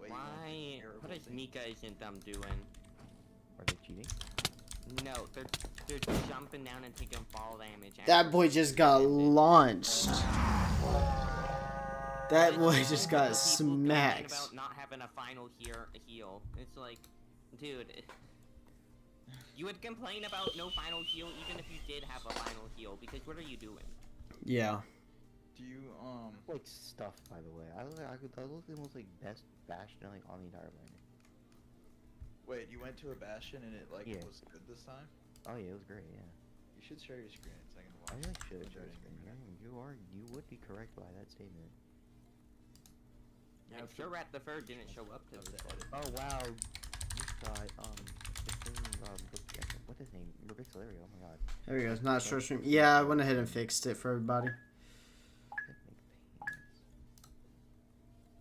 you want Why? terrible What is things. Mika isn't them doing? Are they cheating? No, they're jumping down and taking fall damage. That boy just got launched. That boy It's just people got complain smacked. about not having a final heal. It's like, dude, you would complain about no final heal even if you did have a final heal, because what are you doing? Yeah. Do you Like stuff, by the way. I look the most like best bastion like on the entire planet. wait? You went to a bastion and it like Yeah. was good this time? Oh yeah, it was great. Yeah. You should share your screen so I can watch. I like should. Share your screen. You would be correct by that statement. I'm sure Rat the Fur didn't show up to Of this the one. edit. Oh wow, this guy the thing what's his name? Rick Solario. Oh my god. There he goes. Not short stream. Yeah, I went ahead and fixed it for everybody.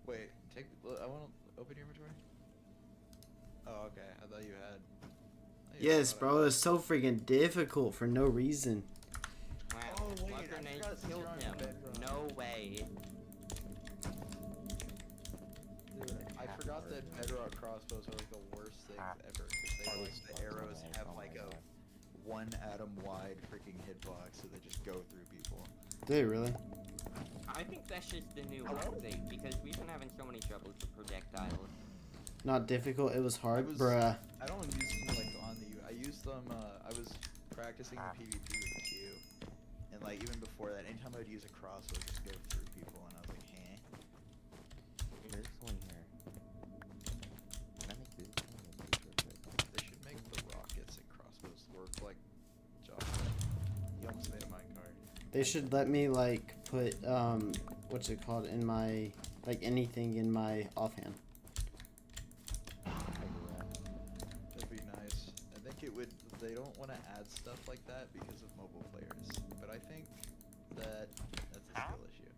Wait, I want to open your inventory. Oh, okay. I thought you had. Yes, bro. It's so freaking difficult for no reason. Wow, Oh, wait, Slug I Grenade forgot since killed you're on him. Bedwars. No way. Dude, I forgot that Bedrock crossbows are like the worst things ever. Cause they like the arrows have like a 1 atom wide freaking hitbox, so they just go through people. Did it really? I think that's just the new update, because we've been having so many troubles with projectiles. Not difficult. It was hard, I was- bruh. I don't use them like on the. I used them. I was practicing the PvP with Q, and like even before that, anytime I'd use a crossbow, I'd just go through people, and I was like, "Heh." There's one here. Can I make this? They should make the rockets and crossbows work like Josh. You almost made a minecart. They should let me like put what's it called in my like anything in my offhand. That'd be nice. I think it would. They don't want to add stuff like that because of mobile players, but I think that that's a skill issue.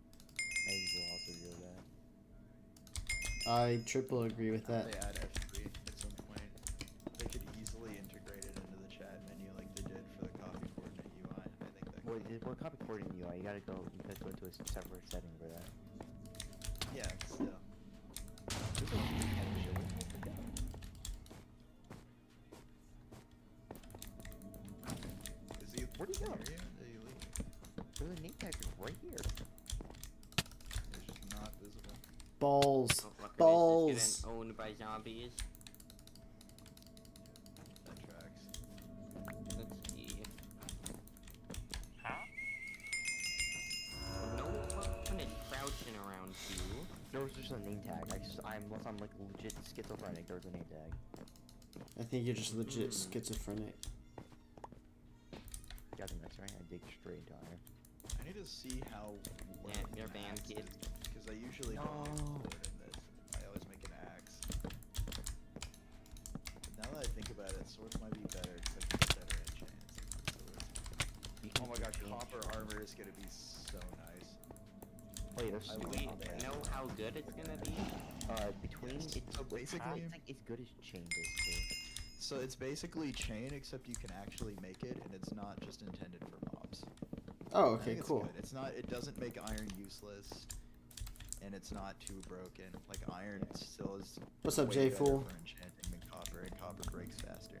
Maybe we'll also do that. I triple agree with that. They add F3 at some point. They could easily integrate it into the chat menu like they did for the copy coordinate UI. I think that. Well, we're copy coordinating UI. You gotta go into a separate setting for that. Yeah, still. There's a kind of shit. Is he? Where'd he go? Did he leave? There's a name tag right here. He's just not visible. Balls. Oh, fuck, Balls. This is getting owned by zombies. That tracks. Let's see. No one is crouching around you. There was just a name tag. Unless I'm like legit schizophrenic, there was a name tag. I think you're just legit schizophrenic. Got the next right? I dig straight into iron. I need to see how. Yeah, you're banned, kid. Because I usually No. don't import in this. I always make an axe. But now that I think about it, swords might be better because I can get better enchants on swords. Oh my god, copper armor is gonna be so nice. Oh yeah, there's I Do will we not ban know it. how good it's gonna be? between Yes. it's So basically- it's like as good as chain basically. So it's basically chain, except you can actually make it, and it's not just intended for mobs. Oh, I okay, think it's cool. good. It's not. It doesn't make iron useless, and it's not too broken. Like iron still is. What's up, way Jay better Fool? for enchanting than copper, and copper breaks faster.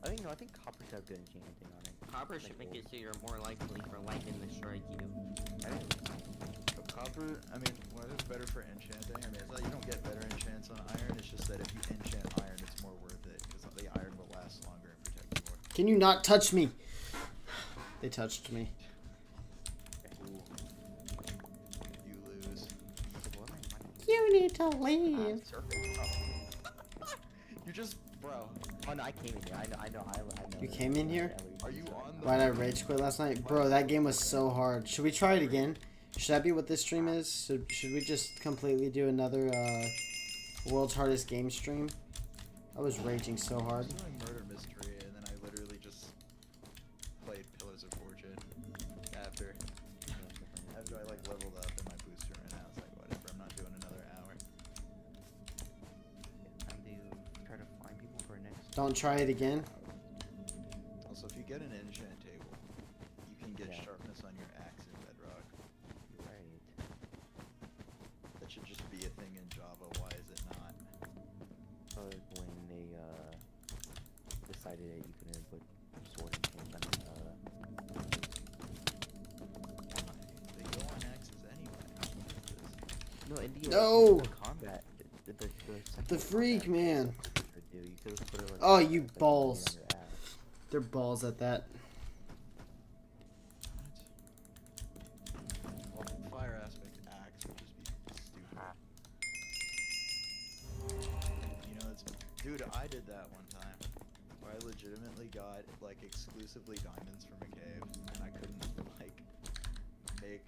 I think copper should have good enchanting on it. Copper should make it so you're more likely for lightning to strike you. But copper, I mean, what is better for enchanting? I mean, it's not you don't get better enchants on iron. It's just that if you enchant iron, it's more worth it because the iron will last longer and protect you more. Can you not touch me? They touched me. You lose. You need to leave. You're just, bro. Oh no, I came in here. I know. You came in here? Are you on the? Why'd I rage quit last night? Bro, that game was so hard. Should we try it again? Should that be what this stream is? Should we just completely do another world's hardest game stream? I was raging so I hard. was doing murder mystery, and then I literally just played Pillars of Fortune after I like leveled up in my booster, and I was like, whatever. I'm not doing another hour. Time to try to find people for next. Don't try it again. Also, if you get an enchant table, you can get Yeah. sharpness on your axe in Bedrock. Right. That should just be a thing in Java. Why is it not? excited that you couldn't put sword and chains on Why? They go on axes anyway. What is this? No, in the, No! the combat, The freak, man. You could put it like, Oh, you like, balls. on your ass. They're balls at that. Well, fire aspect axe would just be stupid. You know, it's dude. I did that one time where I legitimately got like exclusively diamonds from a cave, and I couldn't like make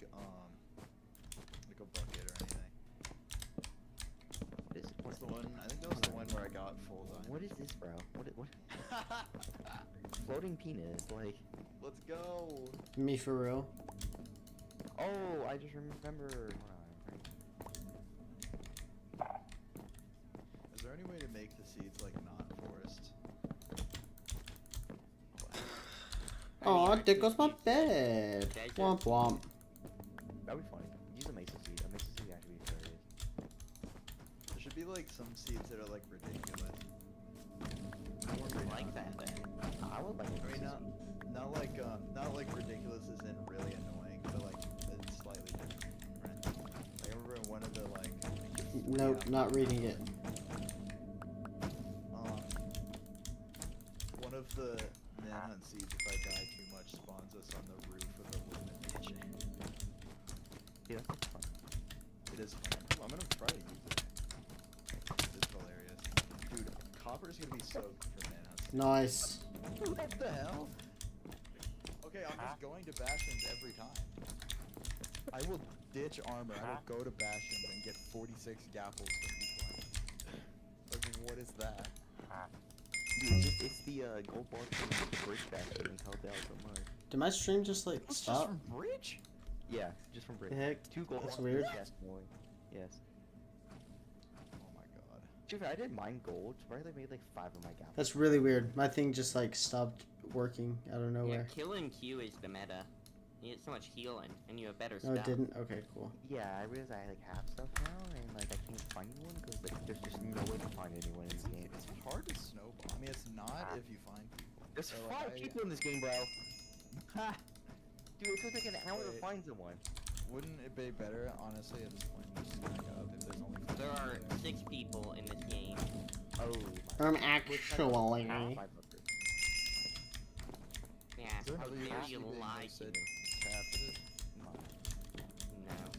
like a bucket or anything. What's the one? I think that was the one where I got full diamonds. What is this, bro? What? Floating penis, like. Let's go. Me for real. Oh, I just remember. Is there any way to make the seeds like not forest? Aw, there goes my bed. Womp womp. That'd be funny. Use a mesa seed. A mesa seed actually be hilarious. There should be like some seeds that are like ridiculous. I like that then. I would like a I mean, mesa not like ridiculous as in really annoying, but like it's slightly different. Like I remember in one of the like. Nope, not reading it. One of the manhunt seeds, if I die too much, spawns us on the roof of the wooden mansion. Yeah, that's fun. It is fun. I'm gonna try to use it. It's hilarious. Dude, copper's gonna be so good for manhunts. Nice. What the hell? Okay, I'm just going to Bastions every time. I will ditch armor, I will go to Bastions and get 46 gapples from each one. Like, what is that? Dude, it's the gold bar from the bridge bastion and helped out so much. Did my stream just like It's just stop? from Bridge? Yeah, just from bridge. The heck? 2 gold That's bars weird. Yes, more. Yes. Oh my god. Dude, I did mine gold, so I probably made like 5 of my gapples. That's really weird. My thing just like stopped working out of Yeah, nowhere. killing Q is the meta. You get so much healing, and you have better No, stuff. it didn't. Okay, cool. Yeah, I realized I like have stuff now, and like I can't find anyone because like there's just no way to find anyone in this game. It's hard to snowball. I mean, it's not if you find people. There's So, 5 people in this game, bro. Ha! Dude, it took like an hour to Wait. find someone. Wouldn't it be better, honestly, at this point, just stack up if there's only 5 There are people 6 people in this game. Oh. Actually. Yeah, Is there how another dare university you being lie to hosted me. after this? No. Damn.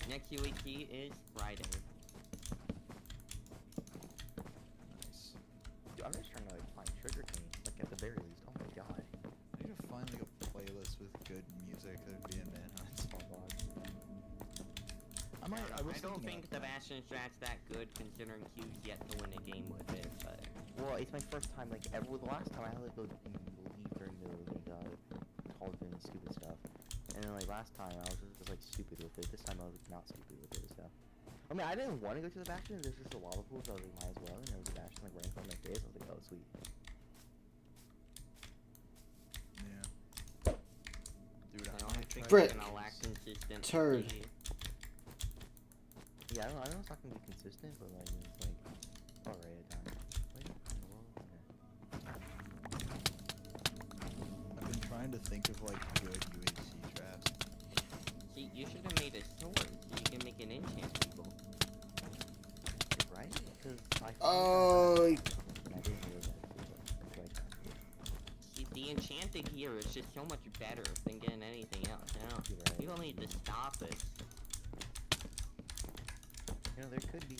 Next UAT is Friday. Nice. Dude, I'm just trying to like find sugar cane, like at the very least. Oh my god. I need to find like a playlist with good music that would be in Manhunt. Oh god. I was I don't thinking think the about that. Bastion strat's that good considering Q's yet to win a game with it, but... Well, it's my first time, like, ever. The last time I had to go leave during the, like, Halden and stupid stuff. And then, like, last time I was just, like, stupid with it. This time I was, like, not stupid with it, so. I mean, I didn't want to go to the Bastion. There's just a lava pool, so I was like, might as well. And there was a Bastion, like, right in front of my face. I was like, oh, sweet. Yeah. Dude, I I don't might think try Frick. it's gonna lack consistent. Turd. Yeah, I don't know if it's not gonna be consistent, but, like, it's, like, alright at times. Like, well, I've been trying to think of like good UHC traps. See, you should have made a sword so you can make an enchant people. you're right? Because I... Oh. I didn't realize that. Like, See, the enchanted here is just so much better than getting anything else, you know? you're right. You don't need to stop it. You know, there could be...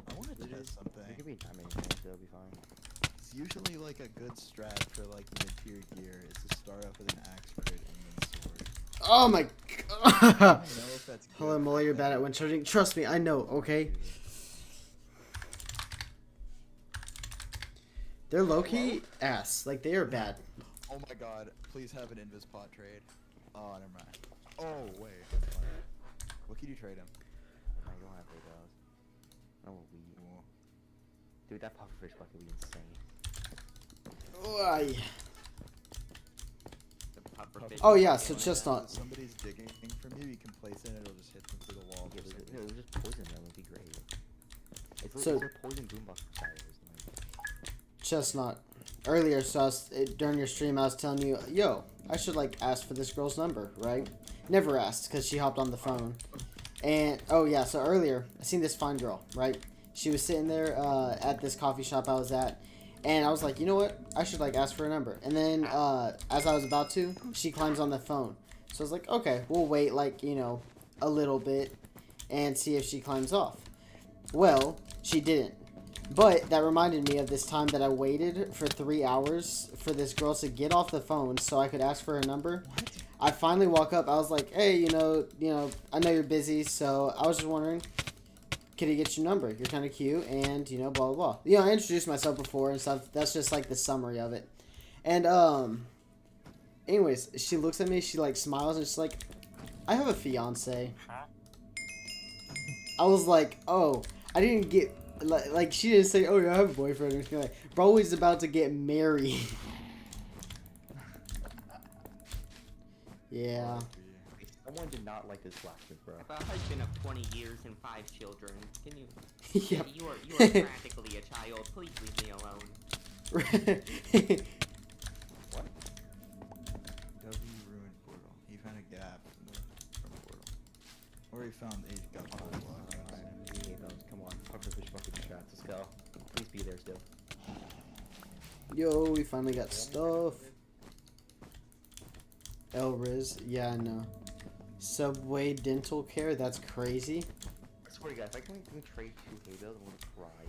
I want to test There something. could be a diamond in there, so that'll be fine. It's usually like a good strat for like mid-tier gear is to start off with an axe crit and then sword. Oh my I god. don't know if that's good. Hello, Molly, you're bad at wind charging. Trust me, I know, okay? They're low-key ass. Like, they are bad. Oh my god, please have an invis pot trade. Oh, never mind. Oh, wait. That's fine. What can you trade him? I don't have very those. Oh, we... Cool. Dude, that pufferfish bucket would be insane. Why? The pufferfish Oh, yeah, is so killing just them. not... If somebody's digging from you, you can place it and it'll just hit them through the wall. Yeah, for some it reason. would just poison them, it'd be great. It's So- a poison boombox for Cyrus. Like, Chestnut. Earlier, so during your stream, I was telling you, yo, I should like ask for this girl's number, right? Never asked because she hopped on the phone. And oh yeah, so earlier I seen this fine girl, right? She was sitting there at this coffee shop I was at, and I was like, you know what? I should like ask for a number. And then as I was about to, she climbs on the phone. So I was like, okay, we'll wait like a little bit and see if she climbs off. Well, she didn't. But that reminded me of this time that I waited for 3 hours for this girl to get off the phone so I could ask for her number. What? I finally walk up. I was like, hey, I know you're busy, so I was just wondering, can I get your number? You're kind of cute, and, blah, blah, blah. I introduced myself before and stuff. That's just, like, the summary of it. And, anyways, she looks at me, she, like, smiles, and she's like, I have a fiance. I was like, oh, I didn't get... Like, she didn't say, oh, yeah, I have a boyfriend or anything like that. Bro was about to get married. Yeah. Someone did not like this laughter, bro. I have a husband of 20 years and 5 children. Can you... Yep. You are practically a child. Please leave me alone. What? W ruined portal. He found a gap from portal. Or he found a got portal block. Come on, pufferfish bucket strats, let's go. Please be there still. Yo, we finally got stuff. Elriz, yeah, I know. Subway dental care, that's crazy. I swear to God, if I can trade 2 hay bales, I'm gonna cry.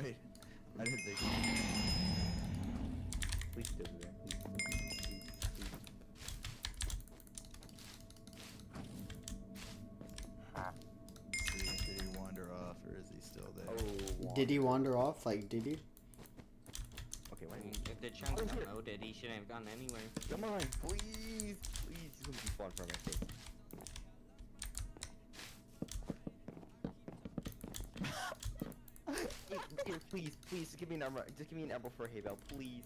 Wait, I didn't think. Please do that. Please. See, did he wander off or is he still there? Oh, Did he wander off? Like, did he? Okay, why If the chunk promoted, he shouldn't have gone anywhere. come on, please, please, he's gonna be fun for my face. Please, just give me an emerald. Just give me an emerald for a hay bale, please,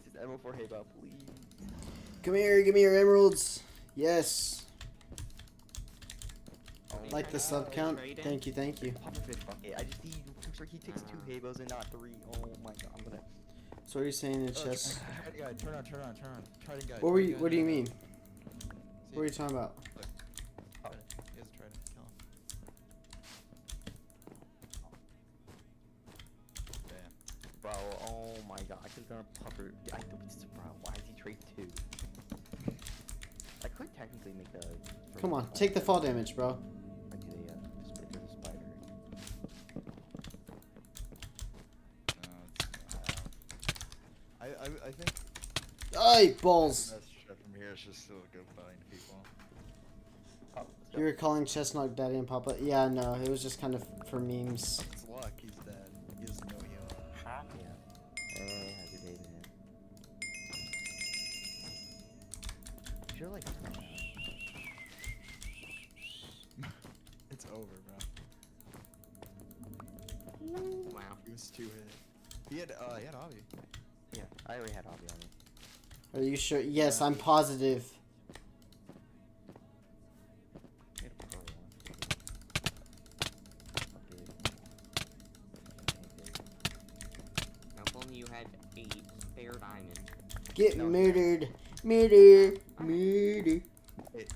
just emerald for a hay bale, please. Come here, give me your emeralds. Yes. Like the sub count? Thank you. Pufferfish bucket. I just need. He takes 2 hay bales and not 3. Oh my God, I'm gonna. So what are you saying in chess? Trident guy, turn on. Trident guy. What do you mean? What are you talking about? Look. He has a trident. Kill him. Damn. Bro, oh my God, I could've done a puffer. Bro, why is he trade 2? I could technically make a. Come on, take the fall damage, bro. I do there's a spider. I think Ay, balls. the best shot from here is just to go find people. Oh, You were calling Chestnut Daddy and Papa? Yeah, no, it was just kind of for memes. It's luck, he's dead. He has no heal. Yeah. Hey, how's your day, man? You're like. It's over, bro. Wow. He was 2 hit. He had Obby. Yeah, I already had Obby on me. Are you sure? Yes, I'm positive. I had a pro one. Now, if only you had 8 spare diamonds. Get No. murdered. Murder. It,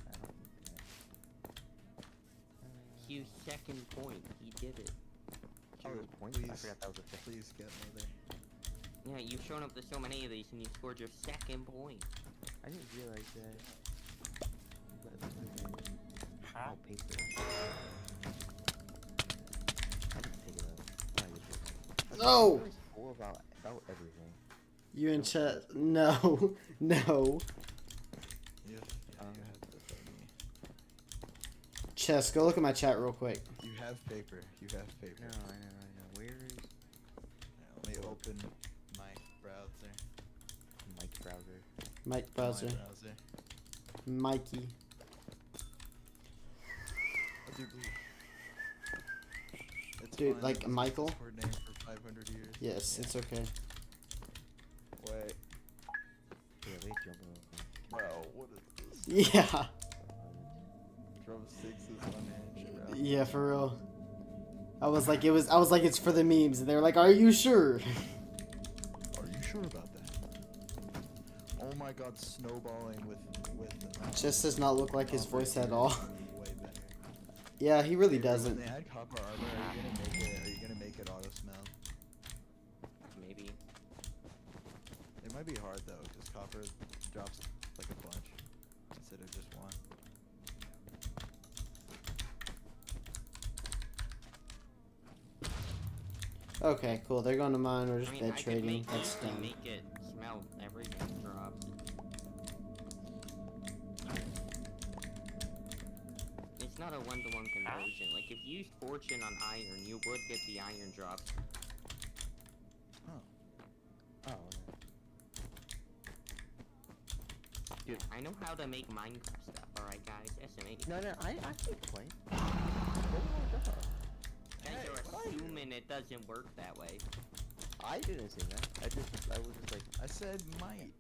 Hughes' second point. He did it. Oh, Q, points? I please, forgot that was a thing. please get mother. Yeah, you've shown up to so many of these and you scored your second point. I didn't realize that. Oh, paper. I didn't take it up. No! I'm cool about everything. You in chat? No. No. You have to fight me. Chess, go look at my chat real quick. You have paper. You have paper. No, I know. Where is Yeah, let me open my browser. Mike browser? Mike browser. My browser. Mikey. Oh, dude, please. It's Dude, fine, like that was Michael? a Discord name for 500 years. Yes, it's okay. Wait. Yeah, wait, jump over. Bro, what is this? Yeah. Drum 6 is unhinged, bro. Yeah, for real. I was like, it's for the memes, and they were like, "Are you sure?" Are you sure about that? Oh my god, snowballing with Just does not look like his copper voice at here all. is way better. Yeah, he really When doesn't. they had copper armor, are you gonna make it auto smell? Maybe. It might be hard though, because copper drops like a bunch instead of just one. Okay, cool. They're going to mine. We're just I mean, bed I could trading. make That's it, done. make it smell everything drops. It's not a one-to-one conversion. Like, if you used fortune on iron, you would get the iron drops. Oh. Dude, I know how to make Minecraft stuff, alright guys? Estimate. No, I can play. Guys are assuming it doesn't work that way. I didn't say that. I was just like, I said might.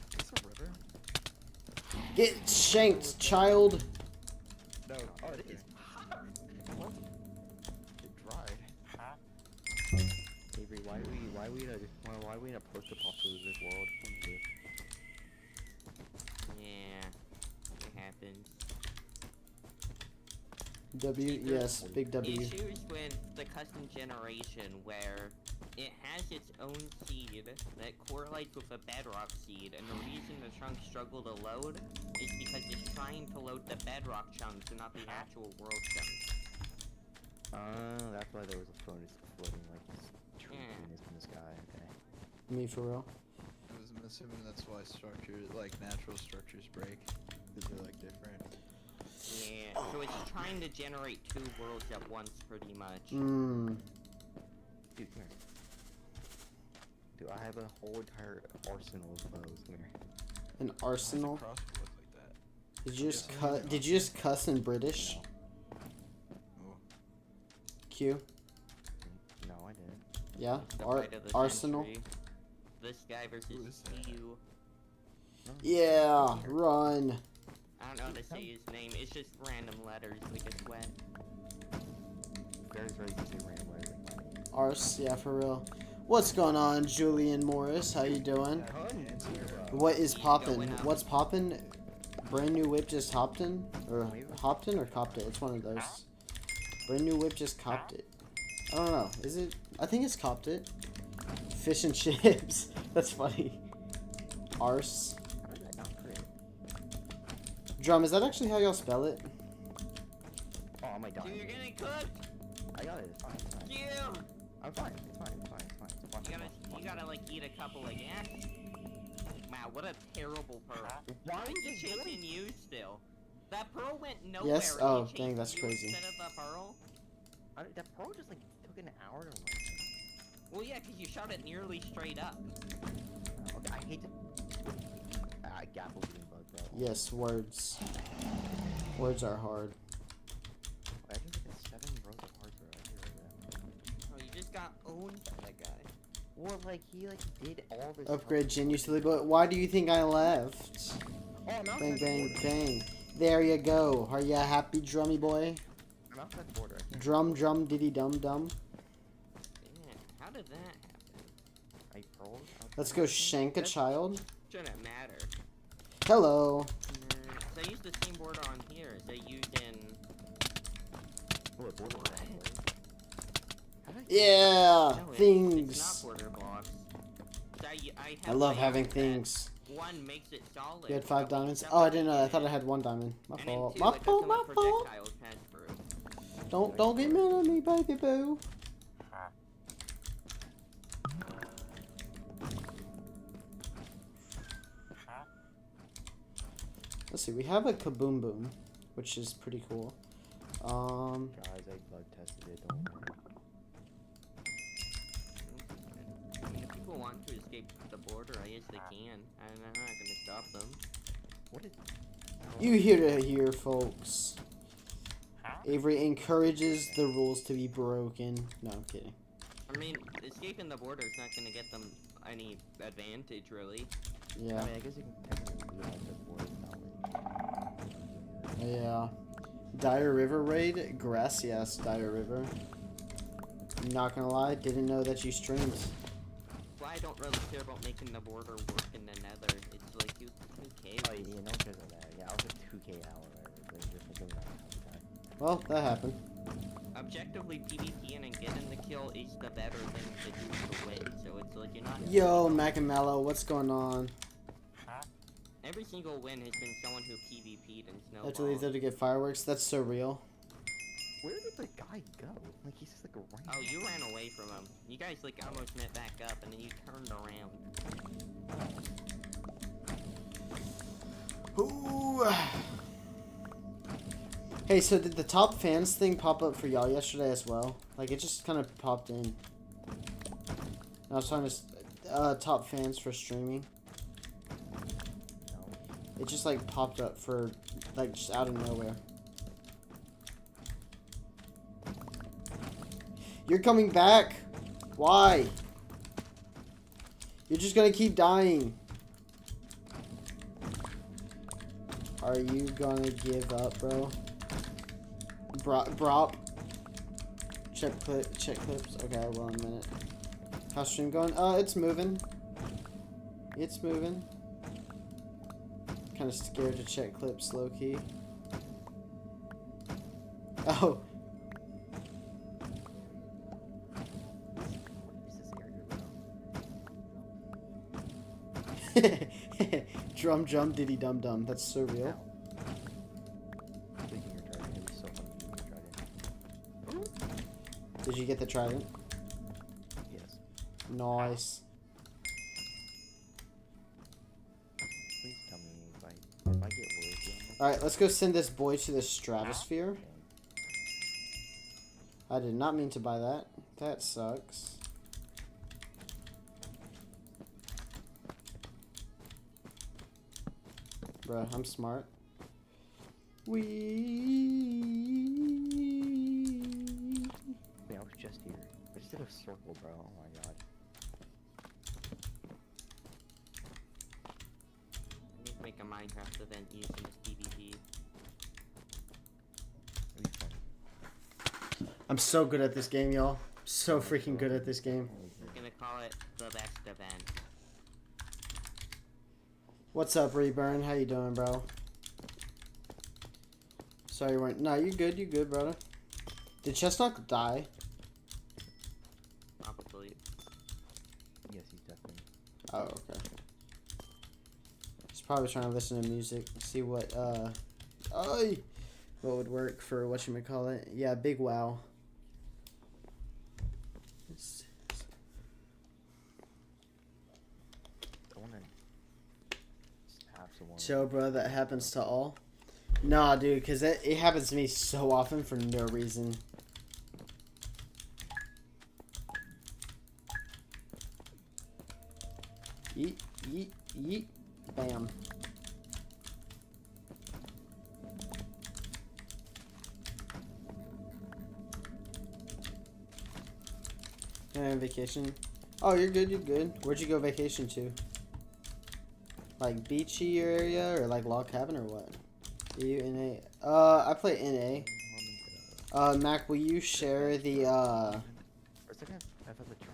Is this a river? Get shanked, child. No. oh, it is. What? It dried. Avery, why are we in a post-apocalyptic world? Yeah, it happens. W, yes, big W. Issues with the custom generation where it has its own seed that correlates with a bedrock seed, and the reason the chunks struggle to load is because it's trying to load the bedrock chunks and not the actual world chunks. That's why there was a floating like this tree Yeah. in the sky. Okay. Me for real. I'm assuming that's why structures, like natural structures break, because they're like different. Yeah, so it's trying to generate two worlds at once, pretty much. Mmm. Dude, come here. Dude, I have a whole entire arsenal of bows. Come here. An arsenal. Why does a crossbow look like that? Did you just cut? Did you just cuss in British? Oh. Q. No, I didn't. Yeah. The fight of the Arsenal. century. This guy Who versus is that? you. Yeah. Run. I don't know how to say his name. It's just random letters, like a sweat. Very easy random letters. Ars. Yeah, for real. What's going on, Julian Morris? How you doing? What is poppin'? Going up. What's poppin'? Brand new whip just hopped in? Or hopped in or copped it? It's one of those. Brand new whip just copped it. I don't know. Is it? I think it's copped it. Fish and chips. That's funny. Arse. How did that not crit? Drum, is that actually how y'all spell it? Oh, am I dying? Dude, you're getting cooked! I got it. It's fine. It's fine. You! I'm fine. It's fine. It's fine. It's fine. Watch it, watch it, watch You gotta like eat a couple of gas. Wow, what a terrible pearl. Why Why is is it it chasing doing- you still? That pearl went nowhere. Yes? and Oh, it dang, chased that's you crazy. Instead of the pearl? That pro just like took an hour to run. Well, yeah, because you shot it nearly straight up. Okay, I hate to. Gapple getting bug, bro. Yes, words. Words are hard. I think it's 7 rows of hearts right here. Oh, you just got owned by that guy. Well, like he did all this. Upgrade Jin, you silly boy. Why do you think I left? Oh, I'm outside Bang, the bang, border. bang. There you go. Are ya happy, drummy boy? I'm outside the border. I can't. Drum, drum, diddy, dum, dum. Yeah, how did that happen? I froze. Let's go shank a child. Shouldn't matter. Hello. So I used the same border on here. So using. Oh, a border. How did I- Yeah, No, it's things. not border blocks. So I I love layers having that things. One makes it solid. You had 5 but diamonds? separate Oh, I didn't know. I it. thought I had 1 diamond. My And then fault. two, My it fault, doesn't my let fault. projectiles pass through. Don't get mad at me, baby boo. Let's see, we have a kaboom boom, which is pretty cool. Guys, I bug tested it. Don't worry. I mean, if people want to escape the border, I guess they can. I'm not gonna stop them. What is? You hear to hear, folks. Avery encourages the rules to be broken. No, I'm kidding. I mean, escaping the border is not gonna get them any advantage, really. Yeah, I mean, I guess you can technically do like the border now. yeah. Dire River raid? Gracias, Dire River. Not gonna lie, didn't know that you streamed. Why I don't really care about making the border work in the nether. It's like, who cares? Oh, yeah, no one cares about that. Yeah, I was at 2k hour, right? Like, you're thinking about it all the time. Well, that happened. Objectively, PvPing and getting the kill is the better thing to do to win, so it's like you're not... Yo, Mac and Mallow, what's going on? Every single win has been someone who PvP'd and I have to leave snowballed. there to get fireworks. That's so real. Where did the guy go? Like, he's just like right Oh, you ran away from him. You guys like almost met back up and then you turned around. Ooh. Hey, so did the top fans thing pop up for y'all yesterday as well? Like, it just kind of popped in. I was trying to top fans for streaming. It just like popped up for like just out of nowhere. You're coming back? Why? You're just gonna keep dying. Are you gonna give up, bro? Brop. Check clips. Okay, well, in a minute. How's stream going? It's moving. It's moving. Kind of scared to check clips, low key. Oh. Drum diddy dum dum. That's so real. Did you get the trident? Yes. Nice. Please tell me if I get worried. Alright, let's go send this boy to the stratosphere. I did not mean to buy that. That sucks. Bruh, I'm smart. Wait, I was just here. I just did a circle, bro. Oh my god. I need to make a Minecraft event using this PvP. It'll be fun. I'm so good at this game, y'all. So freaking good at this game. We're gonna call it the best event. What's up, Reburn? How you doing, bro? Sorry you weren't... No, you good, brother. Did Chestnut die? Probably. Yes, he's definitely. Oh, okay. He's probably trying to listen to music. See what, what would work for whatchamacallit. Yeah, big wow. I wanna have someone. Chill, bro. That happens to all. Nah, dude, because it happens to me so often for no reason. Yeet, yeet, yeet. Bam. Vacation. Oh, you're good, Where'd you go vacation to? Like beachy area or like log cabin or what? You NA? I play NA. Mac, will you share the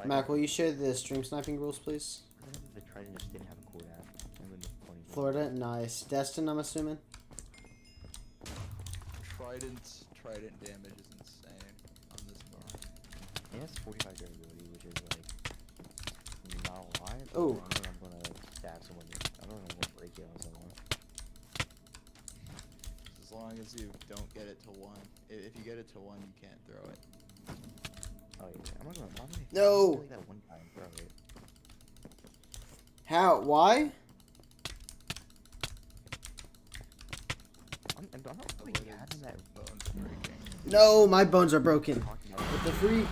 Mac, will you share the stream sniping rules, please? The trident just didn't have a cooldown. Florida, nice. Destin, I'm assuming. Trident damage is insane on this mod. It has 45 durability, which is like not a lot. But Oh. I'm gonna stab someone. I don't know what break it on someone. As long as you don't get it to 1. If you get it to 1, you can't throw it. Oh yeah, I'm not gonna. No. I that one time, throw it. How? Why? I'm not really having that. Bones are breaking. No, my bones are broken. What the freak?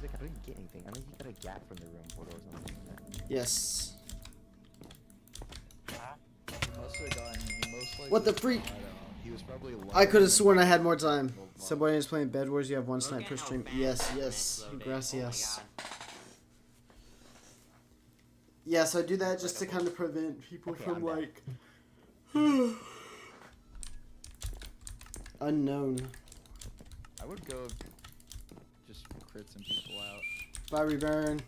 I didn't get anything. I think you got a gap from the room portal or something like that. Yes. He must have gotten. He most likely. What the freak? I don't know. He was probably. I could have sworn I had more time. Somebody is playing Bedwars. You have one Look snipe at per how stream. fast Yes, the yes. next load is. Gracias. Oh my god. Yes, I do that just to kind of prevent people Okay, from I'm back. like. Unknown. I would go just crit some people out. Bye, Reburn.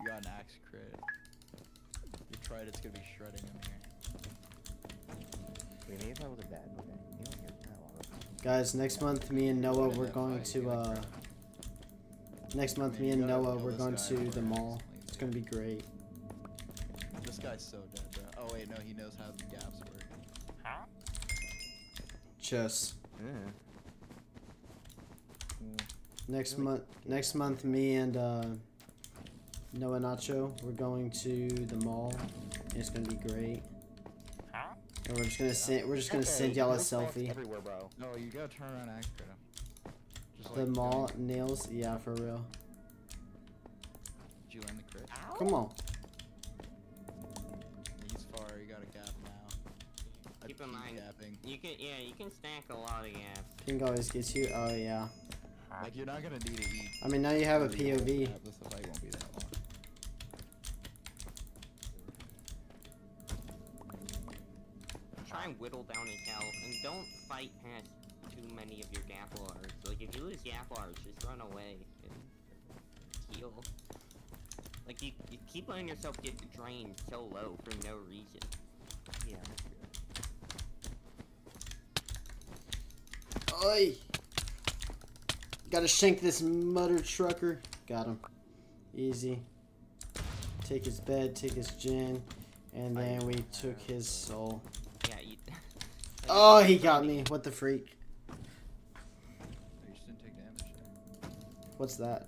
You got an axe crit. You tried, it's gonna be shredding him here. Wait, maybe if I was a bad one, you don't hear that a lot. Guys, next month, me and Noah, we're going to, next month, me and Noah, we're going to the mall. It's gonna be great. This guy's so dead, bro. Oh wait, no, he knows how the gaps work. Huh? Just. Yeah. Next month, me and, Noah Nacho, we're going to the mall. It's gonna be great. Huh? And we're just gonna send y'all a selfie. Everywhere, bro. No, you gotta turn around and axe crit him. Just The like mall going- nails, yeah, for real. Did you land the crit? Come on. He's far, you got a gap now. Keep in mind, gapping. you can stack a lot of gaps. Pink always gets you. Oh yeah. Like you're not gonna need to eat. I mean, now you have a really long POV. gap, this fight won't be that long. Try and whittle down his health, and don't fight past too many of your gaplars. Like, if you lose gaplars, just run away and heal. Like, you keep letting yourself get drained so low for no reason. Yeah. Oi! Gotta shank this mutter trucker. Got him. Easy. Take his bed, take his gin, and then we took his soul. Yeah, you... Oh, he got me. What the freak? You just didn't take damage there. What's that?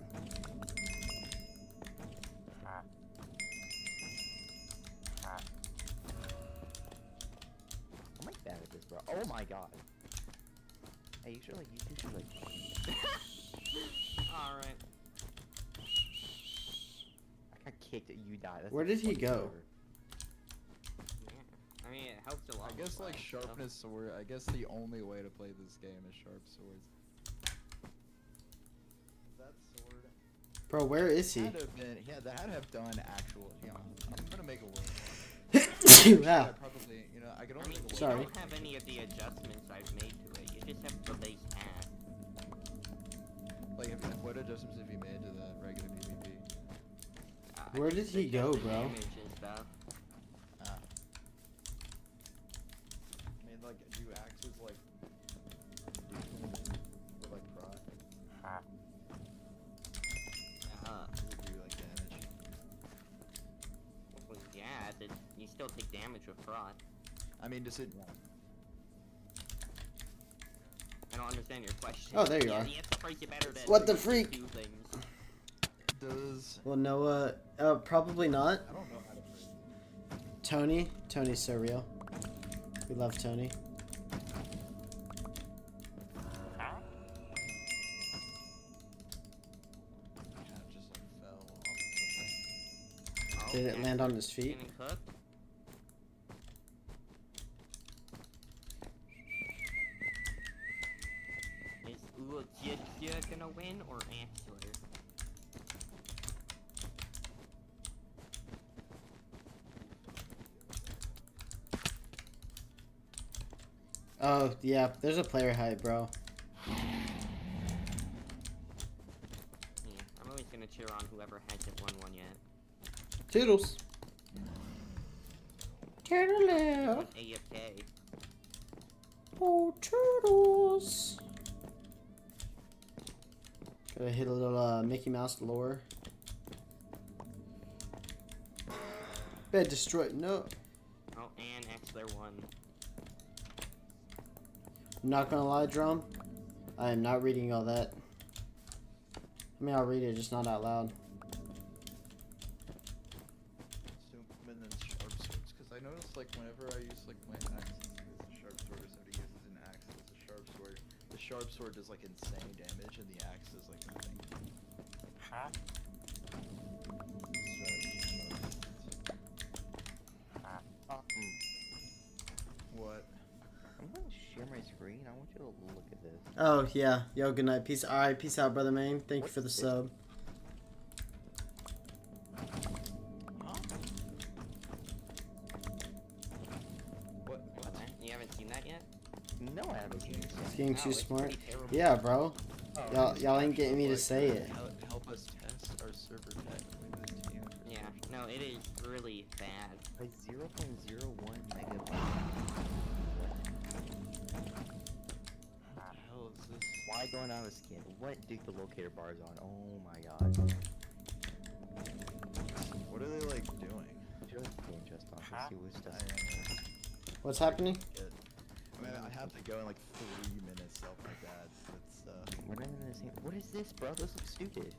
I'm like bad at this, bro. Oh my god. Hey, you should like, you two should like. Alright. I got kicked. You died. That's Where the did he funniest go? ever. Yeah. I mean, it helps a lot. I guess with like flying, so- sharpness sword. I guess the only way to play this game is sharp swords. That sword Bro, where is he? had to have been. Yeah, that had to have done actual. You know, I'm gonna make a word. Wow. I probably, you know, I could I only mean, make a you Sorry. don't have any of the adjustments I've made to it. You just have the base path. Like, what adjustments have you made to the regular PvP? Where did he go, adjusted bro? damage and stuff. I mean, like, do axes like with like prot? Do like damage? Well, yeah, you still take damage with prot. I mean, does it? I don't understand your question. Oh, there you Yeah, are. You have to price it better to What the do freak? two things. Does Well, Noah, probably not. I don't know how to phrase it. Tony's so real. We love Tony. Kind of just like fell off of something. Oh, Did it land on his feet? Getting cooked? Is Uojitja gonna win or Axler? Oh, yeah, there's a player hype, bro. Yeah, I'm always gonna cheer on whoever hasn't won one yet. Toodles. Toodaloo. Won AFK. Oh, Toodles. Gotta hit a little Mickey Mouse lore. Bed destroyed. No. Oh, and Axler won. I'm not gonna lie, Drum. I am not reading all that. I mean, I'll read it, just not out loud. And then sharp swords, because I noticed like whenever I use like my axe as a sharp sword, or somebody uses an axe as a sharp sword, the sharp sword does like insane damage, and the axe does like nothing. What? I'm gonna share my screen. I want you to look at this. Oh, yeah. Yo, good night. Peace. Alright, peace out, brother man. Thank you for the What's this? sub. What? What? You haven't seen that yet? No, I have a genius. It's getting too It's smart. pretty terrible. Yeah, bro. Oh, Y'all ain't getting me to say it. Help us test our server tech with the team. Yeah, no, it is really bad. Like 0.01 megabytes. What the hell is this? Why don't I have a skin? What do the locator bars on? Oh my god. What are they like doing? Just game just on to see what's I done. don't know. What's happening? I mean, I have to go in like 3 minutes, stuff like that. It's We're not in the same. What is this, bro? This looks stupid.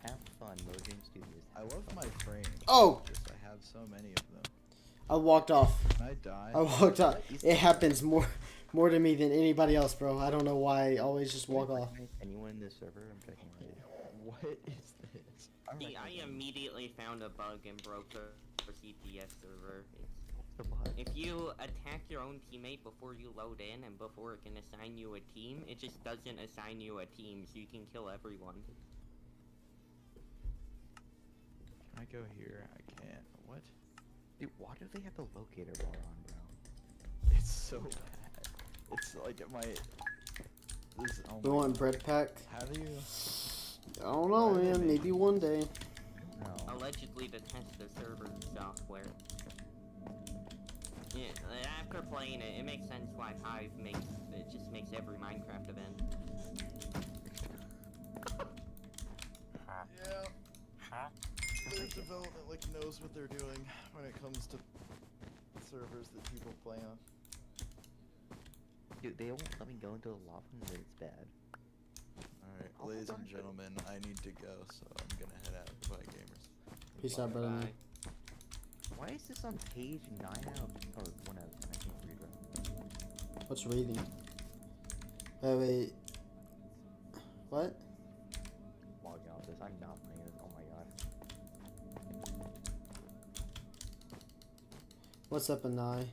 Have fun, Mojang Studios. I love my frames. Oh! Just I have so many of them. I walked off. Can I die? I walked off. It happens more to me than anybody else, bro. I don't know why I always just walk off. Anyone in this server? I'm checking right. What is this? See, I immediately found a bug and broke the CPS server. The bug. If you attack your own teammate before you load in and before it can assign you a team, it just doesn't assign you a team, so you can kill everyone. Can I go here? I can't. What? Dude, why do they have the locator bar on, bro? It's so bad. It's like my. This. Oh We my want God. bread pack. How do you? I don't know, Why do they man. make Maybe one day. No. Allegedly to test the server software. Yeah, after playing it, it makes sense why Hive just makes every Minecraft event. Yeah. Their development like knows what they're doing when it comes to servers that people play on. Dude, they won't let me go into the lobby when it's bad. Alright, ladies and gentlemen, I need to go, so I'm gonna head out. Goodbye, gamers. Peace out, brother. man. Bye. Why is this on page 9 out of, or 1 out of 10? I can't read right. What's reading? Wait. What? Logging off this. I'm not playing this. Oh my god. What's up, Anai?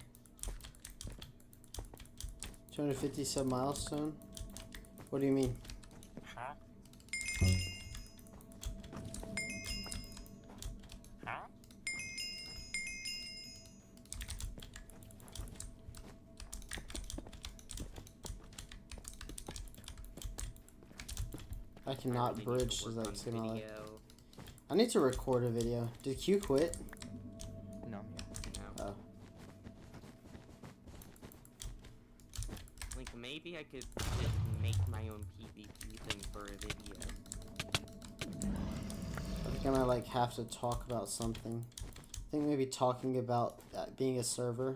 250 sub milestone? What do you mean? I cannot really need bridge to to work that on skin life. video. I need to record a video. Did Q quit? No, I'm here. No. Oh. Like, maybe I could just make my own PvP thing for a video. I think I might like have to talk about something. I think maybe talking about being a server.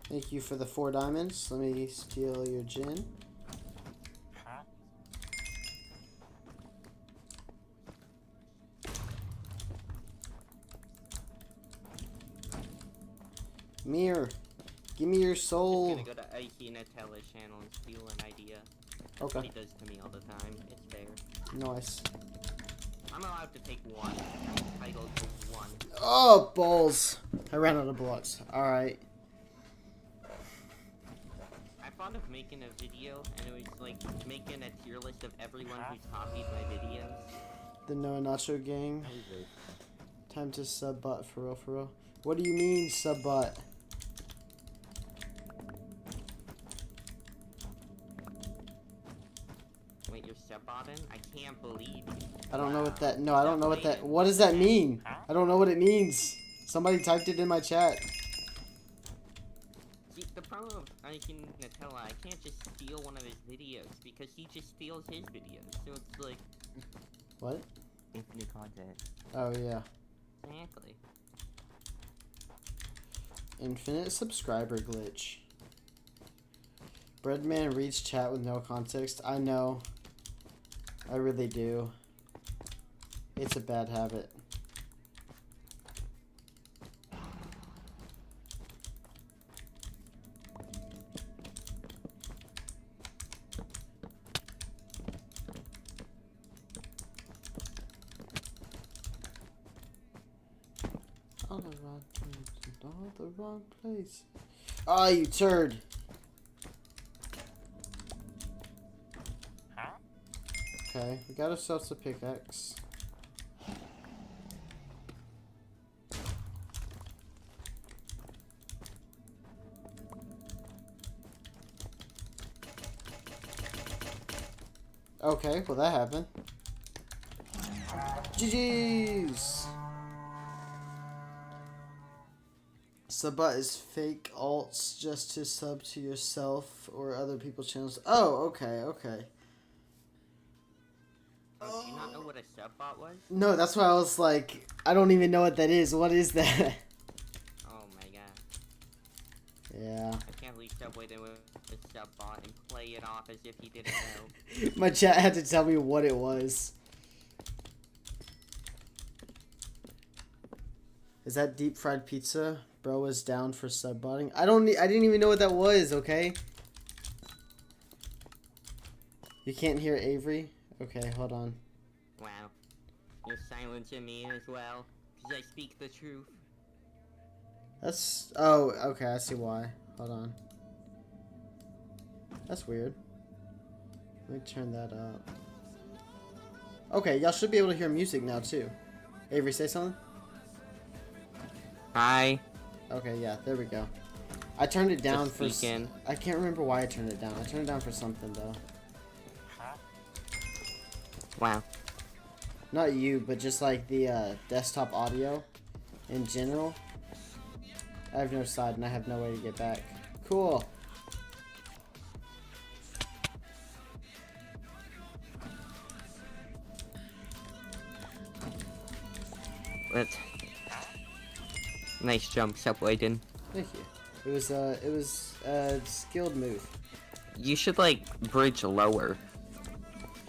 Thank you for the 4 diamonds. Let me steal your gin. Mir, give me your I'm soul. gonna go to Icy Nutella's channel and steal an idea. Okay, He does to me all the time. It's fair. nice. I'm allowed to take one. I'm entitled to one. Oh, balls. I ran out of blocks. Alright. I thought of making a video, and it was like making a tier list of everyone who's copied my videos. The Noah Nacho gang. That was very Time to sub bot for real, for real. What do you mean, sub bot? Wait, you're sub-botting? I can't believe you. I don't know what that. No, I don't know what that. What does that mean? I don't know what it means. Somebody typed it in my chat. See, the problem of Icy Nutella, I can't just steal one of his videos, because he just steals his videos. So it's like, What? infinite content. Oh, yeah. exactly. Infinite subscriber glitch. Breadman reads chat with no context. I know. I really do. It's a bad habit. All the wrong place, all the wrong place. Ah, you turd. Okay, we got ourselves a pickaxe. Okay, well that happened. GG's! Subbot is fake alts just to sub to yourself or other people's channels. Oh, okay, okay. Oh, do you not know what a subbot was? No, that's why I was like, I don't even know what that is. What is that? Oh my god. Yeah. I can't leave Subway then with a subbot and play it off as if he didn't know. My chat had to tell me what it was. Is that deep fried pizza? Bro was down for subbotting. I didn't even know what that was, okay? You can't hear Avery? Okay, hold on. Wow. You're silencing me as well, because I speak the truth. That's... Oh, okay, I see why. Hold on. That's weird. Let me turn that up. Okay, y'all should be able to hear music now, too. Avery, say something? Hi. Okay, yeah, there we go. I turned it down for... speaking. I can't remember why I turned it down. I turned it down for something, though. Wow. Not you, but just like the desktop audio in general. I have no side and I have no way to get back. Cool. Let's... Nice jump, Subwayden. Thank you. It was a skilled move. You should, like, bridge lower.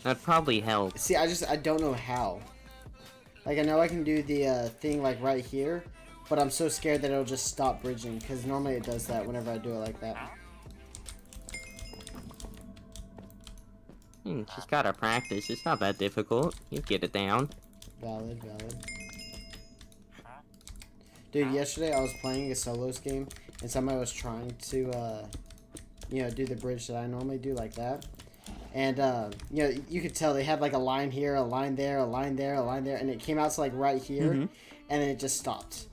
That'd probably help. See, I don't know how. Like, I know I can do the thing, like, right here, but I'm so scared that it'll just stop bridging, because normally it does that whenever I do it like that. Just gotta practice. It's not that difficult. You get it down. Valid, valid. Dude, yesterday I was playing a solos game, and somebody was trying to, you know, do the bridge that I normally do like that. And, you know, you could tell they had, like, a line here, a line there, a line there, a line there, and it came out to, like, right here, and then it just stopped.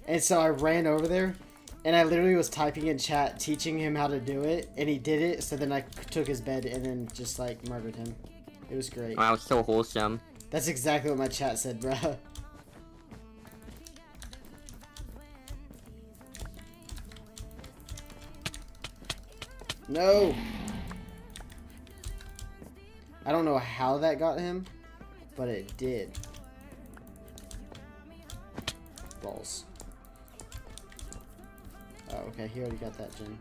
And so I ran over there, and I literally was typing in chat, teaching him how to do it, and he did it, so then I took his bed and then just, like, murdered him. It was great. Wow, so wholesome. That's exactly what my chat said, bruh. No! I don't know how that got him, but it did. Balls. Oh, okay, he already got that, Jin.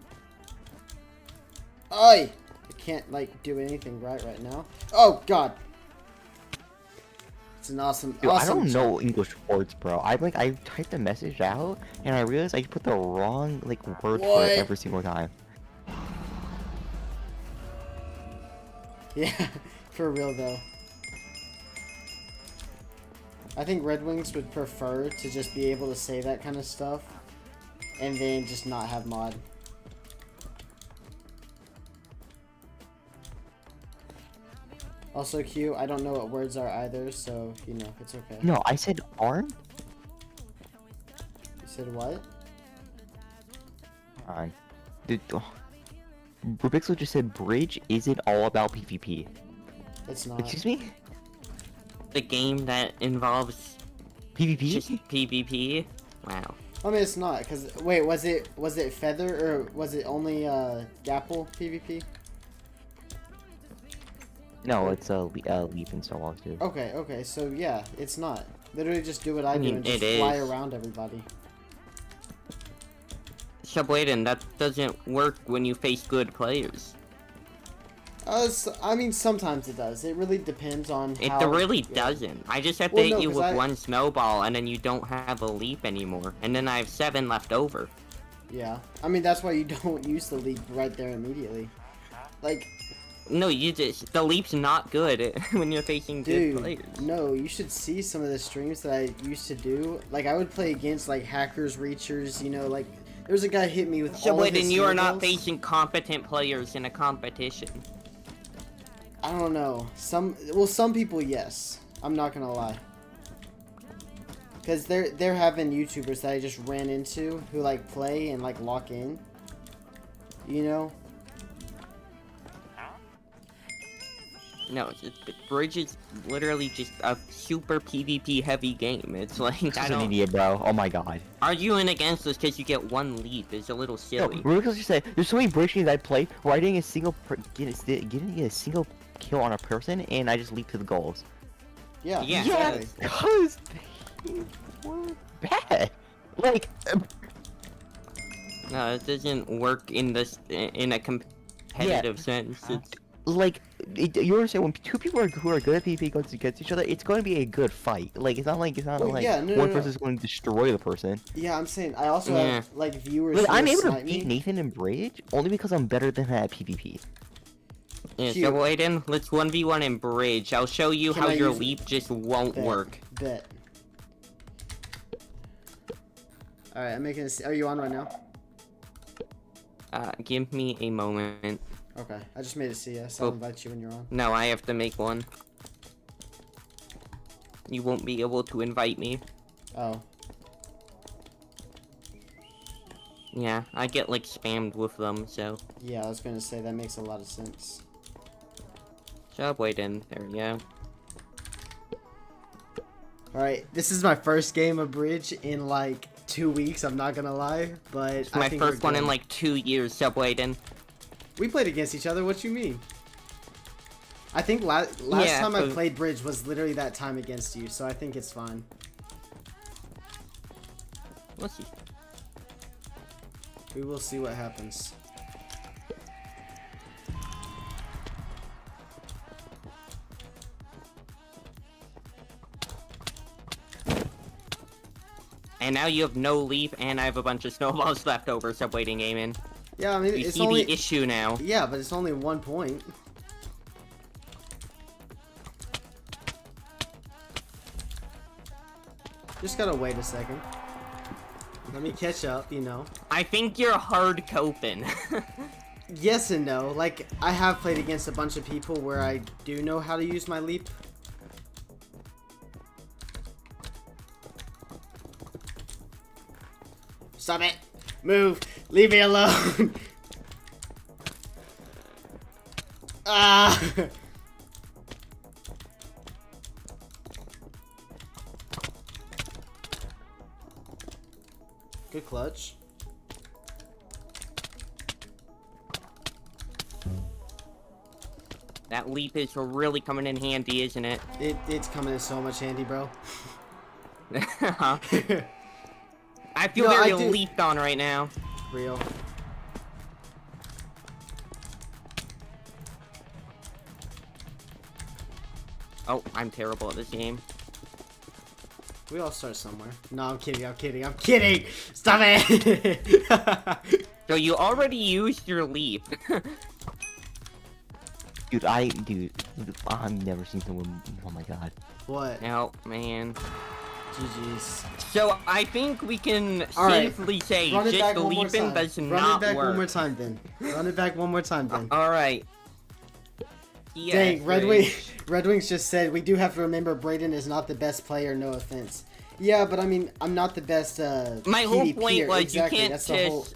Oi! I can't, like, do anything right now. Oh, God! It's an awesome, Dude, awesome I don't chat. know English words, bro. I typed a message out, and I realized I put the wrong, like, word for What? it every single time. Yeah, for real though. I think Red Wings would prefer to just be able to say that kind of stuff and then just not have mod. Also, Q, I don't know what words are either, so, you know, it's okay. No, I said arm? You said what? Hold on. Dude, Rubixel just said bridge isn't all about PvP. It's not. Excuse me? The game that involves PvP? just PvP? Wow. I mean, it's not, because, wait, was it Feather, or was it only, Gapple PvP? No, it's Leaf and so on too. Okay, so yeah, it's not. Literally just do what I do mean, and just it fly is. around everybody. Subwayden, that doesn't work when you face good players. I mean, sometimes it does. It really depends on how... It really good. doesn't. I just have to Well, hit no, you 'cause with one snowball, and then you don't have a leap anymore. And then I have 7 left over. Yeah. I mean, that's why you don't use the leap right there immediately. Like, No, the leap's not good when you're facing good players. Dude, no, you should see some of the streams that I used to do. Like, I would play against, like, hackers, reachers, you know, like, there was a guy hit me with So all wait, of his then you are not heals. facing competent players in a competition. I don't know. Some people, yes. I'm not gonna lie. Because there have been YouTubers that I just ran into who, like, play and, like, lock in. You know? No, Bridge is literally just a super PvP heavy game. It's like, This I is an don't... idiot, bro. Oh my god. Arguing against us because you get one leap is a little No, silly. because you said there's so many bridge games I play where I didn't get a single getting a single kill on a person and I just leap to the goals. Yeah. Yeah. Exactly. Because they were bad. Like, No, it doesn't work in a competitive sense. It's... like you understand when two people who are good at PvP goes against each other, it's going to be a good fight. Like it's not like Well, yeah, no, one no, person's going to destroy the person. Yeah, I'm saying I also Yeah. have like viewers. Like, who I'm will able to snipe beat me. Nathan in Bridge only because I'm better than him at PvP. Yeah, Cute. so Aiden, let's 1v1 in Bridge. I'll show you Can how I your use it? leap just won't Bet. work. Bet. All right, I'm making. Are you on right now? Give me a moment. Okay, I just made a CS. I'll Oh. invite you when you're on. No, I have to make one. You won't be able to invite me. Oh. Yeah, I get like spammed with them, so. Yeah, I was gonna say that makes a lot of sense. Subway in. There we go. Alright, this is my first game of Bridge in like 2 weeks, I'm not gonna lie, but It's I my think first we're one in good. like 2 years, Subway in. We played against each other, what you mean? I think last time I 'cause- played Bridge was literally that time against you, so I think it's fine. We'll see. We will see what happens. And now you have no leap, and I have a bunch of snowballs left over, Subway Gaming. Yeah, I mean, We it's see only... the issue now. Yeah, but it's only 1 point. Just gotta wait a second. Let me catch up, you know. I think you're hard coping. Yes and no. Like, I have played against a bunch of people where I do know how to use my leap. Stop it! Move! Leave me alone! Ah! Good clutch. That leap is really coming in handy, isn't it? It's coming in so much handy, bro. Huh? I feel No, I very do- leaped on right now. Real. Oh, I'm terrible at this game. We all start somewhere. No, I'm kidding, I'm kidding, I'm kidding! Stop it! So you already used your leap. Dude, I've never seen someone. Oh my god. What? Oh, man. GG's. So I think we can All right. safely say Run it just back one more leaping time. does Run not it back work. one more time, then. Run it back one more time, then. Alright. Yes, Dang, Red Rage. Wings just said, we do have to remember Brayden is not the best player, no offense. Yeah, but I mean, I'm not the best, My whole PvPer. point was Exactly, you can't that's just the whole...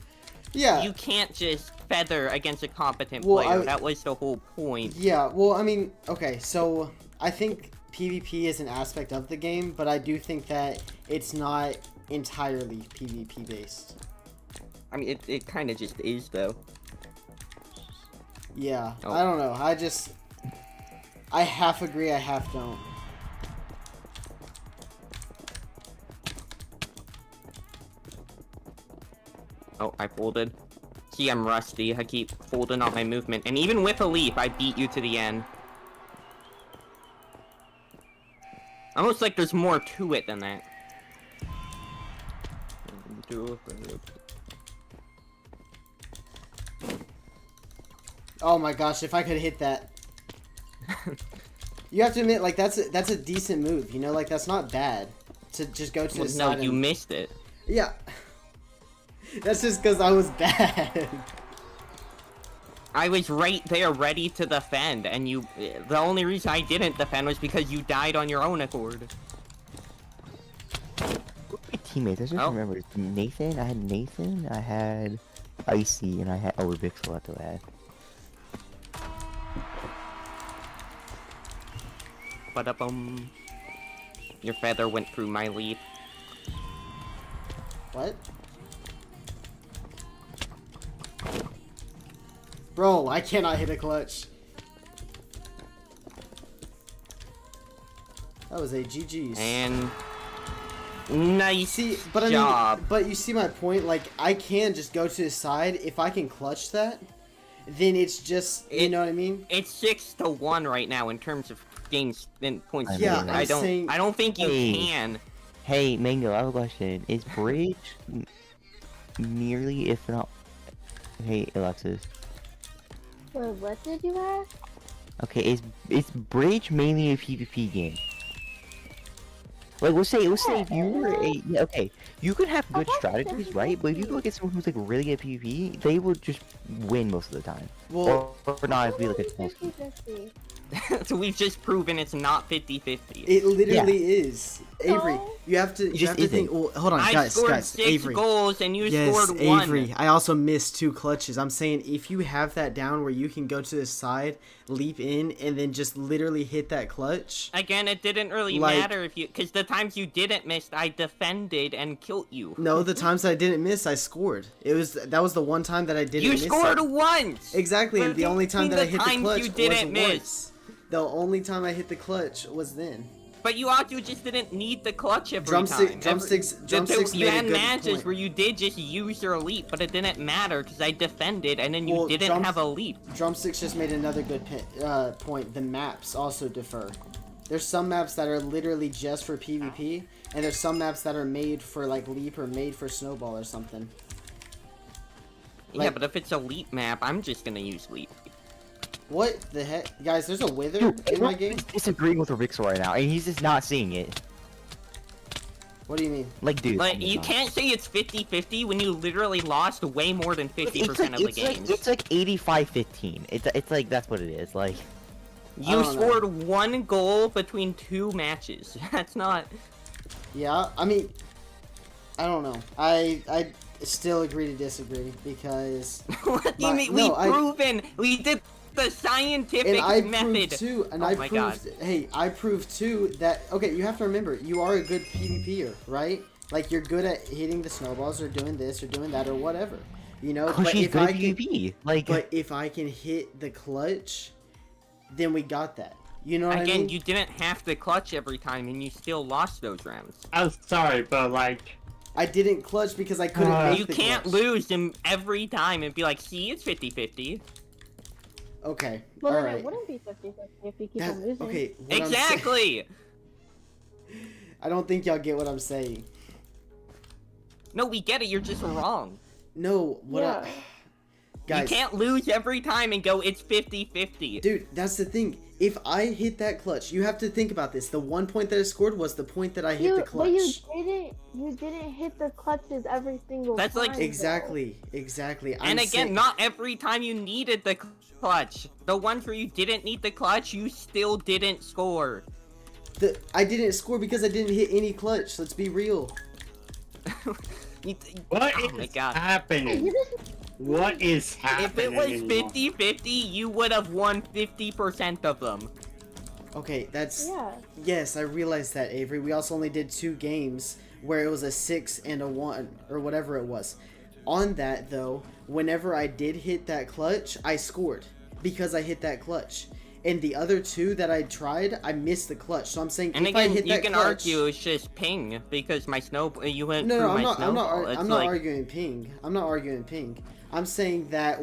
Yeah, you can't just feather against a competent Well, player. I- That was the whole point. yeah, well, I mean, okay, so I think PvP is an aspect of the game, but I do think that it's not entirely PvP based. I mean, it kind of just is though. Yeah, Oh. I don't know. I half agree, I half don't. Oh, I folded. See, I'm rusty. I keep folding on my movement, and even with a leap, I beat you to the end. Almost like there's more to it than that. Oh my gosh, if I could hit that. You have to admit, like, that's a decent move, you know? Like, that's not bad. To just go to the No, side you and... missed it. Yeah. That's just because I was bad. I was right there ready to defend, and you... The only reason I didn't defend was because you died on your own accord. My teammates, I just Oh. remember Nathan. I had Nathan. I had Icy, and I had Vixel after that. Ba-da-bum. Your feather went through my leaf. What? Bro, I cannot hit a clutch. That was a GG's. And... Nice See, but I job. mean, but you see my point. Like, I can just go to the side. If I can clutch that, then it's just, you know what I mean? It's 6-1 right now in terms of games and points. Yeah, scored. I'm I don't think you Hey. can. Hey, Mango, I have a question. Is Bridge nearly, if not... Hey, Alexis. Wait, what did you ask? Okay, is Bridge mainly a PvP game? Like, let's say if you were a... Yeah, okay. You could have good strategies, right? But if you go against someone who's, like, really good at PvP, they will just win most of the time. Well, Or not, it'd be like a full 50-50. So we've just proven it's not 50-50. it literally is. Avery, No. you have to just think. Well, hold on, I guys, scored 6 Avery. goals and you Yes, scored 1. Avery. I also missed 2 clutches. I'm saying if you have that down where you can go to the side, leap in, and then just literally hit that clutch. Again, it didn't really Like- matter if you... Because the times you didn't miss, I defended and killed you. No, the times I didn't miss, I scored. That was the one time that I didn't You miss. scored it. once! Exactly, and the only time that I hit the times clutch you didn't was miss. once. The only time I hit the clutch was then. But you also just didn't need the clutch every Drumstick- time. drumsticks You made a had good matches point. where you did just use your leap, but it didn't matter because I defended and then you Well, didn't have a leap. Drumsticks just made another good point. The maps also differ. There's some maps that are literally just for PvP, and there's some maps that are made for like leap or made for snowball or something. Yeah, Like- but if it's a leap map, I'm just gonna use leap. What the heck, guys? There's a wither Dude, in my game. he's disagreeing with Vixel right now, and he's just not seeing it. What do you mean? Like, dude. Like, oh my you God. can't say it's 50-50 when you literally lost way more than 50% of the games. It's like 85-15. It's like that's what it is. Like, I You don't know. scored 1 goal between 2 matches. That's not... Yeah, I mean, I don't know. I still agree to disagree because What do you My- mean? no, We've proven! We did the scientific and I method! proved too, and Oh I my proved. God. Hey, I proved too that okay. You have to remember, you are a good PvPer, right? Like you're good at hitting the snowballs or doing this or doing that or whatever, you know. cause But she's if good I at can, PvP. Like, but if I can hit the clutch, then we got that. You know what I Again, mean? you didn't have to clutch every time and you still lost those rounds. I'm sorry, but like, I didn't clutch because I couldn't make You the can't clutch. lose them every time and be like, see, it's 50-50. Okay, Well, all then right. it wouldn't be 50-50 if you keep That- on losing. okay, what I'm saying- Exactly! I don't think y'all get what I'm saying. No, we get it, you're just wrong. No, what Yeah. guys, You can't lose every time and go, it's 50-50. dude, that's the thing. If I hit that clutch, you have to think about this. The one point that I scored was the point that I hit the clutch. But you didn't hit the clutches every single That's time. like- though. Exactly. And again, not every time you needed the clutch. The ones where you didn't need the clutch, you still didn't score. I didn't score because I didn't hit any clutch. Let's be real. what Oh is my God. Hey, happening? you just What is happening? If it was anymore? 50-50, you would have won 50% of them. Okay, that's yeah. yes, I realized that, Avery. We also only did 2 games where it was a 6 and a 1 or whatever it was. On that though, whenever I did hit that clutch, I scored because I hit that clutch. And the other 2 that I tried, I missed the clutch. So I'm saying And if I again, hit you that can clutch, argue it's just ping because my snow. You went No, through no, my I'm not. snowball. It's I'm not like, arguing ping. I'm not arguing ping. I'm saying that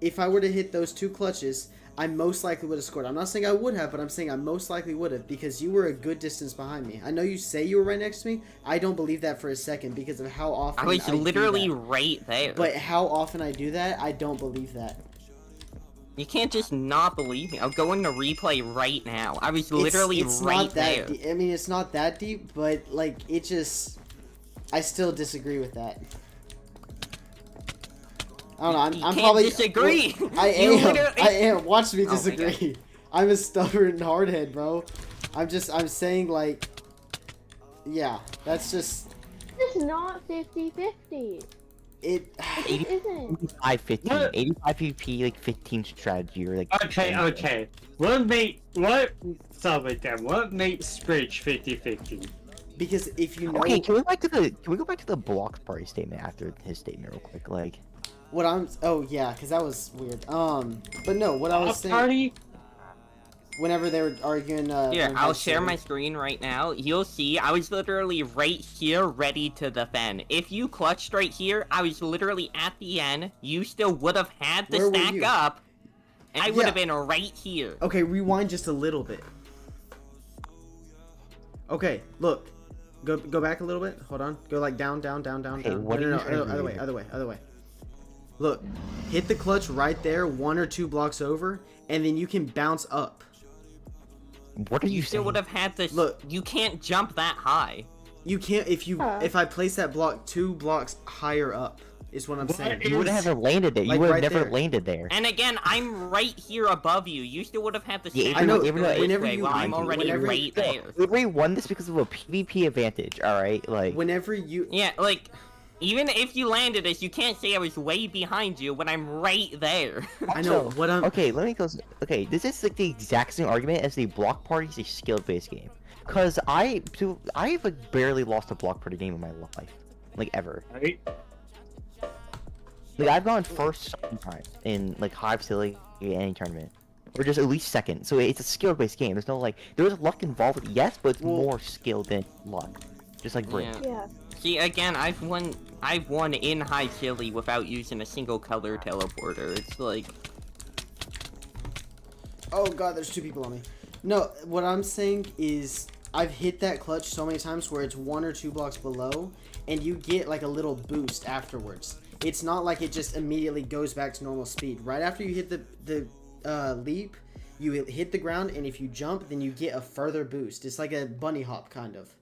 if I were to hit those 2 clutches, I most likely would have scored. I'm not saying I would have, but I'm saying I most likely would have because you were a good distance behind me. I know you say you were right next to me. I don't believe that for a second because of how often I was do literally that. right there. But how often I do that, I don't believe that. You can't just not believe me. I'm going to replay right now. I was literally it's right not that there. I mean, it's not that deep, but like it just, I still disagree with that. I don't know. You I'm can't probably disagree. I You am. literally- I am. Watch me Oh my God. disagree. I'm a stubborn hardhead, bro. I'm saying like, yeah. That's just It's not 50-50. it. It isn't. 85-15. What? 85 PvP, like 15 strategy, or like. Okay, 10. okay. Stop it then. What makes Bridge 50-50? Because if you know Okay, can we go back to the block party statement after his statement real quick? Like, what I'm. Oh yeah, because that was weird. But no, what I was saying. Party? Whenever they were arguing. Here, on I'll Hive share server. my screen right now. You'll see, I was literally right here, ready to defend. If you clutched right here, I was literally at the end. You still would have had to Where were stack you? up. And I would have Yeah. been right here. Okay, rewind just a little bit. Okay, look. Go back a little bit. Hold on. Go like down. Okay, Down. what no, are no, you trying to other do way, here? other way. Look, hit the clutch right there, 1 or 2 blocks over, and then you can bounce up. what are you You still saying? would have had to. Look. You can't jump that high. You can't Huh. if I place that block 2 blocks higher up. Is what I'm What saying. You would have never landed there. Like, You would have right never there. landed there. And again, I'm right here above you. You still would have had to Yeah, stack I know, up even to though- this whenever way you- while I'm already whenever- right there. We won this because of a PvP advantage. All right, like. Whenever you Yeah, like, even if you landed this, you can't say I was way behind you when I'm right there. I know Also, what I'm Okay, let me go. Okay, this is like the exact same argument as the block party is a skill-based game. Cause I've like barely lost a block party game in my life, like ever. Right? Like I've gone first sometimes in like Hive Silly any tournament, or just at least second. So it's a skill-based game. There's no like there's luck involved, yes, but it's Well- more skill than luck. Just like Brink. Yeah. Yeah. See, again, I've won in High Chili without using a single color teleporter. It's like, Oh god, there's 2 people on me. No, what I'm saying is I've hit that clutch so many times where it's 1 or 2 blocks below, and you get like a little boost afterwards. It's not like it just immediately goes back to normal speed. Right after you hit the leap, you hit the ground, and if you jump, then you get a further boost. It's like a bunny hop kind of.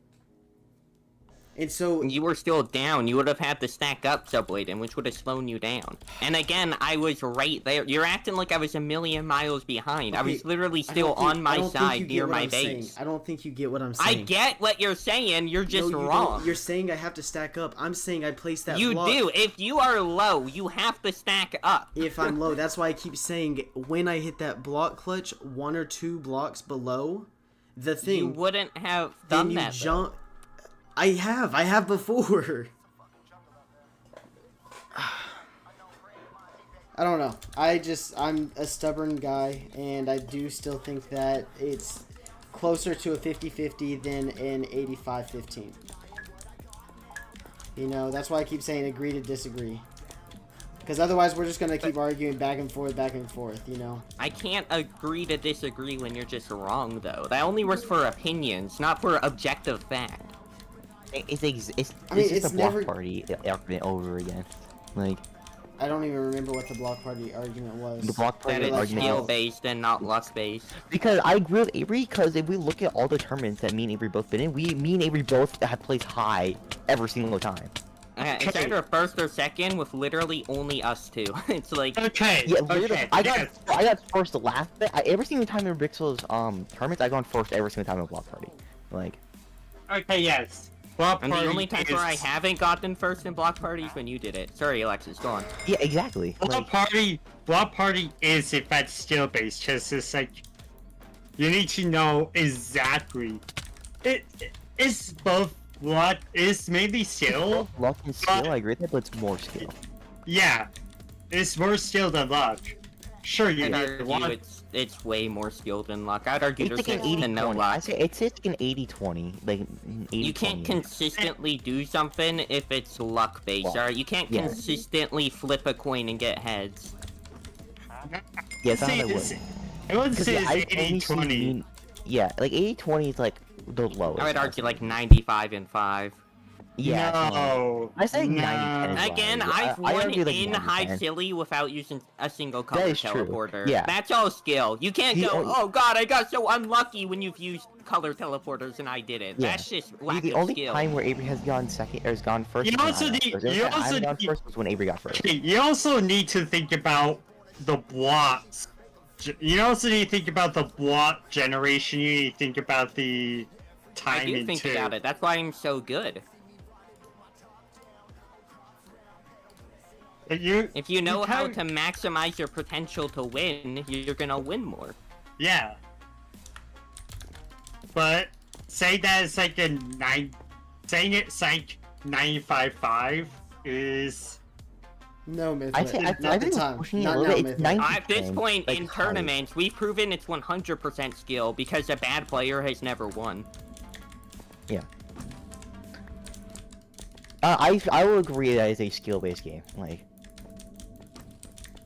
And so you were still down. You would have had to stack up Subladen, which would have slowed you down. And again, I was right there. You're acting like I was a million miles behind. I Okay, was literally I still don't think- on I my don't think side you get near what my I'm saying. base. I don't think you get what I'm I saying. get what you're saying. You're just No, you wrong. don't. You're saying I have to stack up. I'm saying I place that You block. do. If you are low, you have to stack up. If I'm low, that's why I keep saying when I hit that block clutch 1 or 2 blocks below the You thing, wouldn't have then done you that. jump. I have before. I don't know. I'm a stubborn guy, and I do still think that it's closer to a 50-50 than an 85-15. You know, that's why I keep saying agree to disagree. Because otherwise we're just going to keep arguing back and forth, you know? I can't agree to disagree when you're just wrong, though. That only works for opinions, not for objective fact. It's I mean, just it's a block never- party argument over again. Like I don't even remember what the block party argument was. the block That party it's like argument. how- skill-based and not luck-based. Because I agree with Avery, because if we look at all the tournaments that me and Avery both been in, me and Avery both have placed high every single time. It's Okay. either first or second with literally only us two. It's like, Okay. Yeah, literally, okay. I got yes. I got first the last bit. Every single time in Rixel's tournaments, I gone first every single time in block party. Like Okay, yes. Block and the party only time where I is- haven't gotten first in block parties when you did it. Sorry, Alexis, go on. yeah, exactly. Like, Block party is if that's skill based. Just it's like you need to know exactly. It's both. What is maybe skill? luck and skill, I agree with that, but it's more skill. Yeah, it's more skill than luck. Sure, you I'd need argue luck. it's way more skill than luck. I'd argue It's there's like an next to no 80-20. I luck. say it's like an 80-20. Like 80-20. You can't consistently do something if it's luck based, Well, alright? You can't yeah. consistently flip a coin and get heads. Yeah, that's how See, that it's- works. I would Because say yeah, it's I've only seen 80-20. yeah, like 80-20 is like the lowest. I would argue like 95 and 5. Yeah. No. I say no. 90-10 as well. Again, I- I've I won argue, like, in 90-10. Hive Silly without using a single color is true. teleporter. Yeah. That's all skill. You can't The go, only- oh god, I got so unlucky when you've used color teleporters and I didn't. Yeah. That's just lack The of only skill. time where Avery has gone second or has gone first. You is when also I got need- first. you I also haven't gone need- first was when Avery got first. You also need to think about the blocks. You also need to think about the block generation. You need to think about the I timing do think too. about it. That's why I'm so good. If you know how to maximize your potential to win, you're gonna win more. Yeah. But say that it's like a saying it's like 95.5 is No, Myth. I say- not I the think time. pushing it a Not little now, bit, it's Myth. 90. At this point Like in Hive. tournaments, we've proven it's 100% skill because a bad player has never won. Yeah. I will agree that it's a skill-based game. Like,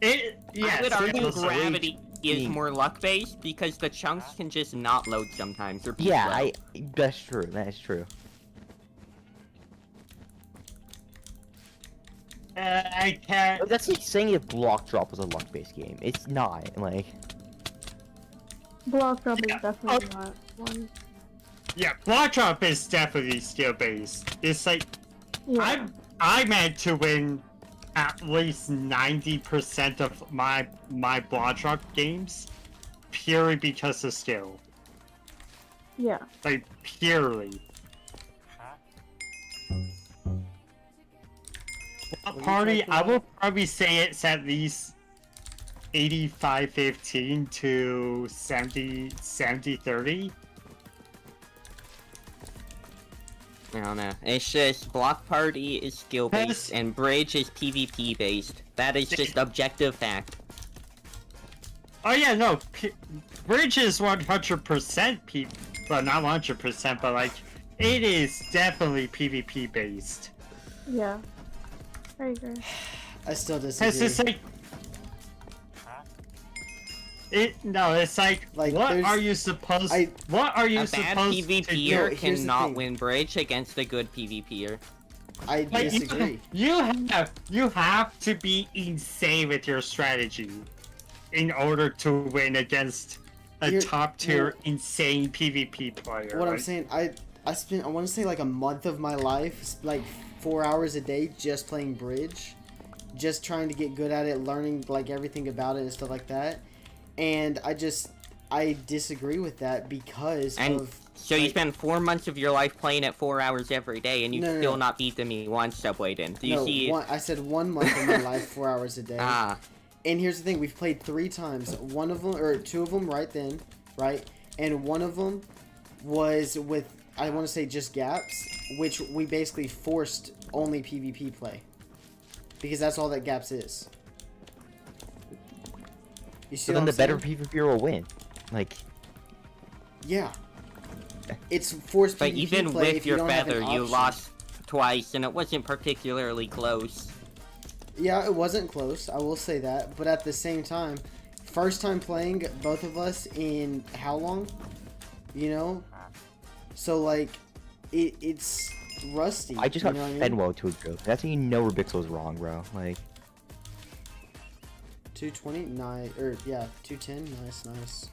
it. Yeah. I would argue so- gravity is being- more luck-based because the chunks can just not load sometimes. Or be yeah, slow. that's true. That is true. I can't. But that's like saying if block drop was a luck-based game. It's not. Like, Block drop is Yeah. definitely not one. Yeah, block drop is definitely skill based. It's like Yeah. I meant to win at least 90% of my block drop games purely because of skill. Yeah. Like purely. Block party, I will probably say it's at least 85-15 to 70-30. I don't know. It's just block party is skill based Yes. and bridge is PvP based. That is just objective fact. Oh yeah, no, Bridge is 100% well, not 100%, but like, it is definitely PvP based. Yeah. I agree. I still Cause disagree. it's like, it's like, Like, what there's- are you supposed, I- what are you A bad supposed to do? PvPer No, here's the cannot thing. win bridge against a good PvPer. I Like, disagree. you have to be insane with your strategy in order to win against a Here- top tier well, insane PvP player. What I'm like- saying, I spent, I want to say like a month of my life, like 4 hours a day, just playing bridge, just trying to get good at it, learning like everything about it and stuff like that. And I disagree with that because And of. so you like, spend 4 months of your life playing it 4 hours every day, and you No, no, still no. not beat me once, Subwayden. Do you no, see? I said 1 month of my life, 4 hours a day. Ah, And here's the thing: we've played 3 times. One of them, or 2 of them, right then, right, and one of them was with, I want to say, just gaps, which we basically forced only PvP play, because that's all that gaps is. You see so what then I'm the better saying? PvPer will win. Like, Yeah, it's forced but PvP even play with if you your don't have an feather, you option. lost twice, and it wasn't particularly close. Yeah, it wasn't close, I will say that, but at the same time, first time playing both of us in how long? You know? So, like, it's rusty. I just you got know what I fed mean? well to a joke. That's how you know Rubix was wrong, bro. Like, 220? Nice. Or, yeah, 210? Nice, nice.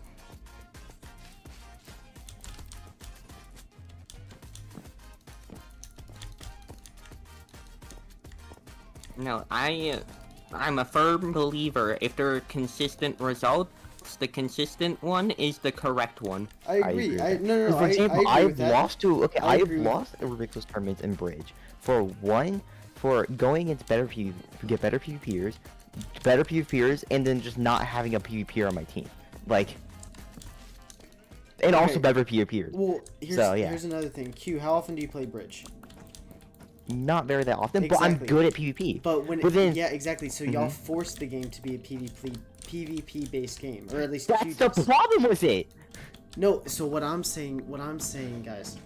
No, I'm a firm believer. If there are consistent results, the consistent one is the correct one. I agree. with I that. no, no, 'Cause, no, for I example, agree I've with that. lost to I I've agree with- lost at Rubik's tournaments in Bridge for one, for going against better get better PvPers, and then just not having a PvPer on my team, like, and also Okay. better PvPers. Well, here's, So, yeah. here's another thing. Q, how often do you play bridge? Not very that often, but I'm Exactly. good at PvP. But when Within- yeah, exactly. So y'all forced the game to be a PvP based game, or at least Q That's the does. problem with it. No, so what I'm saying, guys.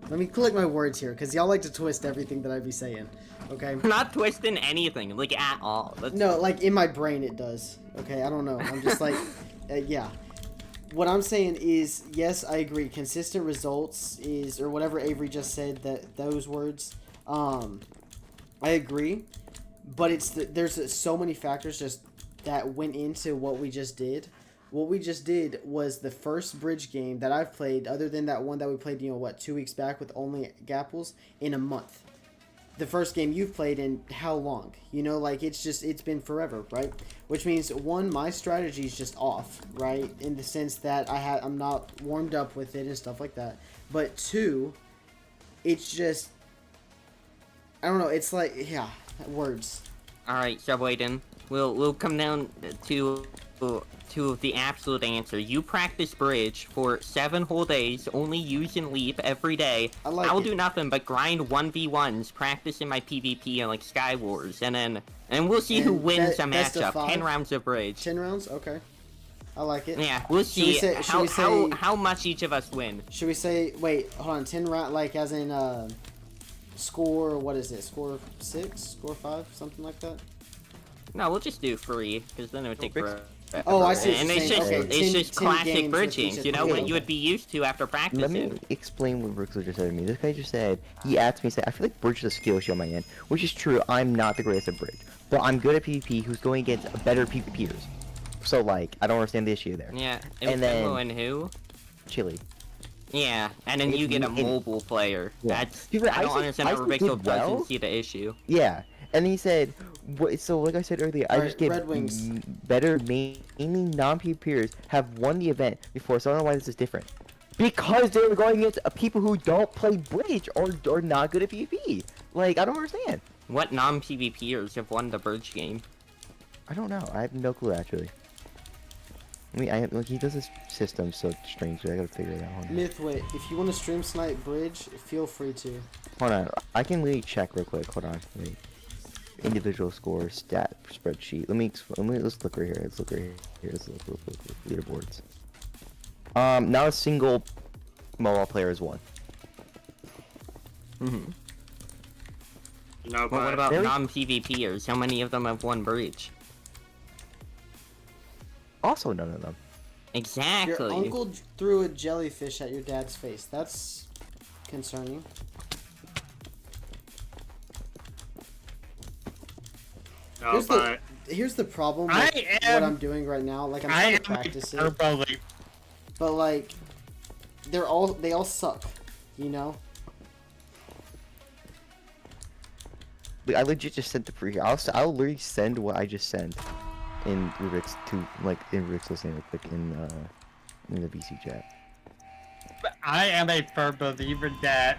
Let me collect my words here, because y'all like to twist everything that I be saying. Okay? We're not twisting anything, like, at all. That's... No, like in my brain it does. Okay, I don't know. I'm just like, yeah. what I'm saying is, yes, I agree. Consistent results is, or whatever Avery just said, that those words. I agree, but there's so many factors just that went into what we just did. What we just did was the first bridge game that I've played, other than that one that we played, 2 weeks back with only gapples, in a month. The first game you've played in how long? It's been forever, right? Which means, one, my strategy is just off, right? In the sense that I'm not warmed up with it and stuff like that. But two, it's just, I don't know, it's like, yeah, words. Alright, Subwayden, we'll come down to the absolute answer. You practice bridge for 7 whole days, only using leap every day. I'll do nothing but grind 1v1s, practicing my PvP and like Sky Wars, and we'll see who wins a matchup. 10 rounds of bridge. 10 rounds? Okay. I like it. Yeah, we'll see how much each of us win. Should we say, wait, hold on, 10 round, like as in, score, what is it, score 6, score 5, something like that? No, we'll just do 3, because then it would take forever. Oh, I see. And it's just classic bridging, what you would be used to after practicing. Let me explain what Brixel just said to me. This guy just said, he asked me, I feel like bridge is a skill issue on my end, which is true. I'm not the greatest at bridge, but I'm good at PvP who's going against better PvPers. So, like, I don't understand the issue there. Yeah, and then and who? Chili. Yeah, and then you get a mobile player. Yeah. I don't understand how Rubixel doesn't see the issue. Yeah, and then he said, so like I said earlier, I just get Red Wings. better, mainly non-PvPers have won the event before, so I don't know why this is different. Because they were going against people who don't play bridge or not good at PvP. Like, I don't understand. What non-PvPers have won the bridge game? I don't know. I have no clue, actually. I mean, like, he does this system so strangely. I gotta figure it out. Mythwit, if you want to stream snipe bridge, feel free to. Hold on. I can really check real quick. Hold on. Wait. Individual score stat spreadsheet. Let's look right here. Let's look right here. Let's look leaderboards. Not a single mobile player has won. Mm-hmm. No, but what about non-PvPers? How many of them have won bridge? Also, none of them. Exactly. Your uncle threw a jellyfish at your dad's face. That's concerning. No, here's the problem with what I'm doing right now. Like, I'm trying to practice it. But like, they all suck, I legit just sent the pre. I'll literally send what I just sent in Rubik's name real quick in the VC chat. But I am a firm believer that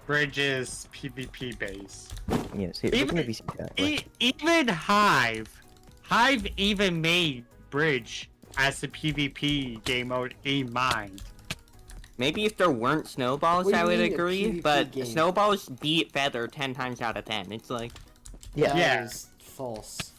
bridge is PvP based. Yes, here, look in the VC chat. Even Hive even made bridge as a PvP game mode in mind. Maybe if there weren't snowballs, I would agree, but game? snowballs beat Feather 10 times out of 10. It's like... That is false.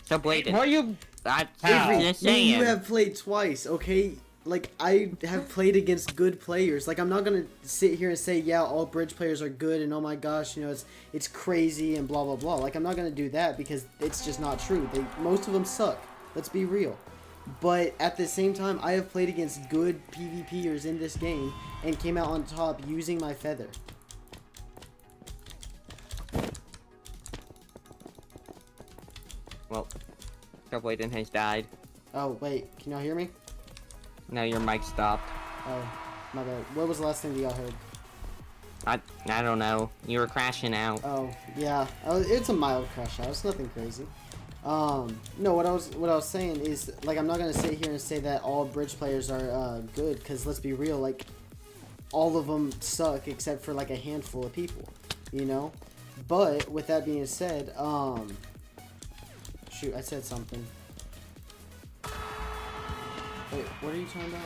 So Bladen, Well, you... just saying. You have played twice, okay? Like, I have played against good players. Like, I'm not gonna sit here and say, yeah, all bridge players are good, and oh my gosh, it's crazy, and blah, blah, blah. Like, I'm not gonna do that, because it's just not true. Most of them suck. Let's be real. But at the same time, I have played against good PvPers in this game and came out on top using my feather. Well, Bladen has died. Oh, wait. Can y'all hear me? Now your mic stopped. Oh, my bad. What was the last thing that y'all heard? I don't know. You were crashing out. Oh, yeah. It's a mild crash out. It's nothing crazy. No, what I was saying is, like, I'm not gonna sit here and say that all bridge players are good, because let's be real, like, all of them suck except for like a handful of people, But with that being said, shoot, I said something. Wait, what are you talking about?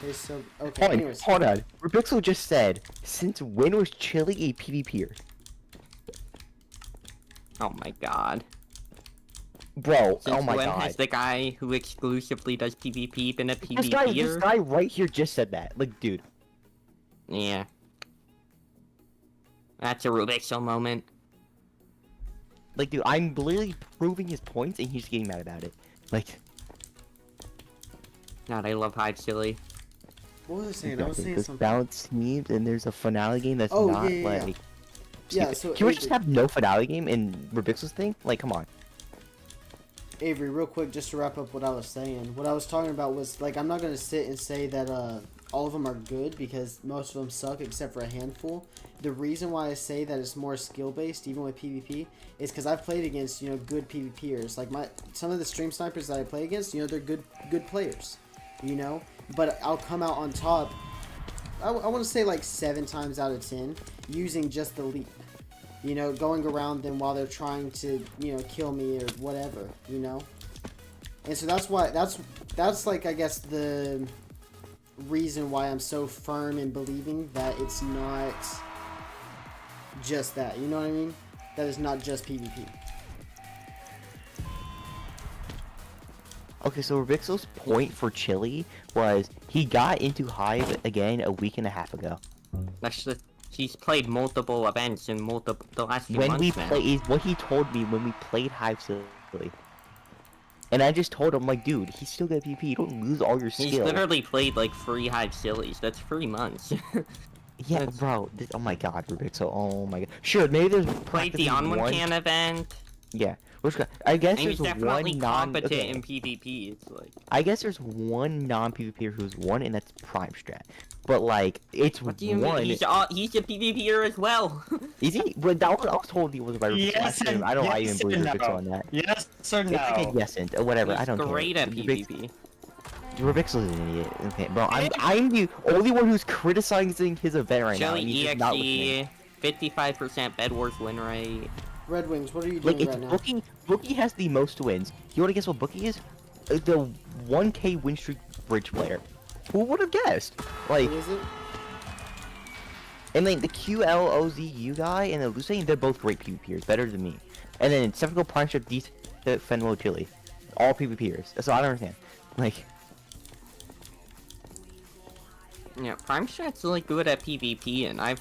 Okay, so okay. Anyways, hold on. Rubixel just said, since when was Chili a PvPer? Oh my god. Bro, Since oh my when god. has the guy who exclusively does PvP been a PvPer? This guy right here just said that. Like, dude. Yeah. That's a Rubixel moment. Like, dude, I'm literally proving his points and he's getting mad about it. Like, God, I love Hive Silly. What was I saying? I was saying there's something. balance teams, and there's a finale game that's Oh, not yeah, yeah, yeah. like. Yeah, stupid. so Can we just Avery- have no finale game in Rubix's thing? Like, come on. Avery, real quick, just to wrap up what I was saying. What I was talking about was, like, I'm not going to sit and say that all of them are good, because most of them suck except for a handful. The reason why I say that it's more skill-based, even with PvP, is because I've played against, you know, good PvPers. Like, some of the stream snipers that I play against, you know, they're good players, you know? But I'll come out on top, I want to say, like, 7 times out of 10, using just the leap. You know, going around them while they're trying to, you know, kill me or whatever, you know? And so that's why, that's like, I guess, the reason why I'm so firm in believing that it's not just that, you know what I mean? That it's not just PvP. Okay, so Rubix's point for Chili was he got into Hive again a week and a half ago. That's just, he's played multiple events in the last few When months, we man. played, what he told me when we played Hive Silly. And I just told him, like, dude, he's still got PvP. You don't lose all your He's skill. literally played like 3 Hive Sillies. That's 3 months. Yeah, That's- bro. Oh my god, Rubix. Oh my god. Sure, maybe there's Played the practically one. Onward event. Yeah. I guess And he's there's definitely one non. competent Okay. in PvP. It's like, I guess there's one non-PvPer who's won, and that's Prime Strat. But like, it's what do you one. mean? He's a PvPer as well. Is he? But I was told he was by Rubix. Yes I don't. I yes even believe and Rubix no. on that. Yes or It's like a no? yes and whatever. He's I don't great care. at PvP. Rubix is an idiot. Okay, bro. I'm the only one who's criticizing his event right now. Jelly And he's just not listening. EXE, 55% Bedwars win rate. Red Wings, what are you doing Like, it's right now? Bookie has the most wins. You wanna guess what Bookie is? The 1K win streak bridge player. Who would have guessed? Like, What is it? and like the QLOZU guy and the Lucene, they're both great PvPers, better than me. And then Sceptical Punch of decent Fenwell Chili. All PvPers. So I don't understand. Like, Yeah, Prime Strat's really good at PvP, and I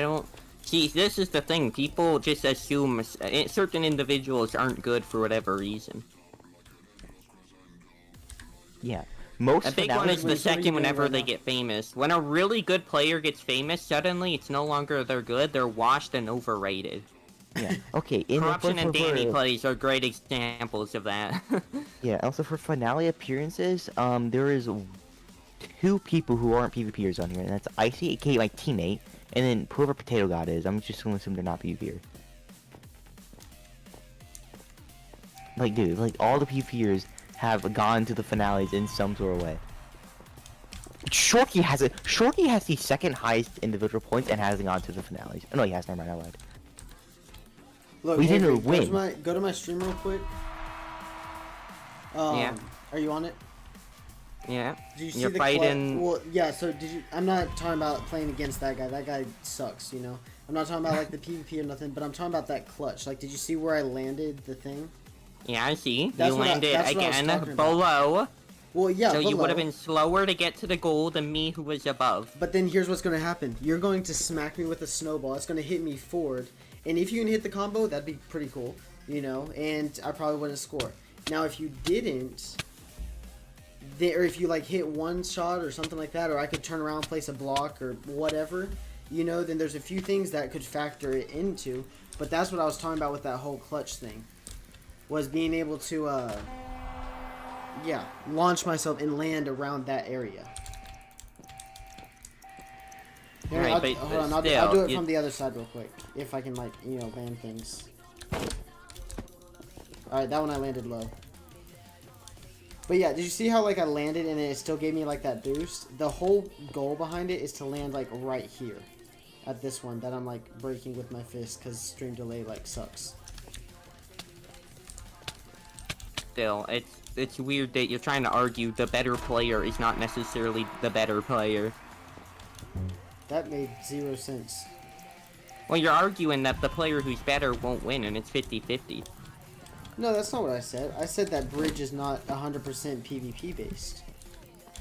don't... See, this is the thing, people just assume certain individuals aren't good for whatever reason. yeah. Most A big one finales- is Wait, the what are you second doing whenever right they now? get famous. When a really good player gets famous, suddenly it's no longer they're good, they're washed and overrated. Yeah. Okay. In Corruption and Danny for- plays are great examples of that. Yeah. Also for finale appearances, there is 2 people who aren't PvPers on here, and that's Icy, aka my teammate, and then whoever Potato God is. I'm just gonna assume they're not PvPers. Like, dude, like all the PvPers have gone to the finales in some sort of way. Shorty has the second highest individual points and hasn't gone to the finales. Oh, no, he has. Never mind. I lied. Look, We didn't Avery, win. Go to my stream real quick. Yeah. Are you on it? Yeah. Did you see You're the fighting... Well, yeah. So did you? I'm not talking about playing against that guy. That guy sucks. You know. I'm not talking about like the PvP or nothing. But I'm talking about that clutch. Like, did you see where I landed the thing? Yeah, I see. That's You what I- landed that's what I was again talking about. below. Well, yeah. So you below. would have been slower to get to the goal than me who was above. But then here's what's gonna happen. You're going to smack me with a snowball. It's gonna hit me forward. And if you can hit the combo, that'd be pretty cool. You know. And I probably wouldn't score. Now, if you didn't, or if you like hit one shot or something like that, or I could turn around, place a block or whatever, you know, then there's a few things that could factor it into. But that's what I was talking about with that whole clutch thing, was being able to, yeah, launch myself and land around that area. Here, Right, but hold on, I'll still, do it you- from the other side real quick, if I can, like, you know, land things. Alright, that one I landed low. But yeah, did you see how like I landed and it still gave me like that boost? The whole goal behind it is to land like right here. At this one that I'm like breaking with my fist because stream delay like sucks. Still, it's weird that you're trying to argue the better player is not necessarily the better player. That made 0 sense. Well, you're arguing that the player who's better won't win, and it's 50-50. No, that's not what I said. I said that bridge is not 100% PvP based.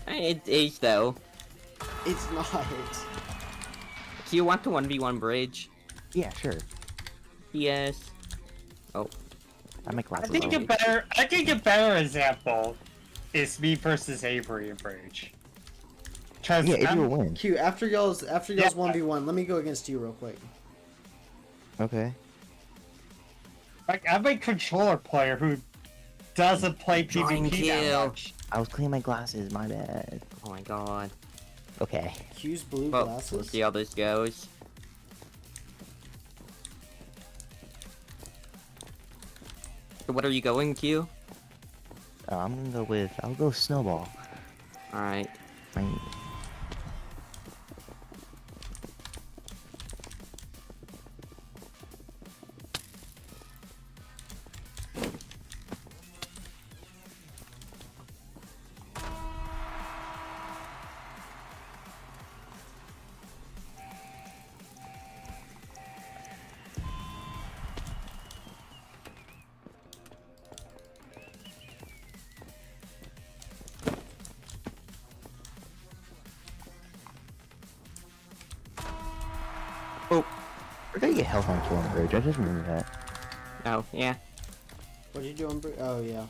It is, though. It's not. Do you want to 1v1 bridge? Yeah, sure. Yes. Oh. I make I glasses. think though. I think a better example is me versus Avery and Bridge. Cause Yeah, if you I'm- win. Q, after y'all's Yeah. 1v1, let me go against you real quick. Okay. like I'm a controller player who doesn't play Join PvP that kill. much. I was cleaning my glasses. My bad. Oh my god. Okay. Q's blue Well, glasses. we'll see how this goes. So what are you going, Q? I'm gonna go with. I'll go snowball. Alright. Fine. Oh. We're gonna get health on kill on bridge. I just remember that. Oh, yeah. What are you doing, Bru? Oh, yeah.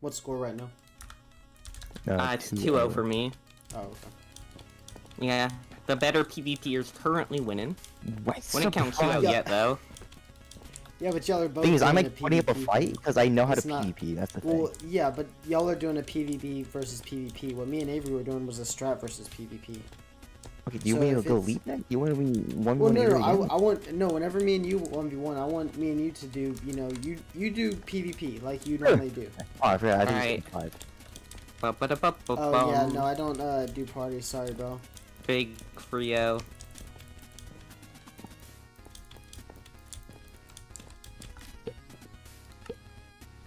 What score right now? No, It's 2-0 for me. Oh, okay. Yeah. The better PvPers currently winning. What's Wouldn't count 2-0 Yeah. yet, though. Yeah, but y'all are both Thing is, I'm doing like putting up a PvP. fight because I know how It's to not- PvP. That's the thing. Well, yeah, but y'all are doing a PvP versus PvP. What me and Avery were doing was a strat versus PvP. Okay, do you so want me to if go it's- lead next? You want me one Well, one no, Avery no, again? I want no. Whenever me and you 1v1, I want me and you to do. You know, you do PvP like you normally do. Oh, I forgot. I think Alright. it's 5. Oh yeah, no, I don't do parties. Sorry, bro. Big Frio.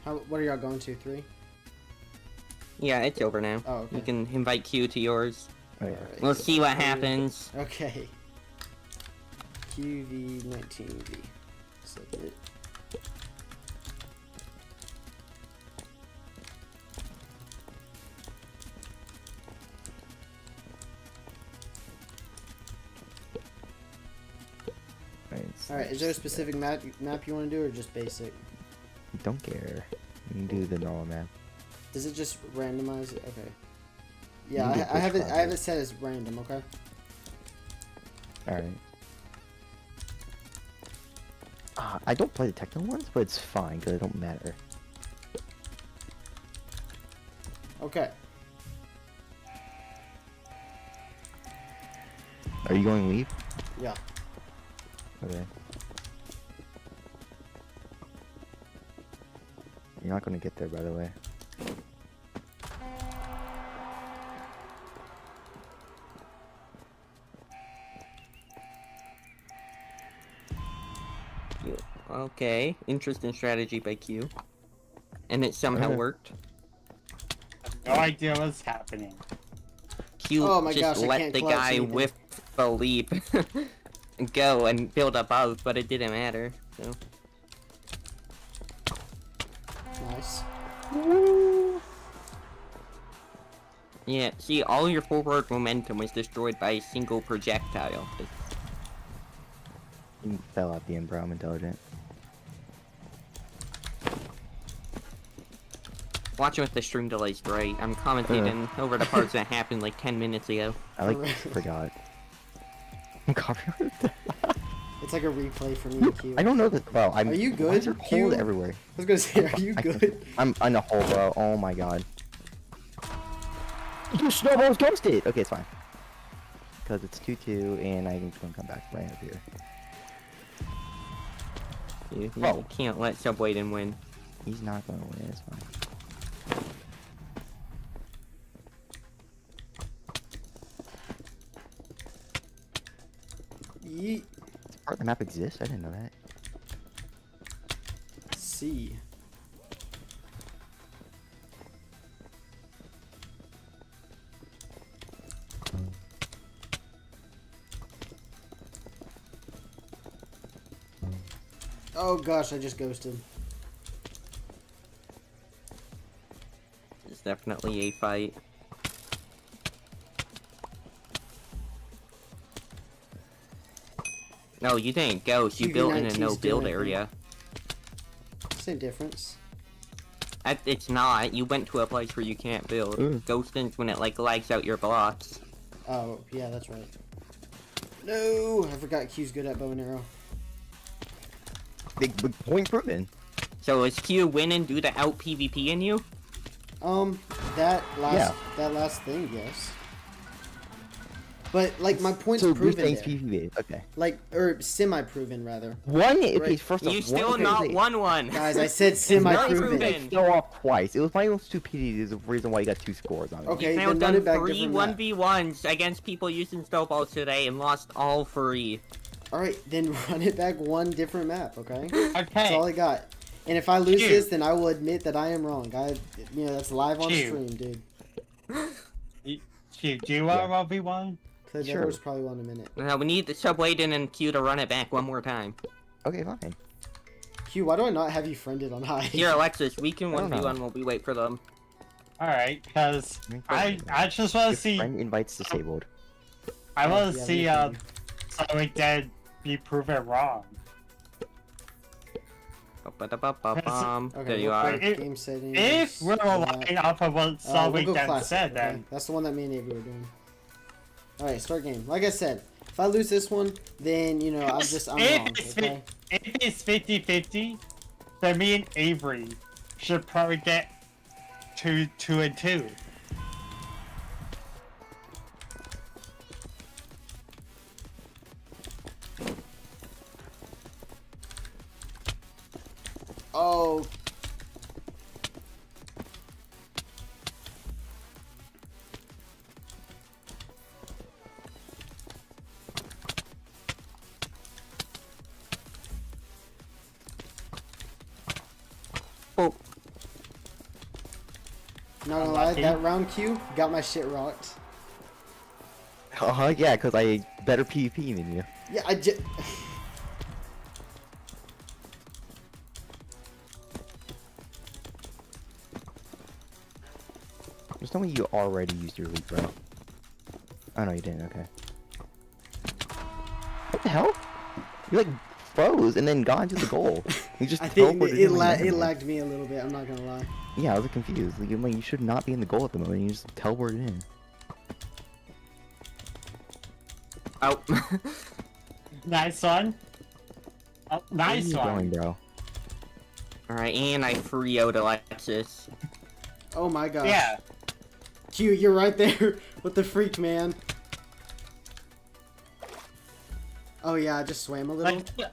What are y'all going to? 3? Yeah, it's over now. Oh, okay. You can invite Q to yours. Oh, yeah. Alright. We'll see what happens. Okay. QV19V. Submit. Alright, is there a specific map you want to do or just basic? Don't care. You can do the normal map. Does it just randomize it? Okay. You Yeah, can do I have it. push I have classes. it set as random. Okay. Alright. I don't play the techno ones, but it's fine because it don't matter. Okay. Are you going leave? Yeah. Okay. You're not gonna get there, by the way. Okay, interesting strategy by Q. And it somehow Okay. worked. No idea what's happening. Q Oh my just gosh, I let can't the clutch guy anything. whiff the leap and go and build above, but it didn't matter. So Nice. yeah, see, all your forward momentum was destroyed by a single projectile. You fell at the end, bro. I'm intelligent. Watching with the stream delays, great. I'm commentating over the parts that happened like 10 minutes ago. I like Alright. forgot. Copyright? It's like a replay for me and Q. I don't know this. Bro, I'm. Are you Why good, is there Q? holes everywhere? I was gonna say, are you I- good? I'm in a hole, bro. Oh my god. Your snowball's ghosted. Okay, it's fine. Because it's 2-2, and I'm gonna come back right up here. You Oh. can't let Subwayden win. He's not gonna win. It's fine. Yeet. Does part of the map exist? I didn't know that. C. Oh gosh, I just ghosted. It's definitely a fight. No, you didn't ghost. You built in a 19's no build doing it, area. Same difference. It's not. You went to a place where you can't build. Ghosting's when it like lags out your blocks. Oh, yeah, that's right. No, I forgot Q's good at bow and arrow. Big point proven. So is Q winning due to out PvP in you? That last thing, yes. But like my points So proven Bruce there. PvP. Okay. like or semi-proven rather. One. Okay, Right. first off, You still not won one. Guys, I said not semi-proven. proven. It fell off twice. It was my own stupidity. Is the reason why you got 2 scores on it. Okay, You've now then run done it back 3 different map. 1v1s against people using snowballs today and lost all 3. All right, then run it back one different map. Okay. That's Okay. all I got. And if I lose Dude. this, then I will admit that I am wrong. That's live on Dude. stream, dude. Q, do you want a 1v1? Play Sure. Bedwars probably won in a minute. Now we need the Subwaden and Q to run it back one more time. Okay, fine. Q, why do I not have you friended on Hive? Here, Alexis, we can I don't know. 1v1 while we wait for them. Alright, because I just want Your to see, friend invites disabled. I want to Yeah, see, me too. Zoe Dead be proven wrong. Ba-da-ba-ba-bum. Okay, There you real are. quick, If- game settings. If we're relying off of what we'll Zoe go Dead classic, said, okay? then That's the one that me and Avery were doing. Alright, start game. Like I said, if I lose this one, then, I'm wrong, okay? if it's 50-50, then me and Avery should probably get 2 and 2. Oh. Oh. Not gonna lie, Unlucky. that round Q got my shit rocked. Yeah, because I better PvP than you. Yeah, I just... There's no way you already used your leap, bro. Oh no, you didn't. Okay. What the hell? You like froze and then got into the goal. You just I think teleported it in like it normal. lagged me a little bit, I'm not gonna lie. Yeah, I was confused. Like, I'm like, you should not be in the goal at the moment. You just teleported in. Oh. Nice one. Oh, Where are nice you one. going, bro? Alright, and I free out Alexis. Oh my gosh. Yeah. Q, you're right there with the freak, man. Oh yeah, I just swam a little. Like,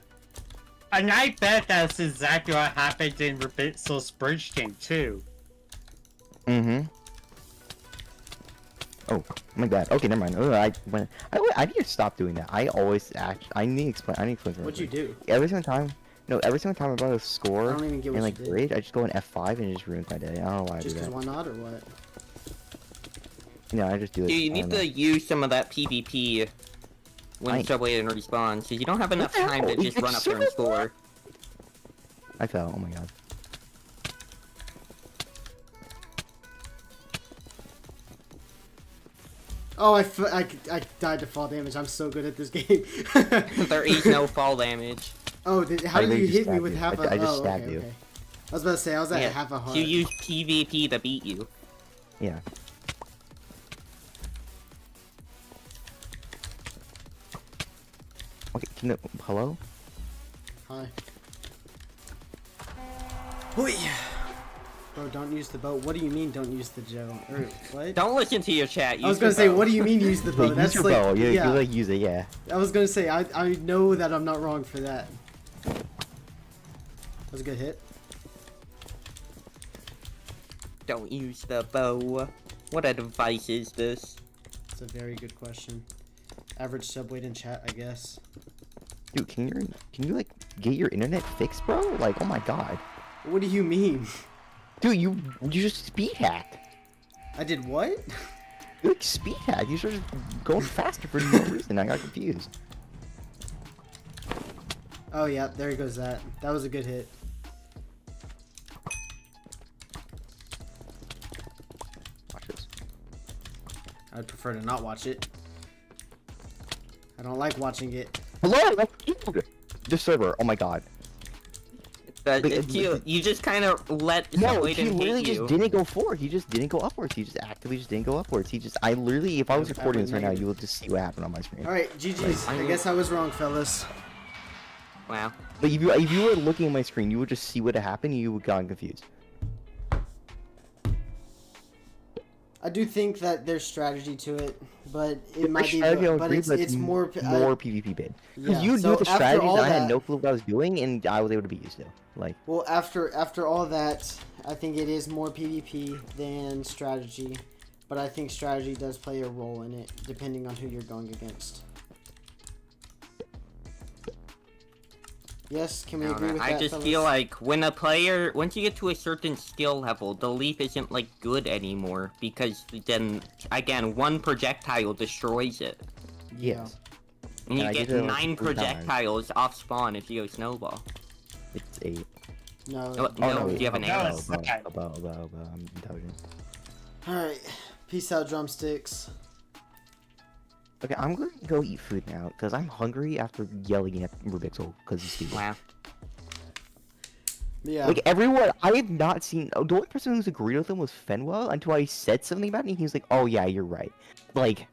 and I bet that's exactly what happened in Rabitzel's bridge game too. Mm-hmm. Oh my god. Okay, never mind. I need to stop doing that. I always act. I need to explain. What'd you do? Every single time. No, every single time I'm about to score I don't even get what and you like did. bridge, I just go in F5 and it just ruins my day. I don't know why I Just do cause that. why not, or what? No, I just do it. Dude, you I need don't know. to use some of that PvP when I- Subwaden respawns, because you don't have enough the time to hell? just It's run up there and so score. I fell. Oh my god. Oh, I died to fall damage. I'm so good at this game. There is no fall damage. Oh, how I did literally you just hit me stabbed with you. half I a... just oh, stabbed okay, you. okay. I was about to say, I was at Yeah, half a heart. you use PvP to beat you. Yeah. Okay. Hello? Hi. Hoi. Bro, don't use the boat. What do you mean don't use the Joe? Or what? Don't listen to your chat. I was gonna say, what do you mean use the bow? Like, That's use your like, bow. You yeah. like use it. Yeah. I was gonna say, I know that I'm not wrong for that. That was a good hit. Don't use the bow. What advice is this? It's a very good question. Average subweight in chat, I guess. Dude, can you like get your internet fixed, bro? Like, oh my god. What do you mean? Dude, you just speed hacked. I did what? You like speed hacked. You started going faster for no reason. I got confused. Oh yeah, there goes that. That was a good hit. Watch this. I'd prefer to not watch it. I don't like watching it. Hello. That's cute. This server. Oh my god. It's cute. You just kind of let No, Wait he and literally hit just you. didn't go forward. He just didn't go upwards. He just actively just didn't go upwards. I literally, if I was That recording was this right now, negative. you will just see what happened on my screen. Alright, GG's. I guess I was wrong, fellas. Wow. But if you were looking at my screen, you would just see what happened. And you would have gotten confused. I do think that there's strategy to it, but it might be, strategy, I but agree, it's more PvP bid. Because yeah, you so knew the after strategies, all and I had that- no clue what I was doing, and I was able to beat you still. Like, Well, after all that, I think it is more PvP than strategy, but I think strategy does play a role in it, depending on who you're going against. Yes, can we agree with that, I just fellas? feel like once you get to a certain skill level, the leap isn't like good anymore because then again one projectile destroys it, yes, and you And I get did it, like, 9 3 times. projectiles off spawn if you go snowball. it's 8. No. Oh, no, wait, you have an no, arrow. it's- okay. About, I'm intelligent. Alright, peace out, drumsticks. Okay, I'm going to go eat food now, because I'm hungry after yelling at Rubixel, because he's stupid. Wow. Yeah. Like, everyone, I have not seen, the only person who's agreed with him was Fenwell, until I said something about it, and he was like, oh yeah, you're right. Like,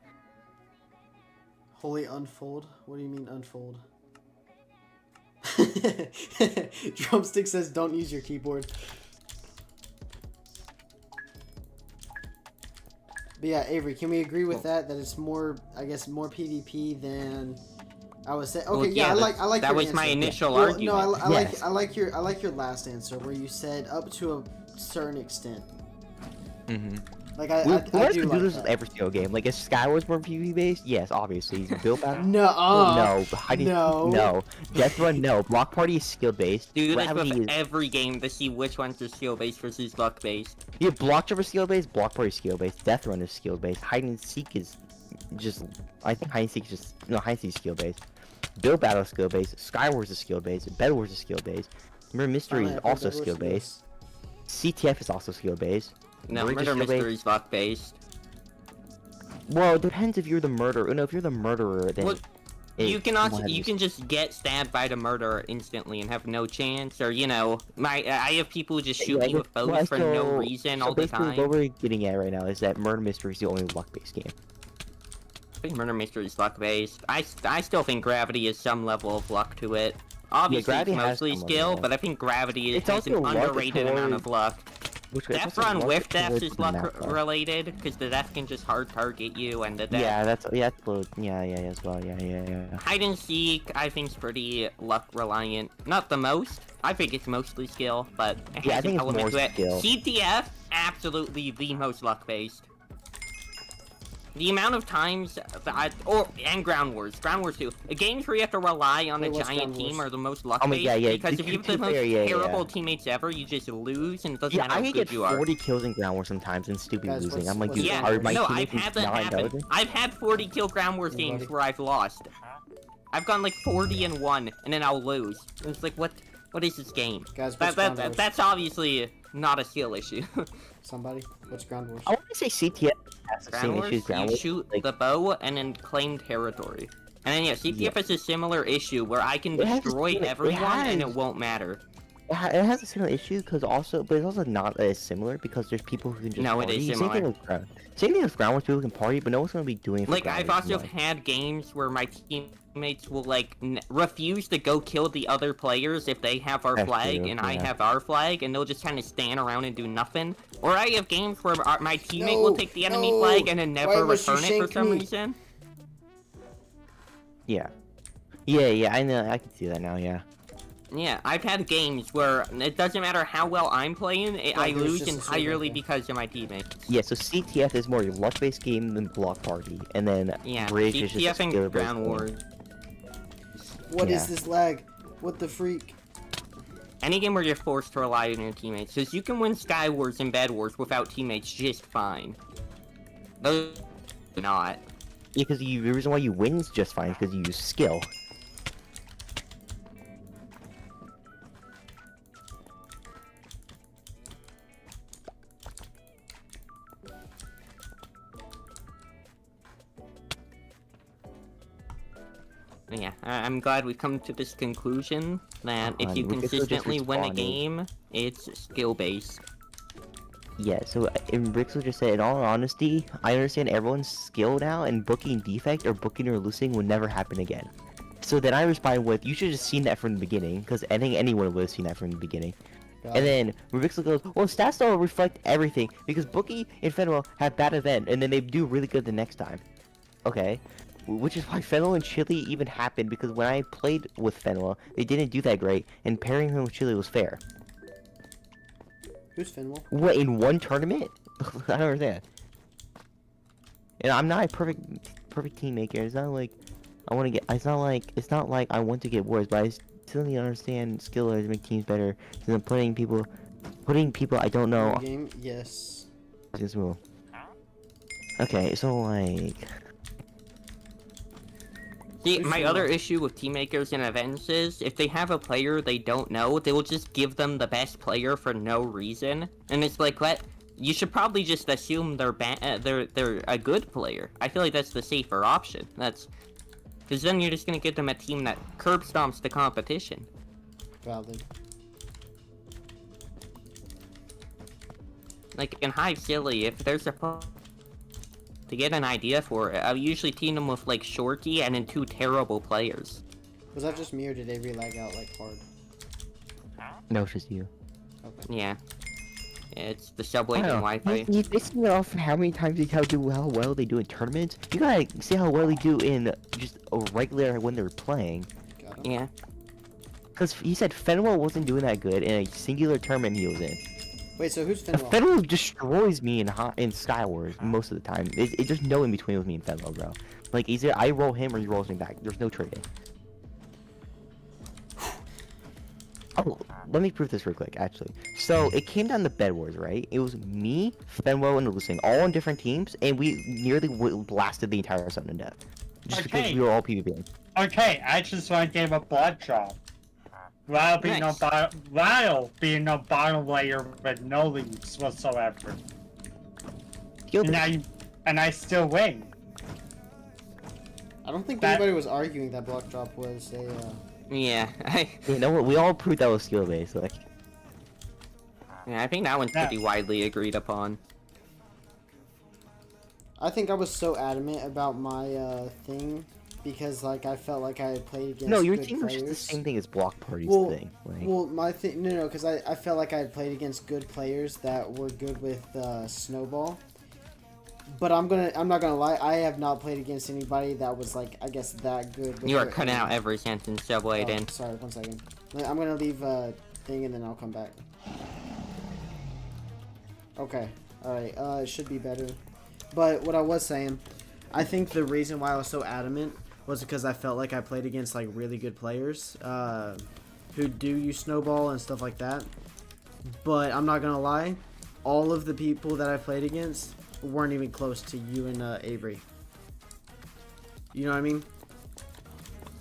Holy unfold? What do you mean unfold? Drumstick says don't use your keyboard. But yeah, Avery, can we agree with that? That it's more, I guess, more PvP than I was saying. Okay, Well, yeah, yeah, I like that your was my answer. initial Well, argument. No, Yes. I like your last answer where you said up to a certain extent. Like I let's do do like this that. with every single game. Like, is Skywars more PvP based? Yes, obviously. Is Build Battle? No, no. Hiding, no. no. Death Run, no. Block Party is skill based. Do this Gravity with is... every game to see which ones are skill based versus luck based. Yeah, Block Jump is skill based. Block Party is skill based. Death Run is skill based. Hide and Seek is just. I think Hide and Seek is just. No, Hide and Seek is skill based. Build Battle is skill based. Skywars is skill based. Bedwars is skill based. Murder Mystery is also skill based. CTF is also skill based. No, Bridge is Murder skill-based. Mystery is luck based. Well, it depends if you're the murderer. No, if you're the murderer, then. Well, you can also one of you these- can just get stabbed by the murderer instantly and have no chance, or you know, I have people who just shoot me with bows for no reason all the basically, time. what we're getting at right now is that Murder Mystery is the only luck-based game. I think Murder Mystery is luck based. I still think Gravity has some level of luck to it. Obviously, Gravity it's has mostly some skill, level, yeah. but I think Gravity It's has an also luck underrated amount towards- of luck. Which Death Run with death is luck related, because the death can just hard target you, and the death. Yeah, that's yeah as well. Yeah. Hide and Seek, I think, is pretty luck reliant. Not the most. I think it's mostly skill, but it Yeah, I has think an it's element more to it. skill. CTF, absolutely the most luck based. The amount of times and Ground Wars too. Games where you have to rely on Wait, a what's giant Ground team Wars? are the most luck I mean, based, yeah, because if you have the to most fair, yeah, terrible yeah. teammates ever, you just lose, and it doesn't Yeah, matter I how can good get you are. 40 kills in Ground Wars sometimes and still be Guys, losing. what's- I'm like, what's dude, Yeah, are my no, I've teammates had that not happen. intelligent? I've had 40 kill Ground Wars Anybody? games where I've lost. I've gone like 40 and 1, and then I'll lose. It's like, what is this game? Guys, what's Ground Wars? That's obviously not a skill issue. Somebody, what's Ground Wars? I want to say CTF has the same Ground issue Wars, as Ground you Wars. shoot Like, the bow and then claim territory. And then yeah, CTF has a similar issue where I can It has a destroy similar- it everyone and it has- won't matter. it has a similar issue because also, but it's also not as similar because there's people who can just No, it party. is Same thing similar. with Ground. Same thing with Ground Wars, people can party, but no one's gonna be doing it for Like, Ground I've Wars also much. had games where my teammates will, like, refuse to go kill the other players if they have our That's flag true, and I yeah. have our flag, and they'll just kind of stand around and do nothing. Or I have games where my teammate will take the enemy no. flag and then never Why must you return it for shank some me? reason. Yeah, I know, I can see that now, yeah. Yeah, I've had games where it doesn't matter how well I'm playing, I there's lose just a server, entirely okay. because of my teammates. Yeah, so CTF is more a luck-based game than Block Party, and then Yeah, Bridge is just a CTF and skill-based Ground game. Wars. What is Yeah. this lag? What the freak? Any game where you're forced to rely on your teammates, because you can win Sky Wars and Bed Wars without teammates just fine. Those not. Yeah, because the reason why you win is just fine is because you use skill. I'm glad we've come to this conclusion that if you Ricketts just consistently win a responded. game, it's skill-based. Yeah, so Rixel just said, in all honesty, I understand everyone's skill now, and booking defect or booking or losing would never happen again. So then I responded with, you should have seen that from the beginning, because I think anyone would have seen that from the beginning. And then Rixel goes, well, stats don't reflect everything, because Bookie and Fenwell have bad event, and then they do really good the next time. Okay. Which is why Fenwell and Chili even happened, because when I played with Fenwell, they didn't do that great, and pairing him with Chili was fair. Who's Finwell? What, in one tournament? I don't understand. And I'm not a perfect team maker. It's not like I want to get. It's not like I want to get worse, but I still need to understand skill to make teams better. So then putting people I don't know. Game? Yes. This move. Okay, so like. See, Who's my Fenwell? other issue with team makers and events is, if they have a player they don't know, they will just give them the best player for no reason. And it's like, what? You should probably just assume they're a good player. I feel like that's the safer option. Because then you're just gonna give them a team that curb stomps the competition. Valid. Like, in Hive Silly, if there's to get an idea for it, I usually team them with, like, Shorty and then 2 terrible players. Was that just me or did they re-lag out like hard? No, it's just you. Okay. Yeah. It's the subway I and don't know. Wi-Fi. You basing it off how many times how well they do in tournaments. You gotta see how well they do in just a regular when they're playing. Got him. Yeah. Because he said Fenwell wasn't doing that good in a singular tournament he was in. Wait, so who's Finwell? Fenwell destroys me in Skywars most of the time. It's just no in between with me and Fenwell, bro. Like, either I roll him or he rolls me back. There's no trading. Oh, let me prove this real quick, actually. So, it came down to Bedwars, right? It was me, Fenwell, and Lucing, all on different teams, and we nearly blasted the entire sun to death. Just because Okay. we were all PvPing. Okay, I just want to give a blood drop. While being Nice. a bottom layer with no leads whatsoever. Skill And I still win. I don't think That- anybody was arguing that block drop was a. Yeah. You know what? We all proved that was skill based. Like, Yeah, I think that one's Yeah. pretty widely agreed upon. I think I was so adamant about my thing because like I felt like I had played against. no, your good team was players. just the same thing as Block Party's Well, thing. Like, Well, my thing, no, because I felt like I had played against good players that were good with Snowball. But I'm not gonna lie, I have not played against anybody that was like, I guess, that good. With You are their cutting aim. out every sentence subway in. Sorry, 1 second. I'm gonna leave thing and then I'll come back. Okay, all right, it should be better. But what I was saying, I think the reason why I was so adamant was because I felt like I played against like really good players who do use Snowball and stuff like that. But I'm not gonna lie, all of the people that I played against weren't even close to you and Avery. You know what I mean?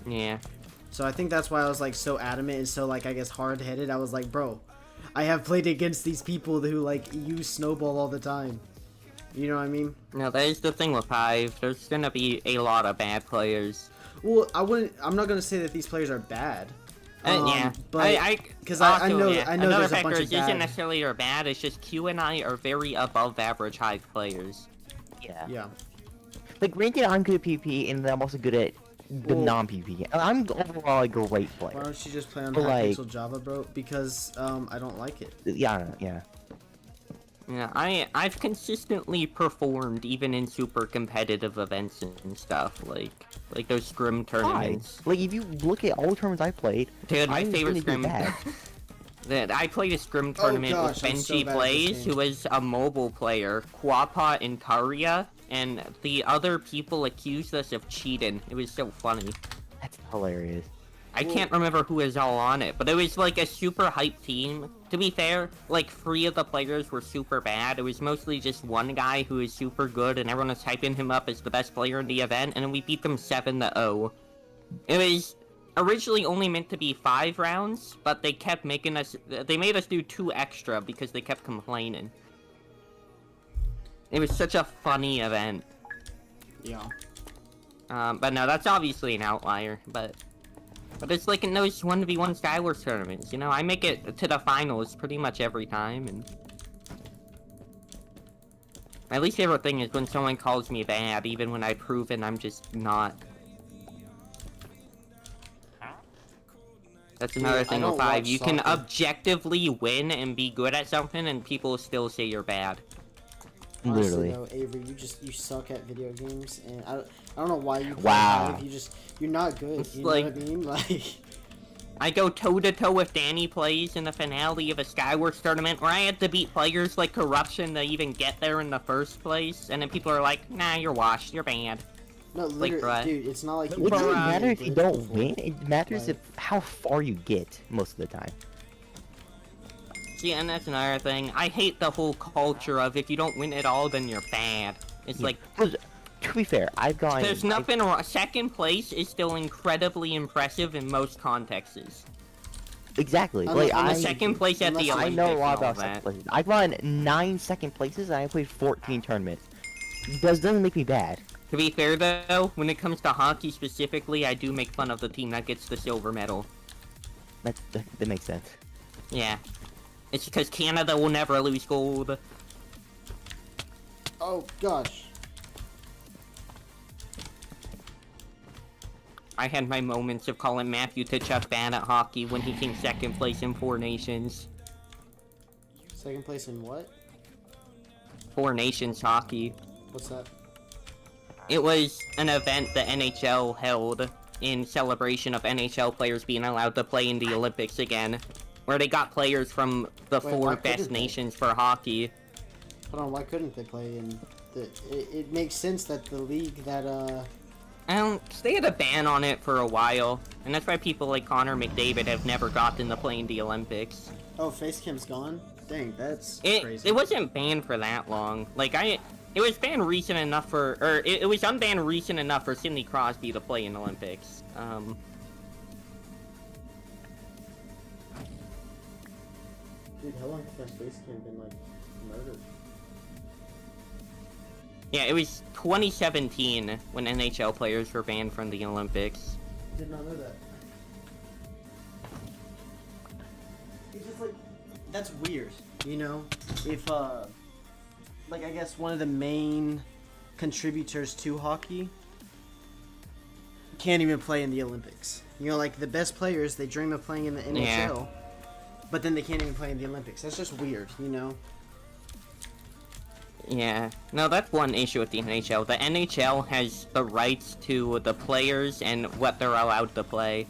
Yeah. So I think that's why I was like so adamant and so like I guess hard-headed. I was like, bro, I have played against these people who like use Snowball all the time. You know what I mean? No, that is the thing with Hive. There's gonna be a lot of bad players. Well, I'm not gonna say that these players are bad. Yeah, but because I know yeah. I know Another there's a factor bunch of isn't bad. necessarily are bad. It's just Q and I are very above average Hive players. yeah. Yeah. Like, granted, I'm good at PvP, and I'm also good at the Well- non-PvP. I'm overall a great Why player. don't you just play on But, like- Hypixel Java, bro? Because I don't like it. Yeah, yeah. Yeah, I've consistently performed even in super competitive events and stuff like those scrim Why? tournaments. Like, if you look at all the tournaments I played, Dude, my I'm favorite gonna do scrim. bad. That I played a scrim tournament gosh, with I'm so Benji bad at this Plays, game. who was a mobile player, Quapa and Taria, and the other people accused us of cheating. It was so funny. That's hilarious. I can't remember who was all on it, but it was like a super hype team. To be fair, like 3 of the players were super bad. It was mostly just one guy who was super good, and everyone was hyping him up as the best player in the event, and then we beat them 7-0. It was originally only meant to be 5 rounds, but they kept making us. They made us do 2 extra because they kept complaining. It was such a funny event. Yeah. But no, that's obviously an outlier. But But it's like in those 1v1 Skywars tournaments, you know, I make it to the finals pretty much every time, and... My least favorite thing is when someone calls me bad, even when I've proven I'm just not. That's another thing with Hive. You can objectively win and be good at something, and people still say you're bad. Honestly, Literally. though, Avery, you suck at video games, and I don't know why you play Wow. Hive. You're not good. It's You like- know what I mean? Like, I go toe-to-toe with Danny Plays in the finale of a Skywars tournament where I had to beat players like Corruption to even get there in the first place, and then people are like, nah, you're washed, you're banned. no, Like, literally, bruh. dude, it's not like you. It doesn't Bro, matter if you did don't before. win. It matters Like- if how far you get most of the time. See, and that's another thing. I hate the whole culture of if you don't win at all, then you're bad. It's like, Because, to be fair, I've gone. there's nothing wrong. Second place is still incredibly impressive in most contexts. Exactly. Unless- Like And I, the second place at the unless- I Olympics know a lot and all about second that. places. I've won 9 second places and I played 14 tournaments. Doesn't make me bad. To be fair though, when it comes to hockey specifically, I do make fun of the team that gets the silver medal. That makes sense. Yeah. It's because Canada will never lose gold. Oh gosh. I had my moments of calling Matthew Tkachuk bad at hockey when he came second place in Four Nations. Second place in what? Four Nations hockey. What's that? It was an event the NHL held in celebration of NHL players being allowed to play in the Olympics again, where they got players from the Wait, four why best couldn't they? nations for hockey. Hold on, why couldn't they play in the? It makes sense that the league that They had a ban on it for a while, and that's why people like Connor McDavid have never gotten to play in the Olympics. oh, Facecam's gone. Dang, that's It crazy. wasn't banned for that long. Like it was banned recent enough for, or it was unbanned recent enough for Sidney Crosby to play in Olympics. Dude, how long has Facecam been like murdered? Yeah, it was 2017 when NHL players were banned from the Olympics. Did not know that. It's just like that's weird, you know? If like I guess one of the main contributors to hockey can't even play in the Olympics. You know, like the best players, they dream of playing in the NHL, but then they can't even play in the Olympics. That's just weird, you know? Yeah, no, that's one issue with the NHL. The NHL has the rights to the players and what they're allowed to play.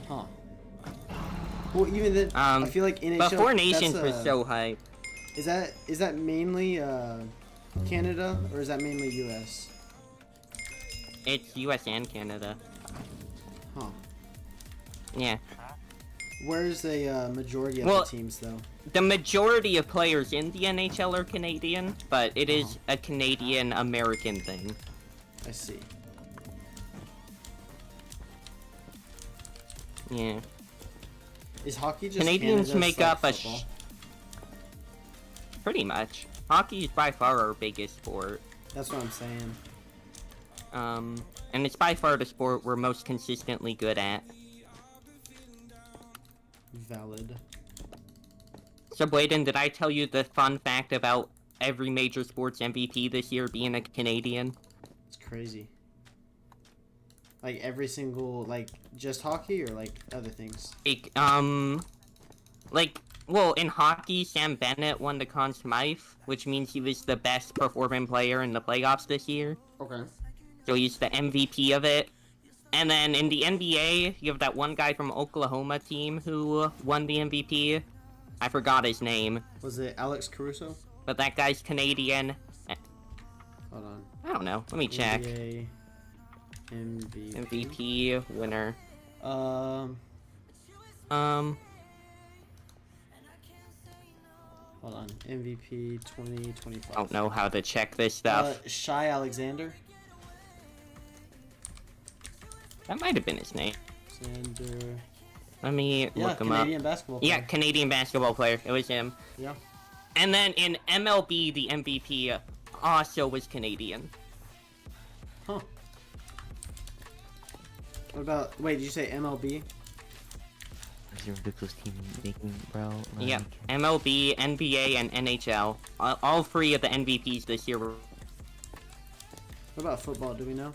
Huh. Well, even the I feel like NHL. But Four Nations that's, was so hype. Is that mainly Canada or is that mainly US? It's US and Canada. Huh. Yeah. Where's the majority of Well, the teams though? The majority of players in the NHL are Canadian, but it is a Canadian-American thing. I see. Yeah. Is hockey just Canadians Canada's, make like, up a football? pretty much. Hockey is by far our biggest sport. That's what I'm saying. And it's by far the sport we're most consistently good at. Valid. So, Bladen, did I tell you the fun fact about every major sports MVP this year being a Canadian? It's crazy. Like every single, like just hockey or like other things. Well, in hockey, Sam Bennett won the Conn Smythe, which means he was the best performing player in the playoffs this year. Okay. So he's the MVP of it. And then in the NBA, you have that one guy from Oklahoma team who won the MVP. I forgot his name, Was it Alex Caruso? but that guy's Canadian. Hold on. I don't know. Let me check. NBA MVP. MVP winner. Hold on. MVP 2025. I don't know how to check this stuff. Shai Alexander. That might have been his name. Alexander. Let me Yeah, look him Canadian up. basketball Yeah, player. Canadian basketball player. It was him. Yeah. And then in MLB, the MVP also was Canadian. Huh. What about? Wait, did you say MLB? Is your ridiculous team making, bro? Like, Yep. MLB, NBA, and NHL. All 3 of the MVPs this year were. What about football? Do we know?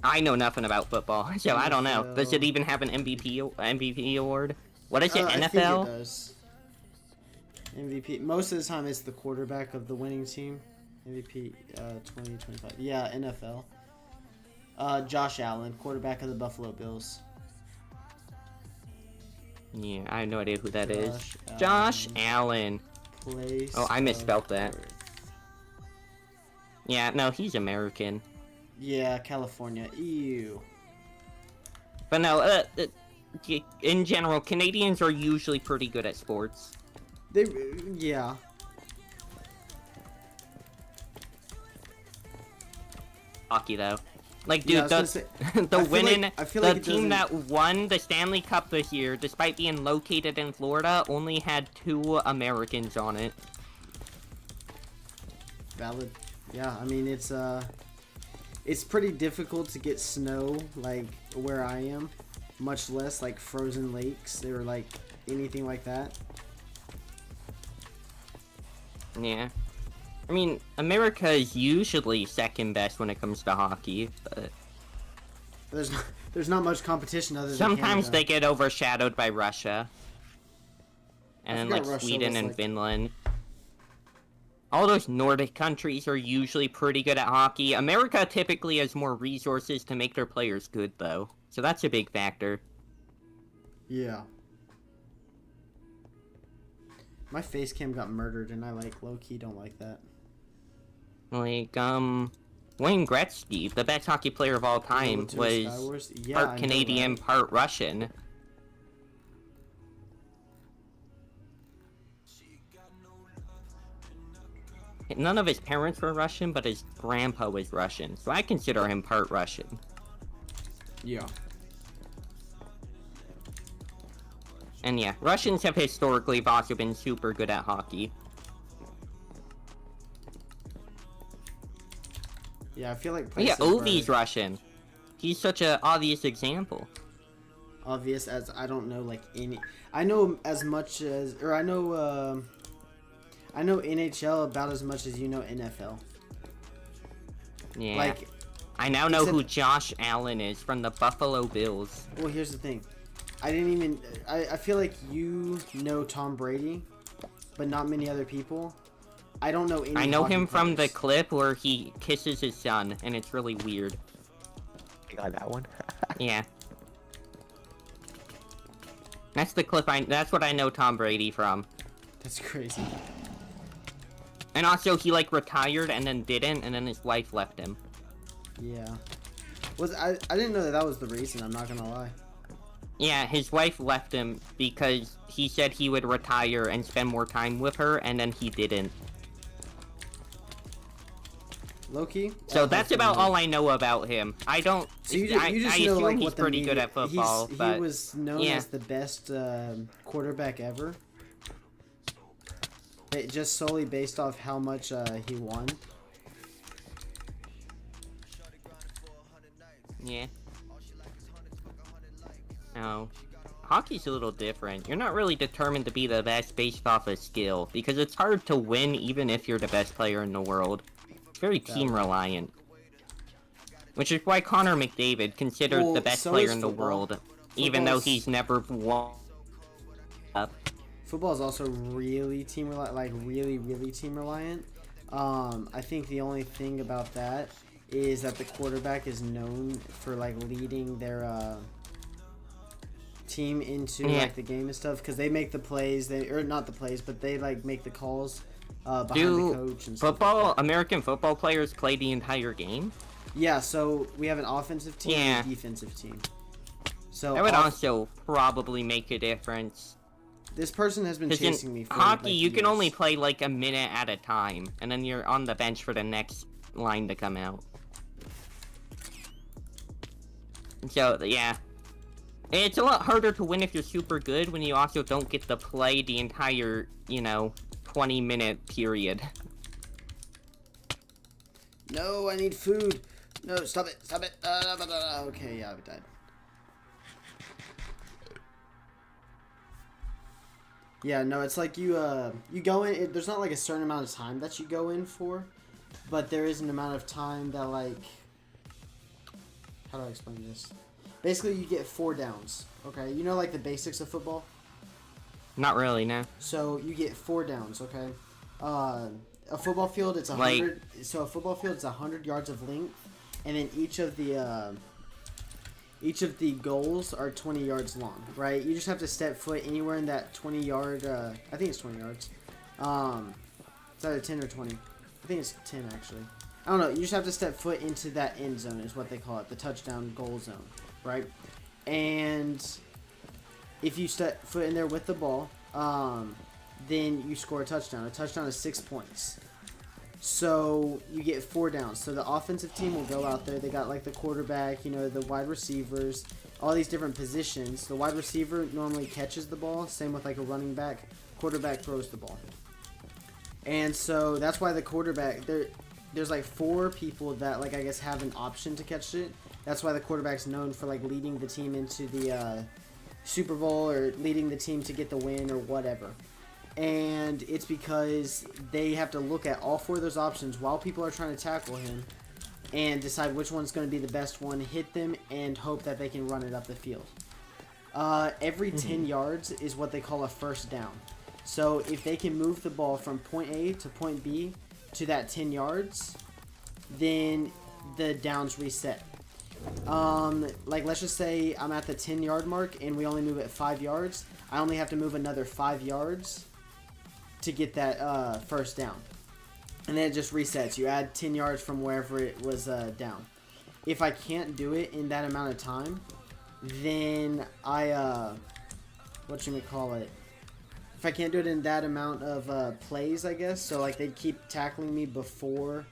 I know nothing about football, so I don't know. Does it NFL. even have an MVP award? What is it? I think NFL? it does. MVP. Most of the time, it's the quarterback of the winning team. MVP 2025. Yeah, NFL. Josh Allen, quarterback of the Buffalo Bills. Yeah, I have no idea who that is. Josh Josh Allen. Allen. Place. Oh, I misspelled of that. birth. Yeah, no, he's American. Yeah, California. Ew. But no, in general, Canadians are usually pretty good at sports. They. Yeah. Hockey, though. Like, Yeah, I dude, was gonna say, the winning, I feel the like it team that doesn't- won the Stanley Cup this year, despite being located in Florida, only had 2 Americans on it. Valid. Yeah, I mean it's pretty difficult to get snow like where I am, much less like frozen lakes or like anything like that. Yeah. I mean, America is usually second best when it comes to hockey, but There's not much competition other than sometimes Canada. they get overshadowed by Russia. And then, forgot like, Russia Sweden was, and like- Finland. All those Nordic countries are usually pretty good at hockey. America typically has more resources to make their players good, though. So that's a big factor. Yeah. My face cam got murdered and I like low key don't like that. Like, Wayne Gretzky, the best hockey player of all time, To was Sky Wars? Yeah, I part know Canadian, that. part Russian. None of his parents were Russian, but his grandpa was Russian, so I consider him part Russian. Yeah. And yeah, Russians have historically also been super good at hockey. Yeah, I feel like Oh, yeah, places Ovi's where Russian. He's such an obvious example. obvious as I don't know like any. I know as much as, or I know NHL about as much as you know NFL. Yeah. Like, I now know except- who Josh Allen is from the Buffalo Bills. well, here's the thing. I didn't even. I feel like you know Tom Brady, but not many other people. I don't know any. I know hockey him from the players. clip where he kisses his son, and it's really weird. I got that one. Yeah. That's the clip that's what I know Tom Brady from. That's crazy. And also, he, like, retired and then didn't, and then his wife left him. Yeah. I didn't know that was the reason. I'm not gonna lie. Yeah, his wife left him because he said he would retire and spend more time with her, and then he didn't. Loki. So that's about all I know about him. I don't. So you I just assume know like he's what the pretty good media- at football, he but was known yeah. as the best quarterback ever. Just solely based off how much he won. Yeah. No. Hockey's a little different. You're not really determined to be the best based off of skill, because it's hard to win even if you're the best player in the world. It's very team reliant. Which is why Connor McDavid considered Well, the best so player is in the football. world, even though Football's- he's never won up. Football is also really team reliant, like really team reliant. I think the only thing about that is that the quarterback is known for like leading their team into Yeah. like the game and stuff because they make the plays. Or not the plays, but they like make the calls behind Do the coach and stuff. football, Like that. American football players play the entire game? Yeah, so we have an offensive team Yeah. and a defensive team. So That would off- also probably make a difference. this person has been 'Cause chasing in me for hockey, like, you can only years. play like a minute at a time, and then you're on the bench for the next line to come out. So, yeah. It's a lot harder to win if you're super good when you also don't get to play the entire, 20-minute period. No, I need food. No, stop it. Stop it. Okay, yeah, I died. Yeah, no, it's like you go in. There's not like a certain amount of time that you go in for, but there is an amount of time that like. How do I explain this? Basically, you get 4 downs. Okay, you know like the basics of football. Not really, no. So you get 4 downs. Okay, a football field it's 100. So a football field is 100 yards of length, and then each of the goals are 20 yards long, right? You just have to step foot anywhere in that 20 yard, I think it's 20 yards. It's either 10 or 20. I think it's 10 actually. I don't know. You just have to step foot into that end zone is what they call it, the touchdown goal zone, right? And if you step foot in there with the ball, then you score a touchdown. A touchdown is 6 points. So you get 4 downs. So the offensive team will go out there. They got like the quarterback, you know, the wide receivers, all these different positions. The wide receiver normally catches the ball. Same with like a running back. Quarterback throws the ball. And so that's why the quarterback, there's like 4 people that like I guess have an option to catch it. That's why the quarterback's known for like leading the team into the Super Bowl or leading the team to get the win or whatever. And it's because they have to look at all 4 of those options while people are trying to tackle him and decide which one's going to be the best one, hit them, and hope that they can run it up the field. Every 10 yards is what they call a first down. So if they can move the ball from point A to point B to that 10 yards, then the downs reset. Like let's just say I'm at the 10-yard mark and we only move it 5 yards. I only have to move another 5 yards to get that first down, and then it just resets. You add 10 yards from wherever it was down. If I can't do it in that amount of time, then I if I can't do it in that amount of plays, I guess, so like they keep tackling me before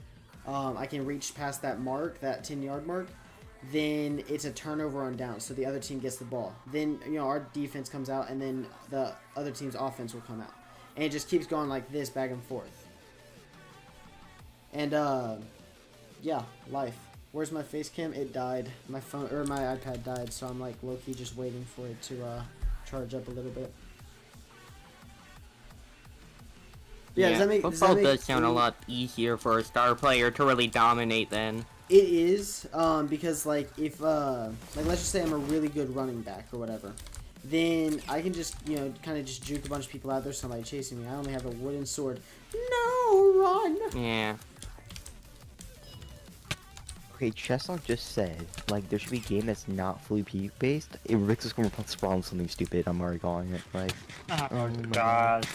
I can reach past that mark, that 10-yard mark, then it's a turnover on down, so the other team gets the ball. Then, you know, our defense comes out, and then the other team's offense will come out. And it just keeps going like this, back and forth. And, yeah, life. Where's my face cam? It died. My phone, or my iPad died, so I'm like low-key just waiting for it to, charge up a little bit. Yeah, football does sound a lot easier for a star player to really dominate then. It is, because, like, if, like, let's just say I'm a really good running back or whatever, then I can just, you know, kind of just juke a bunch of people out. There's somebody chasing me. I only have a wooden sword. No, run! Yeah. Okay, Chestnut just said, like, there should be a game that's not fully PvP-based. If Rick's going to spawn something stupid, I'm already calling it, like... Oh, God.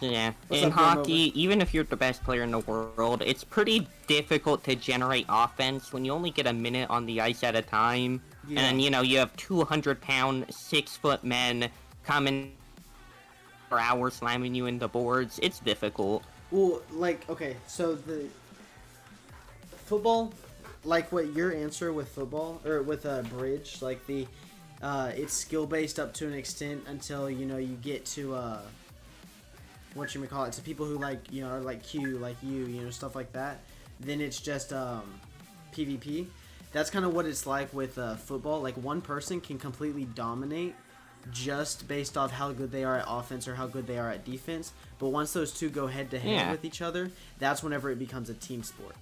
Yeah, What's in up, Game hockey, even if you're the best player in the world, it's pretty difficult to generate offense when you only get a minute on the ice at a time. Yeah. And, you know, you have 200-pound, 6-foot men coming for hours slamming you into boards. It's difficult. Well, like, okay, so the football, like what your answer with football, or with bridge, like the, it's skill-based up to an extent until, you know, you get to, whatchamacallit, to people who, like, you know, are like Q, like you know, stuff like that, then it's just, PvP. That's kind of what it's like with, football. Like, one person can completely dominate just based off how good they are at offense or how good they are at defense, but once those two go head-to-head with each other, that's whenever it becomes a team sport.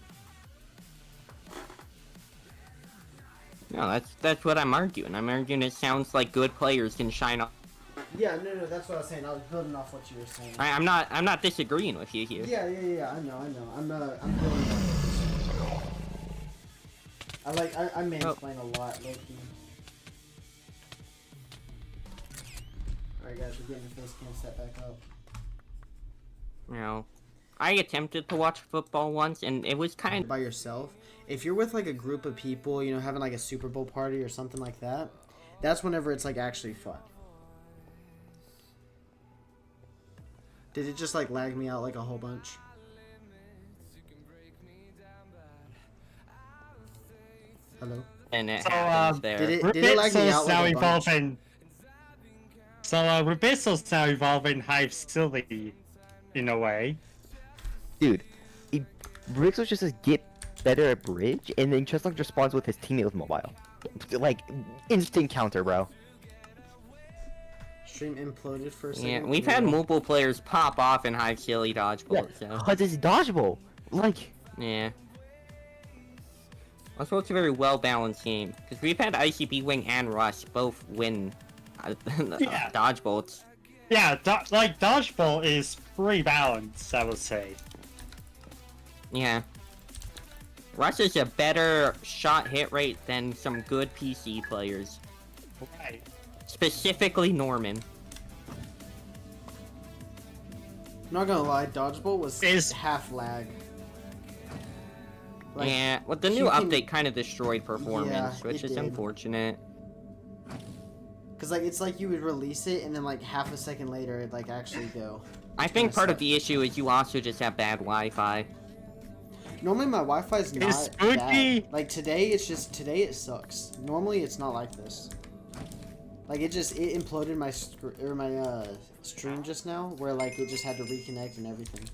No, that's what I'm arguing. I'm arguing it sounds like good players can shine off. Yeah, no, that's what I was saying. I was building off what you were saying. I'm not disagreeing with you here. Yeah, I know. I'm building off. I mansplain a lot, low-key. Alright guys, we're getting the face cam set back up. You know, I attempted to watch football once, and it was kind of... By yourself. If you're with, like, a group of people, you know, having, like, a Super Bowl party or something like that, that's whenever it's, like, actually fun. Did it just, like, lag me out, like, a whole bunch? Hello? And it So, happens there. Did it lag me out, like, a bunch? So, Rubissel's now evolving Hive silly, in a way. Dude, Brixel just says get better at bridge, and then Chestnut responds with his teammate with mobile. Like, instant counter, bro. Stream imploded for a second. Yeah, we've had multiple players pop off in Hive silly dodgeball, so Cause it's dodgeable. Like, yeah. Also, it's a very well balanced game because we've had ICP Wing and Rush both win Yeah. dodgeballs. Yeah, like dodgeball is pretty balanced, I would say. Yeah. Rush is a better shot hit rate than some good PC players. Right. Specifically Norman. I'm not gonna lie, dodgeball was half lag. Like, yeah, well, the new you can- update kind of destroyed performance, Yeah, which it is did. unfortunate. Cause like it's like you would release it and then like half a second later it'd like actually go. I think kinda part of suck. the issue is you also just have bad Wi-Fi. Normally my Wi-Fi is not spooky. bad. Like today today it sucks. Normally it's not like this. Like it imploded my stream just now where like it just had to reconnect and everything.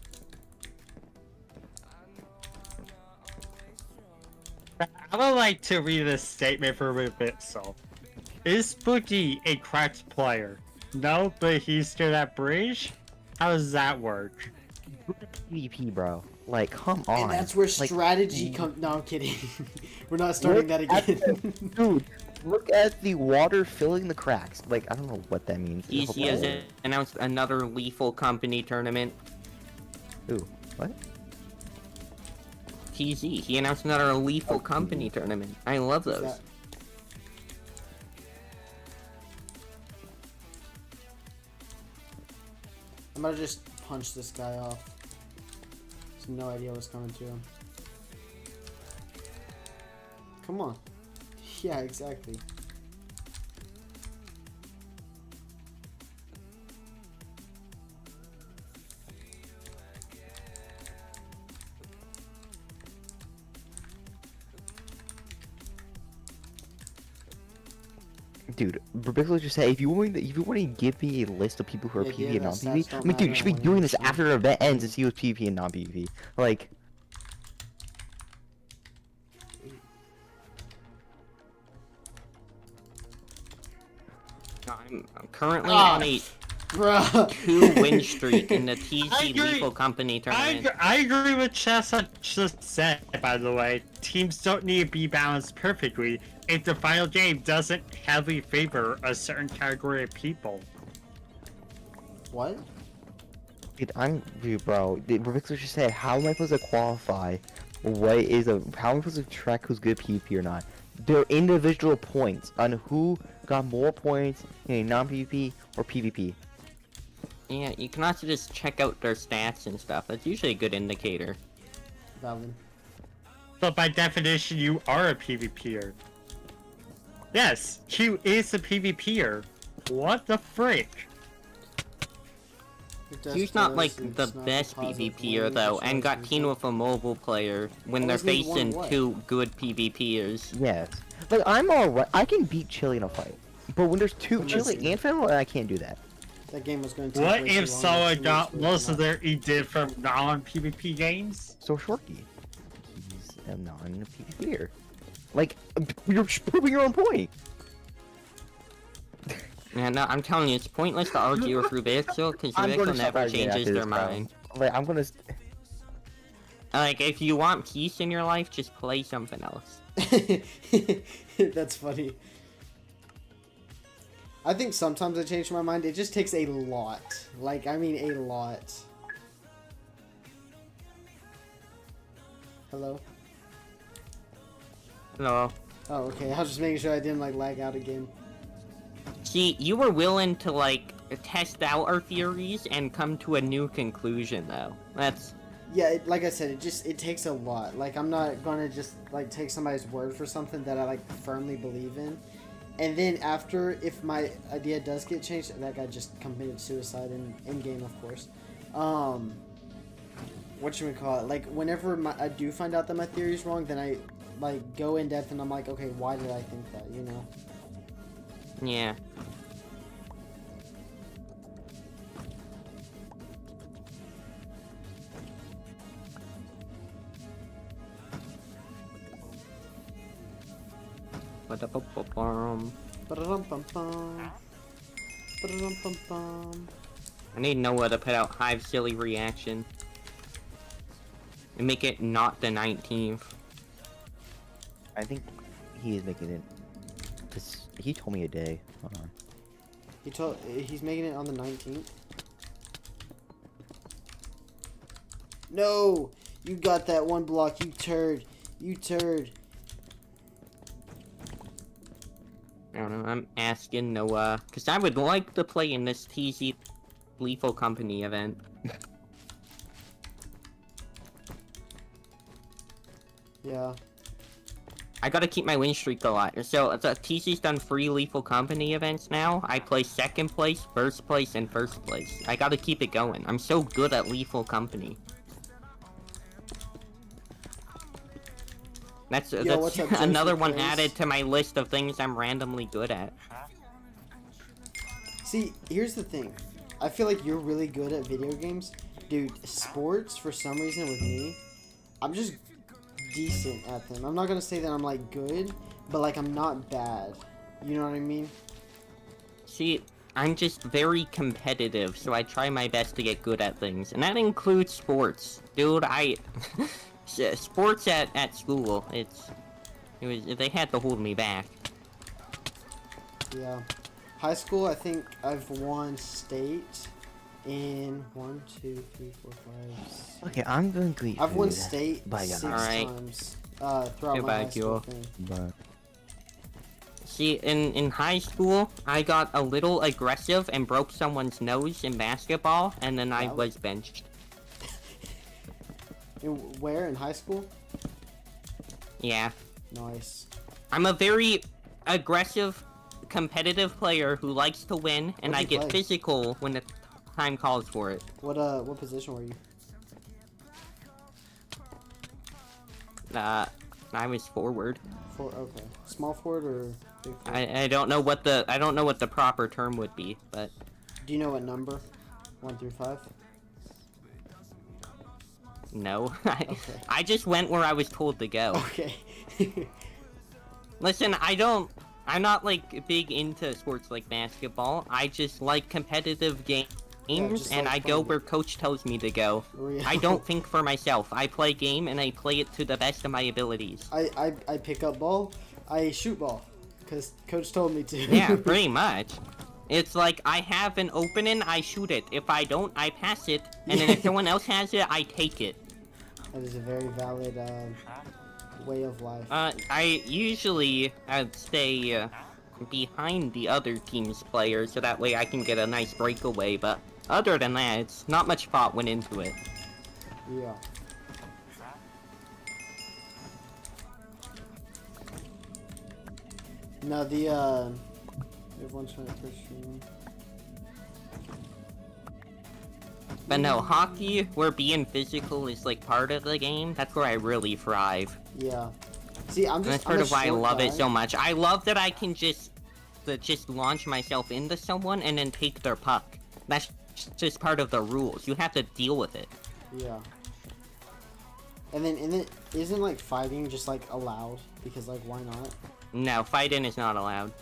I would like to read a statement from Rubitzel. Is Spooky a cracked player? No, but he's good at bridge? How does that work? PvP, bro. Like, come on. And that's where Like, strategy comes. No, I'm kidding. We're not starting that again. Dude, look at the water filling the cracks. Like, I don't know what that means. EC has announced another Lethal Company tournament. Ooh, what? TZ, he announced another Lethal Company tournament. I love What's those. that? I'm about to just punch this guy off. There's no idea what's coming to him. Come on. Yeah, exactly. Dude, Rebecca just said, if you want to give me a list of people who are Yeah, PvP yeah, and the stats non-PvP, don't I mean, dude, you matter should be when doing you this stream. after the event ends to see who's PvP and non-PvP. Like, I'm currently on a Bruh. 2-win streak in the I TZ agree. Lethal Company tournament. I agree with Chessa just said, by the way. Teams don't need to be balanced perfectly if the final game doesn't heavily favor a certain category of people. What? dude, bro, Rebecca just said, how am I supposed to qualify? How am I supposed to track who's good PvP or not? There are individual points on who got more points in a non-PvP or PvP. Yeah, you can also just check out their stats and stuff. That's usually a good indicator. Valid. But by definition, you are a PvPer. Yes, Q is a PvPer. What the frick? He's not like the best PvPer though, and got teamed with a mobile player when they're Always need one facing what? 2 good PvPers. Yes. Like, I'm alright. I can beat Chili in a fight. But when there's two, Chili Listen. and Fennel, I can't do that. That game was going to take What way too if long, someone too got much most of for it their EDIT from non-PvP games? So Shorty. He's a non-PvPer. Like, you're proving your own point. Yeah, no, I'm telling you, it's pointless to argue with Rubixel, because I'm gonna Rubixel stop never arguing changes after their this, bro. mind. Like, I'm gonna... Like, if you want peace in your life, just play something else. not. That's funny. I think sometimes I change my mind. It just takes a lot. Like, I mean a lot. Hello? No. Oh, okay. I was just making sure I didn't, like, lag out again. See, you were willing to, like, test out our theories and come to a new conclusion, though. That's... Yeah, like I said, it takes a lot. Like, I'm not gonna just, like, take somebody's word for something that I, like, firmly believe in. And then after, if my idea does get changed, that guy just committed suicide in game, of course. Whatchamacallit, like, whenever I do find out that my theory is wrong, then I, like, go in depth and I'm like, okay, why did I think that, you know? yeah. Ba-da-ba-ba-bum. Ba-da-dum-bum-bum. Ba-da-dum-bum-bum. I need Noah to put out Hive silly reaction. And make it not the 19th. I think he is making it. Cause he told me a day. Hold on. He's making it on the 19th. No! You got that one block, you turd. You turd. I don't know, I'm asking Noah. Because I would like to play in this TZ Lethal Company event. Yeah. I gotta keep my win streak alive. So, the TC's done 3 Lethal Company events now. I play 2nd place, 1st place, and 1st place. I gotta keep it going. I'm so good at Lethal Company. That's what's up, another Joseph one Grace? added to my list of things I'm randomly good at. See, here's the thing. I feel like you're really good at video games. Dude, sports, for some reason with me, I'm just decent at them. I'm not gonna say that I'm like good, but like I'm not bad. You know what I mean? See, I'm just very competitive, so I try my best to get good at things. And that includes sports. Dude, sports at school, they had to hold me back. Yeah. High school, I think I've won state in 1, 2, 3, 4, 5, 6. Okay, I'm going to I've won state Bye, 6 guys. Alright. times throughout my Goodbye, high school Joel. thing. But See, in high school, I got a little aggressive and broke someone's nose in basketball, and then I Wow. was benched. Where in high school? Yeah. Nice. I'm a very aggressive, competitive player who likes to win, and I What'd you get play? physical when the time calls for it. What position were you? I was forward. Okay. Small forward or big forward? I don't know what the proper term would be, but Do you know what number? 1 through 5? no. Okay. I just went where I was told to go. Okay. Listen, I'm not like big into sports like basketball. I just like competitive games, just and like I go fun. where coach tells me to go. Real. I don't think for myself. I play game and I play it to the best of my abilities. I pick up ball, I shoot ball, because coach told me to. Yeah, pretty much. It's like I have an opening, I shoot it. If I don't, I pass it, and then if someone else has it, I take it. That is a very valid way of life. I usually stay behind the other team's players, so that way I can get a nice breakaway, but other than that, it's not much thought went into it. Yeah. Now everyone's trying to push you. But no, hockey, where being physical is like part of the game, that's where I really thrive. Yeah. See, I'm And just. that's part I'm a of why I short love it guy. so much. I love that I can just launch myself into someone and then take their puck. That's just part of the rules. You have to deal with it. Yeah. And then isn't like fighting just like allowed? Because like why not? No, fighting is not allowed.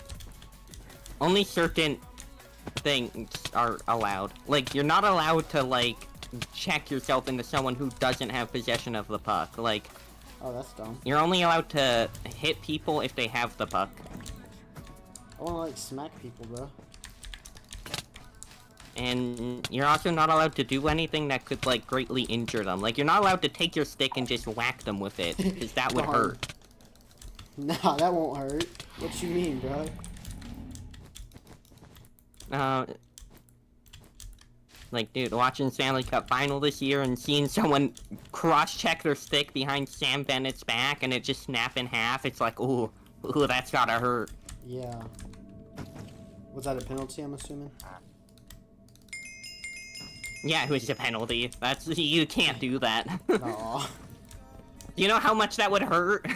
Only certain things are allowed. Like, you're not allowed to, like, check yourself into someone who doesn't have possession of the puck. Like, Oh, that's dumb. you're only allowed to hit people if they have the puck. I wanna like smack people, bro. And you're also not allowed to do anything that could, like, greatly injure them. Like, you're not allowed to take your stick and just whack them with it, because that would Darn. hurt. Nah, that won't hurt. What you mean, bro? Like, dude, watching Stanley Cup Final this year and seeing someone cross-check their stick behind Sam Bennett's back and it just snap in half, it's like, ooh, that's gotta hurt. Yeah. Was that a penalty, I'm assuming? Yeah, it was a penalty. You can't do that. Aw. You know how much that would hurt?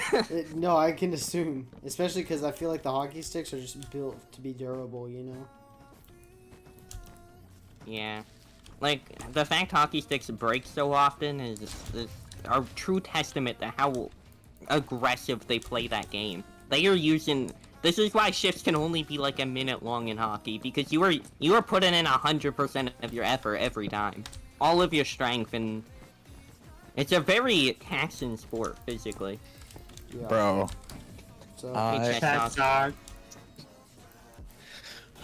No, I can assume. Especially because I feel like the hockey sticks are just built to be durable, you know? Yeah. Like, the fact hockey sticks break so often is a true testament to how aggressive they play that game. they are using. This is why shifts can only be like a minute long in hockey, because you are putting in 100% of your effort every time, all of your strength, and it's a very taxing sport physically. Yeah. Bro. So, Hey, Chess Chess.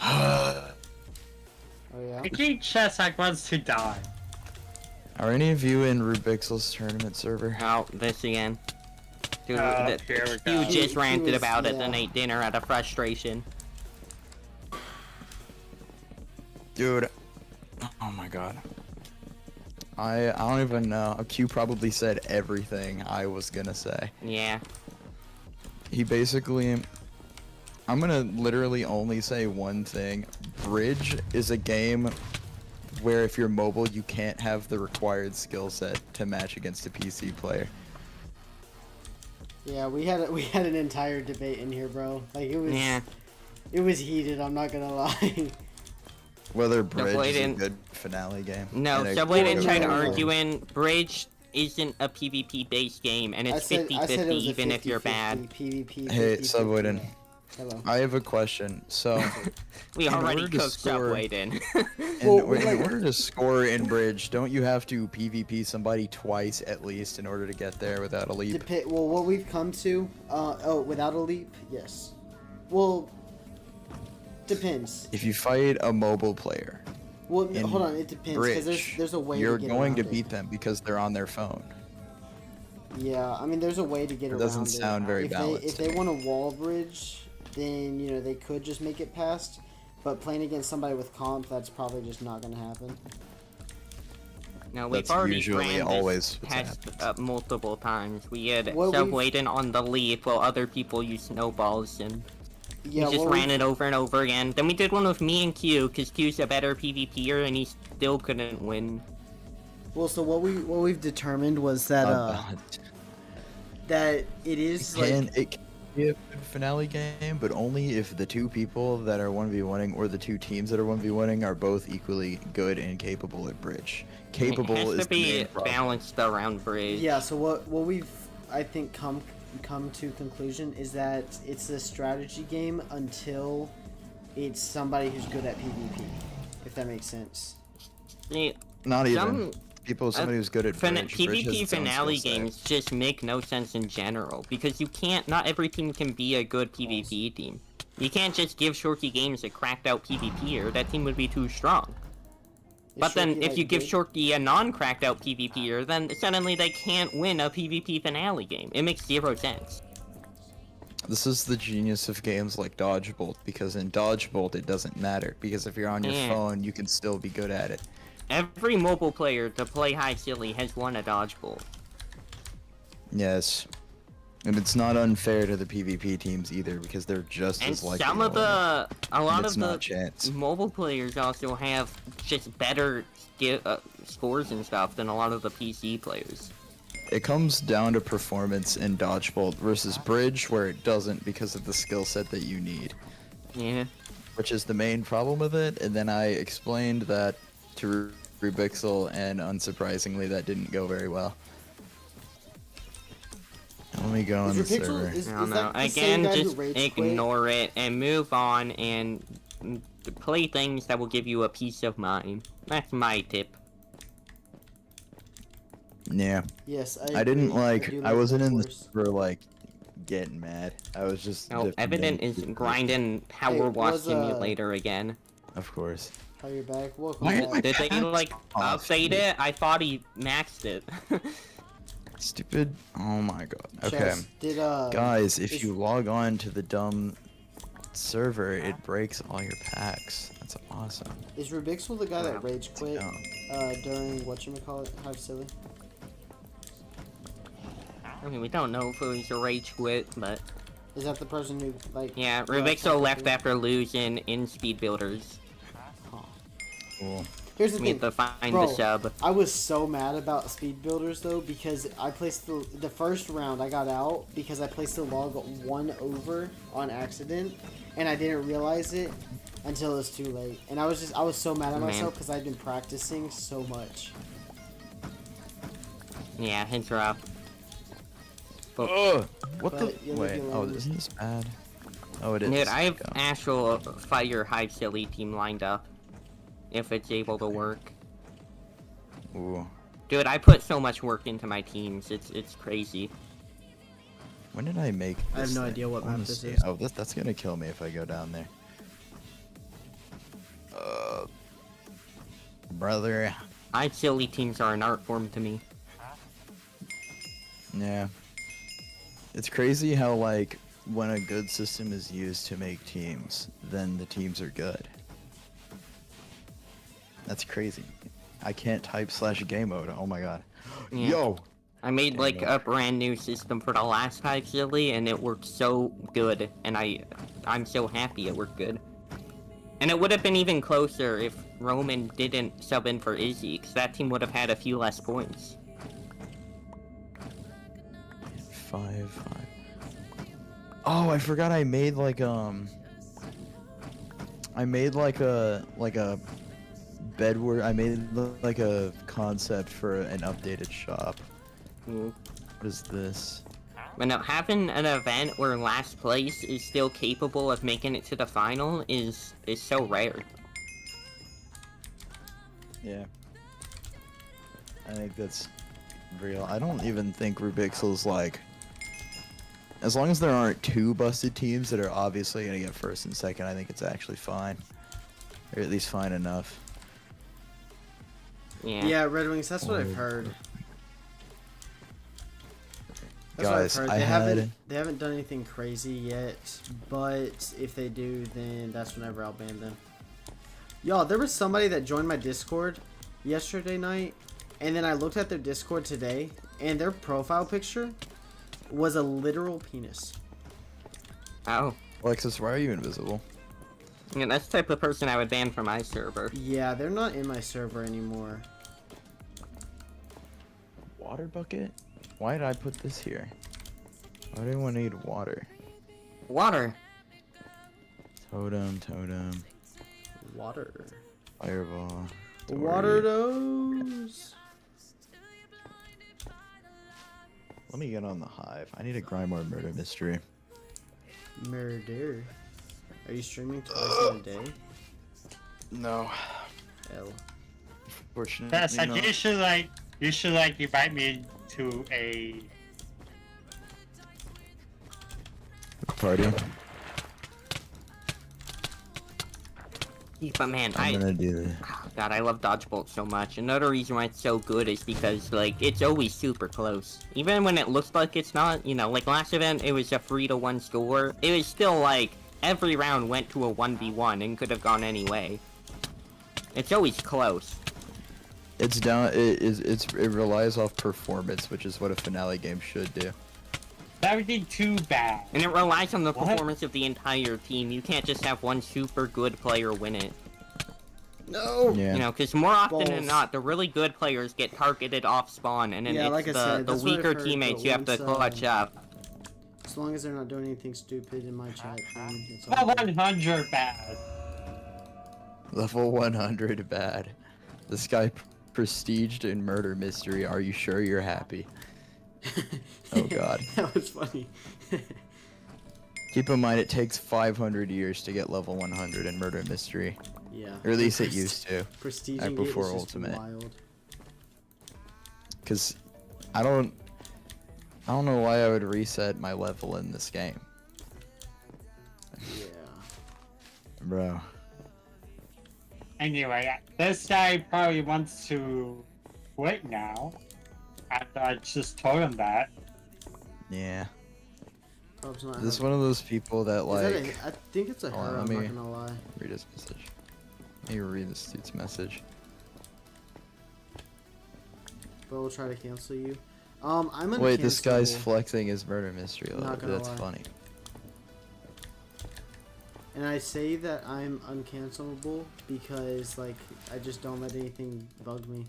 oh yeah. I think Chessock wants to die. Are any of you in Rubixel's tournament server? Oh, this again. Dude, Oh, here we go. you just He ranted was- about it yeah. the night dinner out of frustration. Dude. Oh my god. I don't even know. Q probably said everything I was gonna say. Yeah. He basically... I'm gonna literally only say one thing. Bridge is a game where if you're mobile, you can't have the required skill set to match against a PC player. Yeah, we had an entire debate in here, bro. Like Yeah. it was heated. I'm not gonna lie. Whether Bridge Subway is a didn't- good finale game. No, And a Subway good didn't try to no, no, no. argue in. Bridge isn't a PvP based game, and it's 50-50 even if you're bad. PvP. Hey, 50-50. Subwayden. Hello. I have a question. So, We In already order to cooked score- Subway in. in, Well, in like- order to score in Bridge, don't you have to PvP somebody twice at least in order to get there without a leap? Well, what we've come to, without a leap, yes. Well, depends. If you fight a mobile player, Well, in hold on, it depends because Bridge, there's a way you're to get going to around beat it. them because they're on their phone. Yeah, I mean, there's a way to get It around doesn't it. sound very if balanced. They want a wall bridge, then you know they could just make it past. But playing against somebody with comp, that's probably just not gonna happen. No, we've That's already usually ran always this what test happens. multiple times. We had What Subway in on the leap while other people used snowballs, and Yeah, we just well, ran it over and over again. Then we did one with me and Q, because Q's a better PvPer, and he still couldn't win. Well, so what we've determined was that that it is like it can be a good finale game, but only if the two people that are 1v1ing or the two teams that are 1v1ing are both equally good and capable at Bridge. Capable it has is to be the main problem. balanced around Bridge. yeah. So what we've I think come to conclusion is that it's a strategy game until it's somebody who's good at PvP, if that makes sense. See, Not even. some Somebody who's good at Bridge. Bridge has PvP its own finale skill set. games just make no sense in general, because you can't. Not every team can be a good PvP team. You can't just give Shorty games a cracked out PvPer. That team would be too strong. But then, Shorty, if like, you give good? Shorty a non-cracked out PvPer, then suddenly they can't win a PvP finale game. It makes zero sense. This is the genius of games like Dodgebolt, because in Dodgebolt it doesn't matter, because if you're on your Yeah. phone, you can still be good at it. Every mobile player to play High Silly has won a dodgeball. Yes. And it's not unfair to the PvP teams either, because they're just And as likely some to of win. a lot it's of not the chance. mobile players also have just better scores and stuff than a lot of the PC players. It comes down to performance in Dodgebolt versus Bridge, where it doesn't because of the skill set that you need, Yeah. which is the main problem with it. And then I explained that to Rubixel, and unsurprisingly, that didn't go very well. Let me go on the Is your pixel server. is I don't know. that the same Again, guy who just rage quit? ignore it and move on and play things that will give you a peace of mind. That's my tip. Yeah, Yes, I didn't agree. like. do I wasn't in the Bedwars. server like getting mad. I was just. No, Evident is grinding Power Hey, Wash was, Simulator again. Of course. How you're back? Welcome Why- back. why- Did they like Off. update it? I thought he maxed it. Stupid. Oh my god. Okay. Chess, did Guys, if is- you log on to the dumb server, it breaks all your packs. That's awesome. is Rubixel the guy that rage quit Dumb. during whatchamacallit, Hive Silly? I mean, we don't know if it was a rage quit, but Is that the person who like? yeah, left Rubixo left after- after losing in Speed Builders. Cool. Here's the We thing. had to find Bro, the sub. I was so mad about speed builders though because I placed the first round I got out because I placed the log 1 over on accident and I didn't realize it until it was too late. And I was so mad at Man. myself because I'd been practicing so much. Yeah, it's rough. Ugh! What But the? you'll Wait. leave you Oh, alone. isn't this bad? Oh, it is. Dude, I have Go. actual Fire Hive Silly team lined up. If it's able to work. Ooh. Dude, I put so much work into my teams. It's crazy. When did I make? I have this no thing? idea what I wanna map this see. is. Oh, that's gonna kill me if I go down there. Brother. Hive Silly teams are an art form to me. Yeah. It's crazy how, like, when a good system is used to make teams, then the teams are good. That's crazy. I can't type /game mode. Oh my god. Yeah. Yo! I made Game like mode. a brand new system for the last Hive Silly, and it worked so good, and I'm so happy it worked good. And it would have been even closer if Roman didn't sub in for Izzy, because that team would have had a few less points. 5. Oh, I forgot I made like I made like a Bedwars. I made like a concept for an updated shop. Mm. What is this? But now, having an event where last place is still capable of making it to the final is so rare. Yeah. I think that's real. I don't even think Rubixel's like. As long as there aren't two busted teams that are obviously gonna get first and second, I think it's actually fine. Or at least fine enough. Yeah. Yeah, Red Wings. That's what I've heard. That's Guys, what I I've heard. had. They haven't done anything crazy yet, but if they do, then that's whenever I'll ban them. Y'all, there was somebody that joined my Discord yesterday night, and then I looked at their Discord today, and their profile picture was a literal penis. Oh. Alexis, why are you invisible? Yeah, that's the type of person I would ban from my server. Yeah, they're not in my server anymore. Water bucket? Why did I put this here? Why do anyone need water? Water. Totem. Water. Fireball. Water Tori. those. Let me get on the Hive. I need to grind more murder mystery. Murder. Are you streaming twice in a day? No. L. Fortunately, Yes, like, not. you should like invite me to a Party. But man, I'm gonna do this. God, I love Dodgebolt so much. Another reason why it's so good is because, like, it's always super close. Even when it looks like it's not, you know, like last event, it was a 3-1 score. It was still, like, every round went to a 1v1 and could have gone any way. It's always close. It's down. It relies off performance, which is what a finale game should do. everything too bad. And it relies on the What? performance of the entire team. You can't just have one super good player win it. No. Yeah. You know, because more often than Balls. not, the really good players get targeted off spawn, and then Yeah, it's like I the said, that's what I've weaker heard, teammates but you have to once, clutch up. As long as they're not doing anything stupid in my chat, then it's Well, all good. 100 bad. Level 100 bad. This guy prestiged in murder mystery. Are you sure you're happy? Oh god. That was funny. Keep in mind it takes 500 years to get level 100 in murder mystery. Yeah. Or at least it used to. Prestiging Right before it is just Ultimate. wild. Cause I don't know why I would reset my level in this game. Yeah. Bro. Anyway, this guy probably wants to quit now. After I just told him that. Yeah. Prob's not This is having- one of those people that Is like that I think it's a Hold on, her, let I'm not me- gonna lie. read his message. Let me read this dude's message. But we'll try to cancel you. I'm Wait, this guy's uncancelable, flexing his murder mystery Not level. gonna That's lie. funny. And I say that I'm uncancelable because, like, I just don't let anything bug me.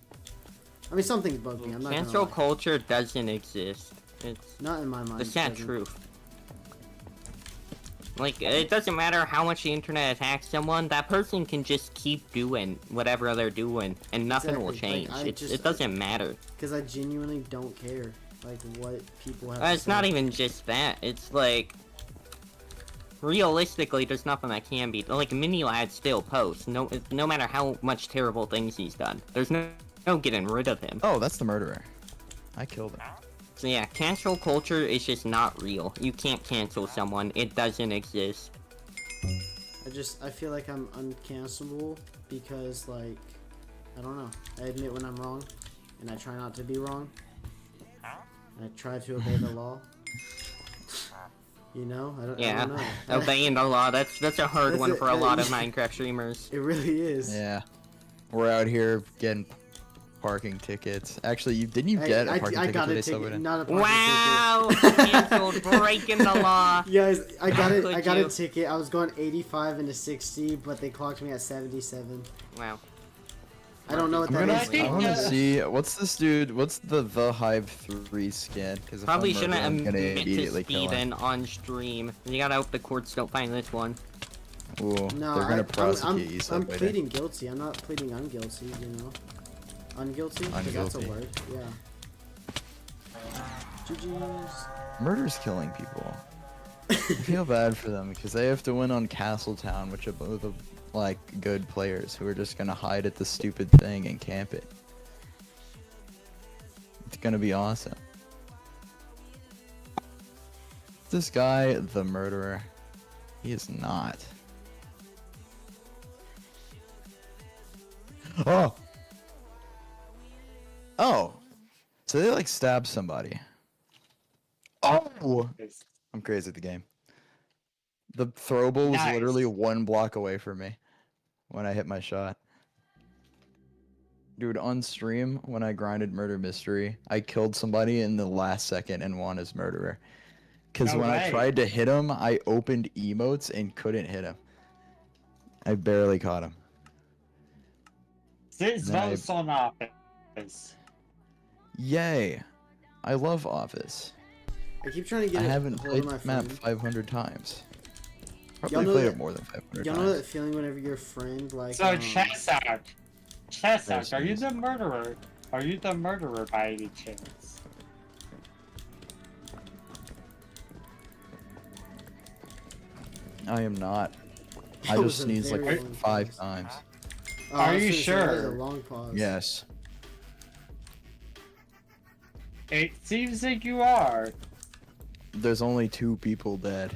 I mean, some things bug me, I'm not gonna Cancel lie. culture doesn't exist. It's Not in my mind. the sad it doesn't. truth. Like, it doesn't matter how much the internet attacks someone, that person can just keep doing whatever they're doing, and nothing will Exactly, like, change. I It just- doesn't matter. Because I genuinely don't care. like what people have. to It's not say. even just that. It's like realistically, there's nothing that can be. Like Mini Lad still posts. No matter how much terrible things he's done, there's no getting rid of him. Oh, that's the murderer. I killed him. So yeah, cancel culture is just not real. You can't cancel someone. It doesn't exist. I feel like I'm uncancelable because like I don't know. I admit when I'm wrong, and I try not to be wrong. I try to obey the law. You know, I don't know. Obeying the law, that's a hard That's one it, for a lot of Minecraft streamers. It really is. Yeah. We're out here getting parking tickets. Actually, didn't you get a parking I ticket got today, a ticket, Sylvan? not a parking Wow! ticket. Canceled, breaking the law. Guys, I got How I could got you? a ticket. I was going 85 into 60, but they clocked me at 77. Wow. I don't know what I'm that gonna, is. I wanna see, what's this dude, what's the Hive 3 skin? Because Probably shouldn't I'm gonna admit to immediately kill him. Steven on stream. You gotta hope the courts don't find this one. Ooh, No, they're gonna prosecute you, I'm Subway. pleading guilty. I'm not pleading unguilty, you know? Unguilty? 'Cause that's a Unguilty. word, yeah. GG's. Murder's killing people. I feel bad for them because they have to win on Castletown, which are both of, like, good players who are just gonna hide at the stupid thing and camp it. It's gonna be awesome. This guy, the murderer, he is not. Oh! Oh! So they, like, stabbed somebody. Oh! I'm crazy at the game. The throwable was Nice. literally 1 block away from me when I hit my shot. Dude, on stream, when I grinded Murder Mystery, I killed somebody in the last second and won as murderer. Because No when I way. tried to hit him, I opened emotes and couldn't hit him. I barely caught him. This No, votes on office. Yay! I love Office. I keep trying to get I a haven't hold of played my this map friend. 500 times. Y'all Probably know played that- it more than 500 Y'all know that times. feeling whenever your friend, like, So Chesak, are you Versus. the murderer? Are you the murderer by any chance? I am not. I That just was a sneezed like very long 5 pause. times. Oh, I Are was you gonna say, that was a sure? long pause. Yes. It seems like you are. There's only 2 people dead.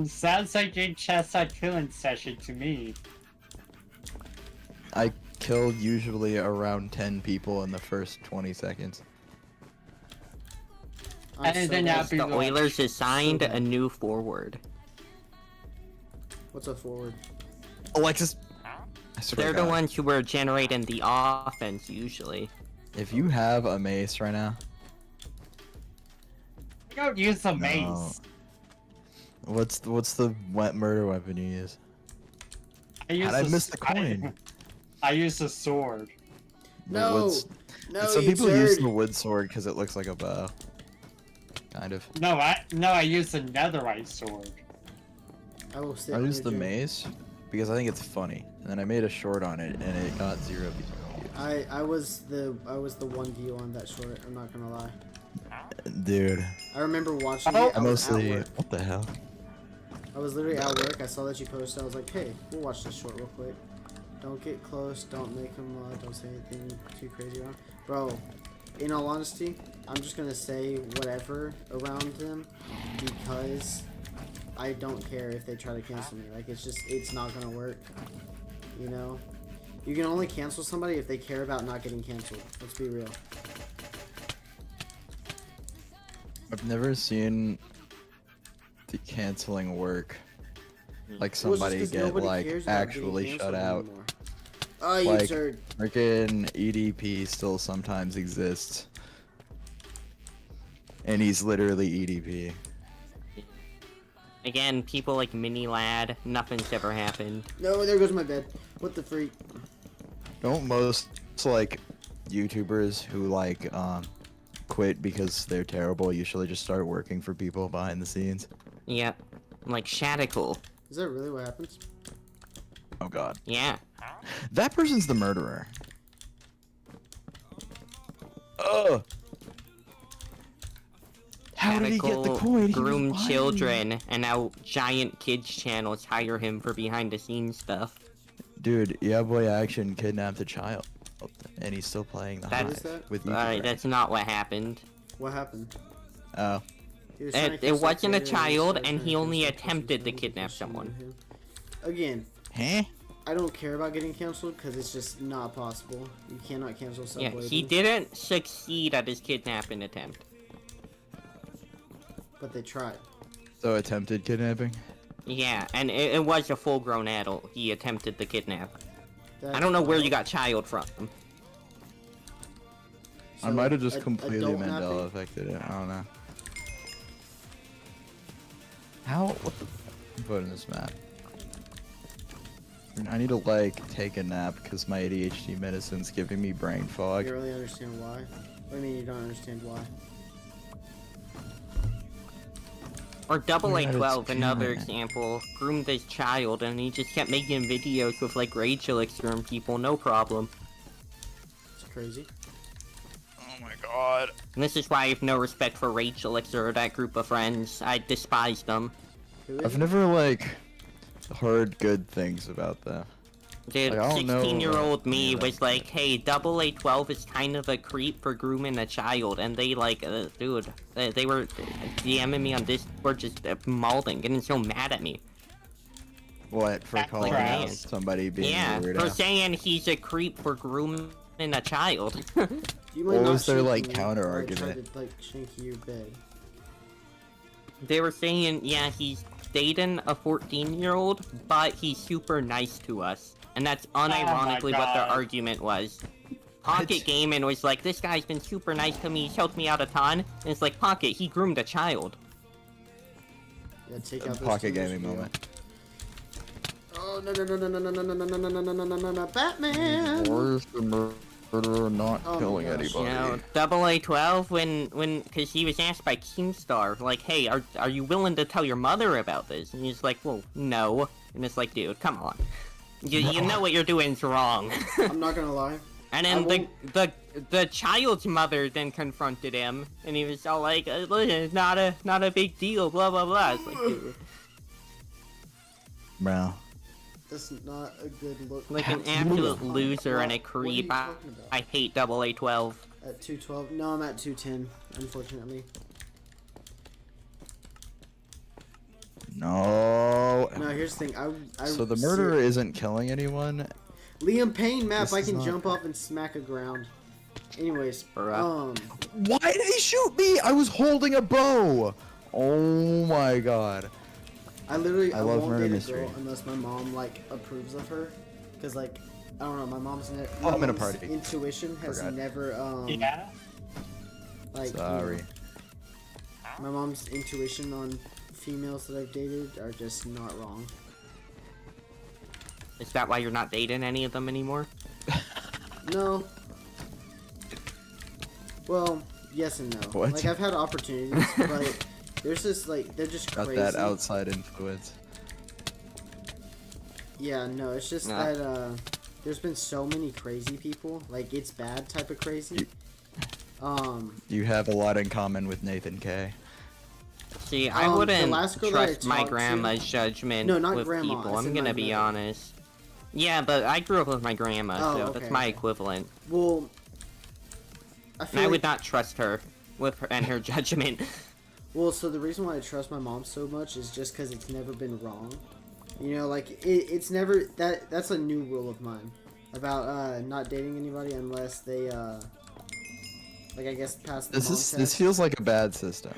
Sounds like a Chesak killing session to me. I killed usually around 10 people in the first 20 seconds. I'm And so then glad- I'll be The like, Oilers assigned So bad. a new forward. What's a forward? Alexis! I swear They're to the God, ones who were generating the offense usually. if you have a mace right now, I don't use a mace. what's the wet murder weapon you use? I use How'd I a miss the coin? I use a sword. The No! woods- No, Some you people use turd. the wood sword because it looks like a bow. Kind of. No, I use a netherite sword. I will stay I on use your the journey. mace because I think it's funny, and then I made a short on it, and it got 0 views. I was the one view on that short. I'm not gonna lie. Dude, I remember watching Oh. it. I was at mostly. work. What the hell? I was literally at work. I saw that you posted. I was like, hey, we'll watch this short real quick. Don't get close. Don't make him. Don't say anything too crazy around. Bro, in all honesty, I'm just gonna say whatever around them because I don't care if they try to cancel me. Like it's not gonna work. You know, you can only cancel somebody if they care about not getting canceled. Let's be real. I've never seen the canceling work. Like Well, it's just somebody 'cause get nobody like cares about getting actually shut canceled out. anymore. Oh, you Like- turd. Freaking EDP still sometimes exists. And he's literally E EDP. Again, people like Mini Lad, nothing's ever happened. No, there goes my bed. What the freak? Don't most like YouTubers who like quit because they're terrible usually just start working for people behind the scenes? Yep. Like Shadical. Is that really what happens? Oh god. Yeah. That person's the murderer. Oh, How did he get the mechanical coin? He was groom lying. children, and now giant kids channels hire him for behind the scenes stuff. Dude, yeah, boy, action kidnapped a child, and he's still playing the That Hive is that? with Alright, YouTube. that's not what happened. What happened? Oh, He was trying to It kiss that wasn't a kid, child, he and was he trying to only kiss that kid, attempted to so kidnap he someone. him. Again, huh? I don't care about getting canceled because it's just not possible. You cannot cancel Yeah, Subway. he didn't succeed at his kidnapping attempt. But they tried. So attempted kidnapping. Yeah, and it was a full-grown adult he attempted to kidnap. That's I don't know where you wild. got child from. I So, might have just a- completely adult Mandela napping? affected it. I don't know. How? What the? I'm voting this map. I need to like take a nap because my ADHD medicine's giving me brain fog. You really understand why? What do you mean you don't understand why? Or Double Yeah, that's A12, another good. example, groomed his child, and he just kept making videos with like rage elixir and people, no problem. It's crazy. Oh my god. And this is why I have no respect for rage elixir or that group of friends. I despise them. Who is I've it? never like heard good things about them. Dude, Like, I don't know, 16-year-old me yeah, was like, hey, Double A12 is kind of a creep for grooming a child, and they like, dude, they were DMing me on Discord just mauling, getting so mad at me. What for That's calling like out man. somebody being Yeah, a for weirdo? saying he's a creep for grooming a child. Do you mind What not was their, like, shaking me counter while I try argument? to, like, shank your bed? They were saying, yeah, he's dating a 14-year-old, but he's super nice to us. And that's unironically what their God. argument was. Pocket Gaming was like, this guy's been super nice to me, he's helped me out a ton. And it's like, Pocket, he groomed a child. Yeah, take out those Pocket tumors gaming from you. moment. Oh no no no no no no no no no no no no no no no no Batman! Where's the murderer not Oh my killing gosh. anybody? You know, Double A12 cause he was asked by Keemstar, like, hey, are you willing to tell your mother about this? And he's like, well, no. And it's like, dude, come on. You know what you're doing's wrong. I'm not gonna lie. And I then the child's mother then confronted him, and he was all like, "Listen, it's not a big deal, blah blah blah." It's like, dude, Bro. That's not a good look. like an absolute loser and a What are you creep. talking about? I hate Double A12. At 212? No, I'm at 210, unfortunately. No. No, here's the thing. I So the murderer isn't killing anyone. Liam Payne map. This I is can not- jump off and smack a ground. Anyways, Bruh. Why did he shoot me? I was holding a bow. Oh my god. I literally I I love won't murder date a mystery. girl unless my mom like approves of her, cause like I don't know, my mom's Oh, I'm in a mom's party. intuition has Forgot. never Yeah. like you know, Sorry. my mom's intuition on females that I've dated are just not wrong. Is that why you're not dating any of them anymore? No. Well, yes and no. What? Like I've had opportunities, but there's just like they're just Got crazy. that outside influence. Yeah, no, it's just Nah. that there's been so many crazy people, like it's bad type of crazy. You have a lot in common with Nathan K. See, I the wouldn't last girl that I trust my talked to- grandma's judgment No, not with grandma, people. as I'm in gonna my be mother. honest. Yeah, but I grew up with my grandma, Oh, so okay, that's my okay. equivalent. Well, I And feel I like, would not trust her with her and her judgment. well, so the reason why I trust my mom so much is just because it's never been wrong. You know, like it's never that's a new rule of mine about not dating anybody unless they like I guess pass the mom This test. feels like a bad system.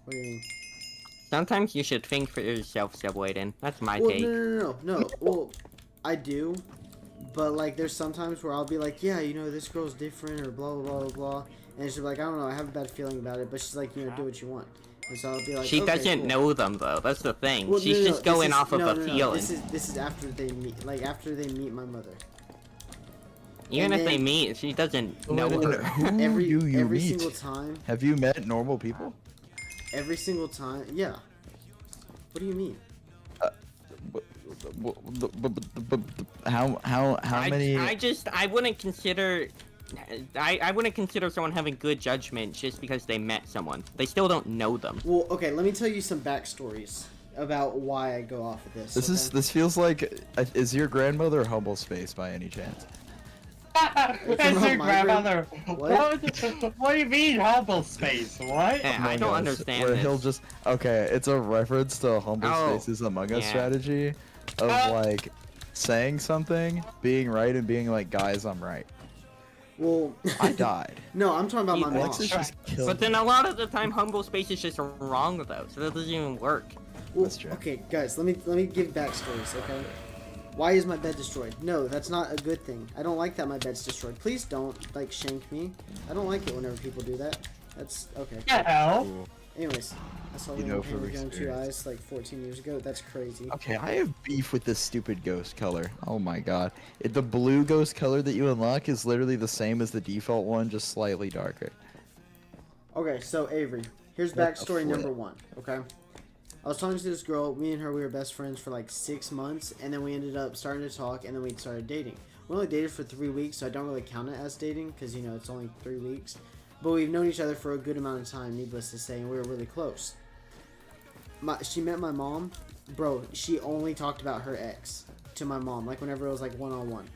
What do you mean? Sometimes you should think for yourself, Subwayden. That's my Well, take. no. Well, I do, but like, there's sometimes where I'll be like, yeah, you know, this girl's different, or blah blah blah blah blah, and she'll be like, I don't know, I have a bad feeling about it, but she's like, you know, do what you want, and so I'll be like, She okay, doesn't cool. know them though. That's the thing. Well, She's no, just this going is- off of no, a no, no, feeling. This is after they meet, like after they meet my mother. Even and if they then- meet, she doesn't know her. Who Every do you every meet? single time, Have you met normal people? every single time, yeah. What do you mean? How I many? I wouldn't consider I wouldn't consider someone having good judgment just because they met someone. They still don't know them. Well, okay, let me tell you some backstories about why I go off of this. This feels like is your grandmother Humble Space by any chance? That's your grandmother. What? What do you mean humble space? What? I don't understand Where this. he'll just it's a reference to Humble Space's Among Us yeah. strategy of like saying something, being right, and being like, guys, I'm right. Well, I died. no, I'm talking about my mom. Alexis just killed But then a lot of the time, humble space is just wrong though, so that doesn't even work. Well, That's true. okay, guys, let me give backstories, okay? Why is my bed destroyed? No, that's not a good thing. I don't like that my bed's destroyed. Please don't, like, shank me. I don't like it whenever people do that. That's, okay. The hell? Cool. Anyways, I saw You one know painted from gun two experience. eyes, like, 14 years ago. That's crazy. Okay, I have beef with this stupid ghost color. Oh my god. The blue ghost color that you unlock is literally the same as the default one, just slightly darker. Okay, so, Avery, here's What the backstory flip? number 1, okay? I was talking to this girl, me and her, we were best friends for like 6 months, and then we ended up starting to talk, and then we started dating. We only dated for 3 weeks, so I don't really count it as dating, because, you know, it's only 3 weeks. But we've known each other for a good amount of time, needless to say, and we were really close. She met my mom. Bro, she only talked about her ex to my mom, like whenever it was like one-on-one.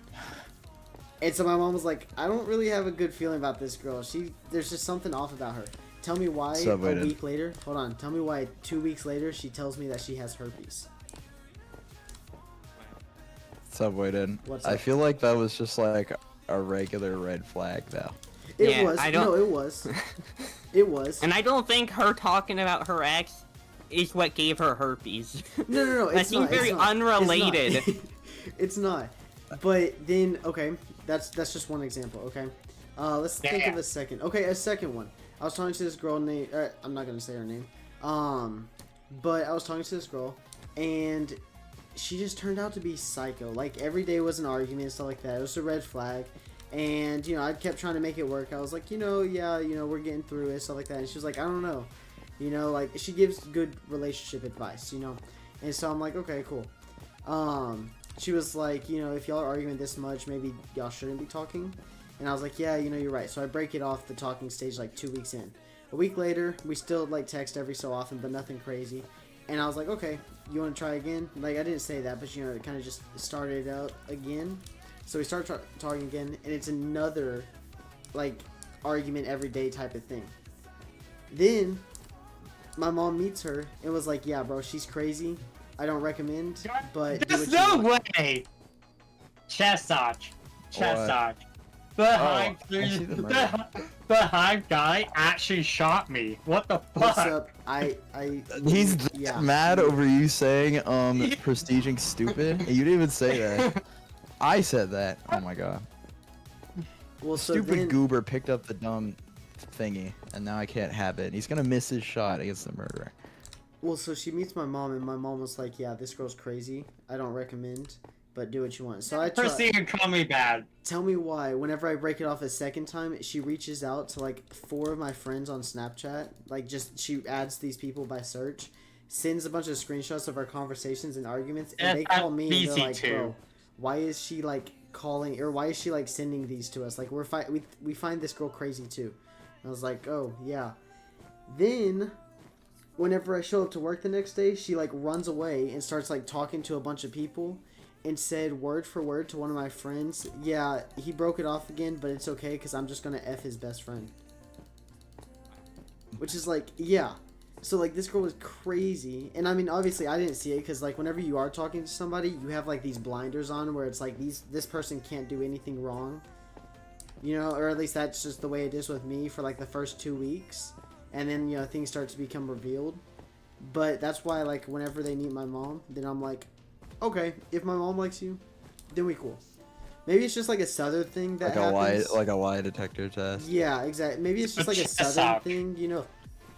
And so my mom was like, I don't really have a good feeling about this girl. There's just something off about her. Tell me why Subway a did. week later, hold on, tell me why 2 weeks later she tells me that she has herpes. Subway did. What's I up? feel like that was just like a regular red flag though. It Yeah, was, I don't- no, it was. It was. And I don't think her talking about her ex is what gave her herpes. No, That it's seems not. very it's not. unrelated. It's not. It's not. But then, okay, that's just one example, okay? Let's think of a second. Okay, a second one. I was talking to this girl named, I'm not gonna say her name. But I was talking to this girl, and she just turned out to be psycho. Like, every day was an argument and stuff like that. It was a red flag. And, you know, I kept trying to make it work. I was like, yeah, we're getting through it, stuff like that. And she was like, I don't know. You know, like, she gives good relationship advice, you know? And so I'm like, okay, cool. She was like, if y'all are arguing this much, maybe y'all shouldn't be talking. And I was like, yeah, you're right. So I break it off the talking stage like 2 weeks in. A week later, we still like text every so often, but nothing crazy. And I was like, okay, you want to try again? Like, I didn't say that, but it kind of just started out again. So we start talking again, and it's another like argument every day type of thing. Then my mom meets her and was like, yeah, bro, she's crazy. I don't recommend, but do There's what you no want. way! Chestnut. What? The Oh, Hive, I see the murder. the Hive guy actually shot me. What the What's fuck? up? He's yeah. mad over you saying prestiging stupid. And you didn't even say that. I said that. Oh my god. Well, so Stupid then, goober picked up the dumb thingy, and now I can't have it. He's gonna miss his shot against the murderer. well, so she meets my mom, and my mom was like, yeah, this girl's crazy. I don't recommend, but do what you want. So I try. Proceed and call me bad. Tell me why. Whenever I break it off a second time, she reaches out to like 4 of my friends on Snapchat. Like, she adds these people by search, sends a bunch of screenshots of our conversations and arguments, and they call me and easy they're like, too. bro, why is she like calling, or why is she like sending these to us? Like, we find this girl crazy too. And I was like, oh yeah. Then, whenever I show up to work the next day, she like runs away and starts like talking to a bunch of people. And said word for word to one of my friends, yeah, he broke it off again, but it's okay because I'm just gonna F his best friend. Which is like, yeah. So like, this girl was crazy. And I mean, obviously I didn't see it because like, whenever you are talking to somebody, you have like these blinders on where it's like, this person can't do anything wrong. You know, or at least that's just the way it is with me for like the first 2 weeks. And then, things start to become revealed. But that's why, like, whenever they meet my mom, then I'm like, okay, if my mom likes you, then we cool. Maybe it's just like a southern thing that happens. Like a lie detector test. Yeah, exactly. Maybe it's just like a southern thing,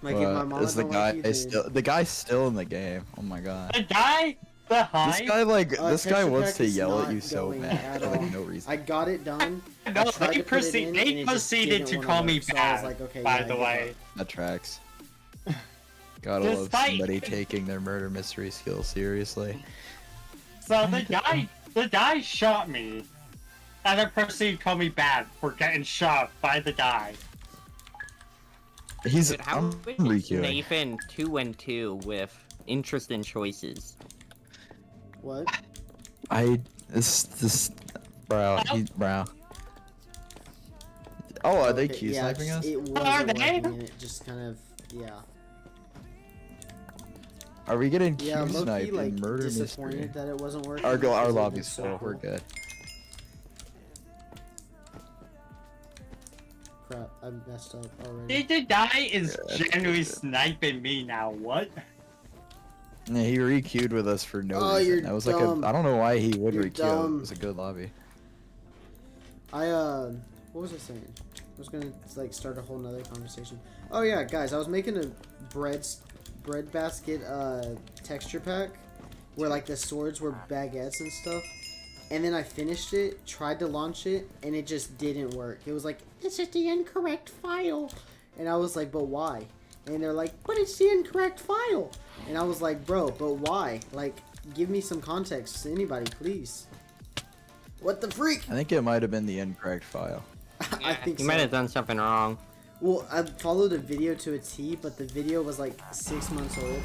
Like, if my mom Is the don't guy like you, the guy's still in the game? Oh my god. The guy, the Hive. This guy this guy Texture wants pack to is yell at not you so going bad at for like all. no reason. I got it done. No, I tried they, to put it in, and it just proceeded didn't to wanna call me work, so I was bad. like, okay, by yeah, the I way. give That tracks. Gotta love Despite- somebody taking their murder mystery skills seriously. So the guy shot me. other person who called me bad for getting shot by the guy. Dude, how I'm is requeuing. Nathan 2 and 2 with interesting choices? What? This bro, bro. Oh, are they Okay, Q yeah, sniping just- us? It wasn't Are they? working, and it just kind of, yeah. Are we getting Q Yeah, low-key, sniped like, in murder disappointed mystery? that it wasn't working. Our because it would've lobby's been so full. We're cool. good. Crap, I messed up already. The guy is generally sniping me now. What? Yeah, he re-queued with us for no Oh, reason. you're That was dumb. like I don't know why he would You're re-queue. dumb. It was a good lobby. What was I saying? I was gonna, like, start a whole nother conversation. Oh, yeah, guys, I was making a bread basket, texture pack, where, like, the swords were baguettes and stuff. And then I finished it, tried to launch it, and it just didn't work. It was like, this is the incorrect file. And I was like, but why? And they're like, but it's the incorrect file. And I was like, bro, but why? Like, give me some context, anybody, please. What the freak? I think it might have been the incorrect file. I think You so. might have done something wrong. Well, I followed a video to a T, but the video was like 6 months old.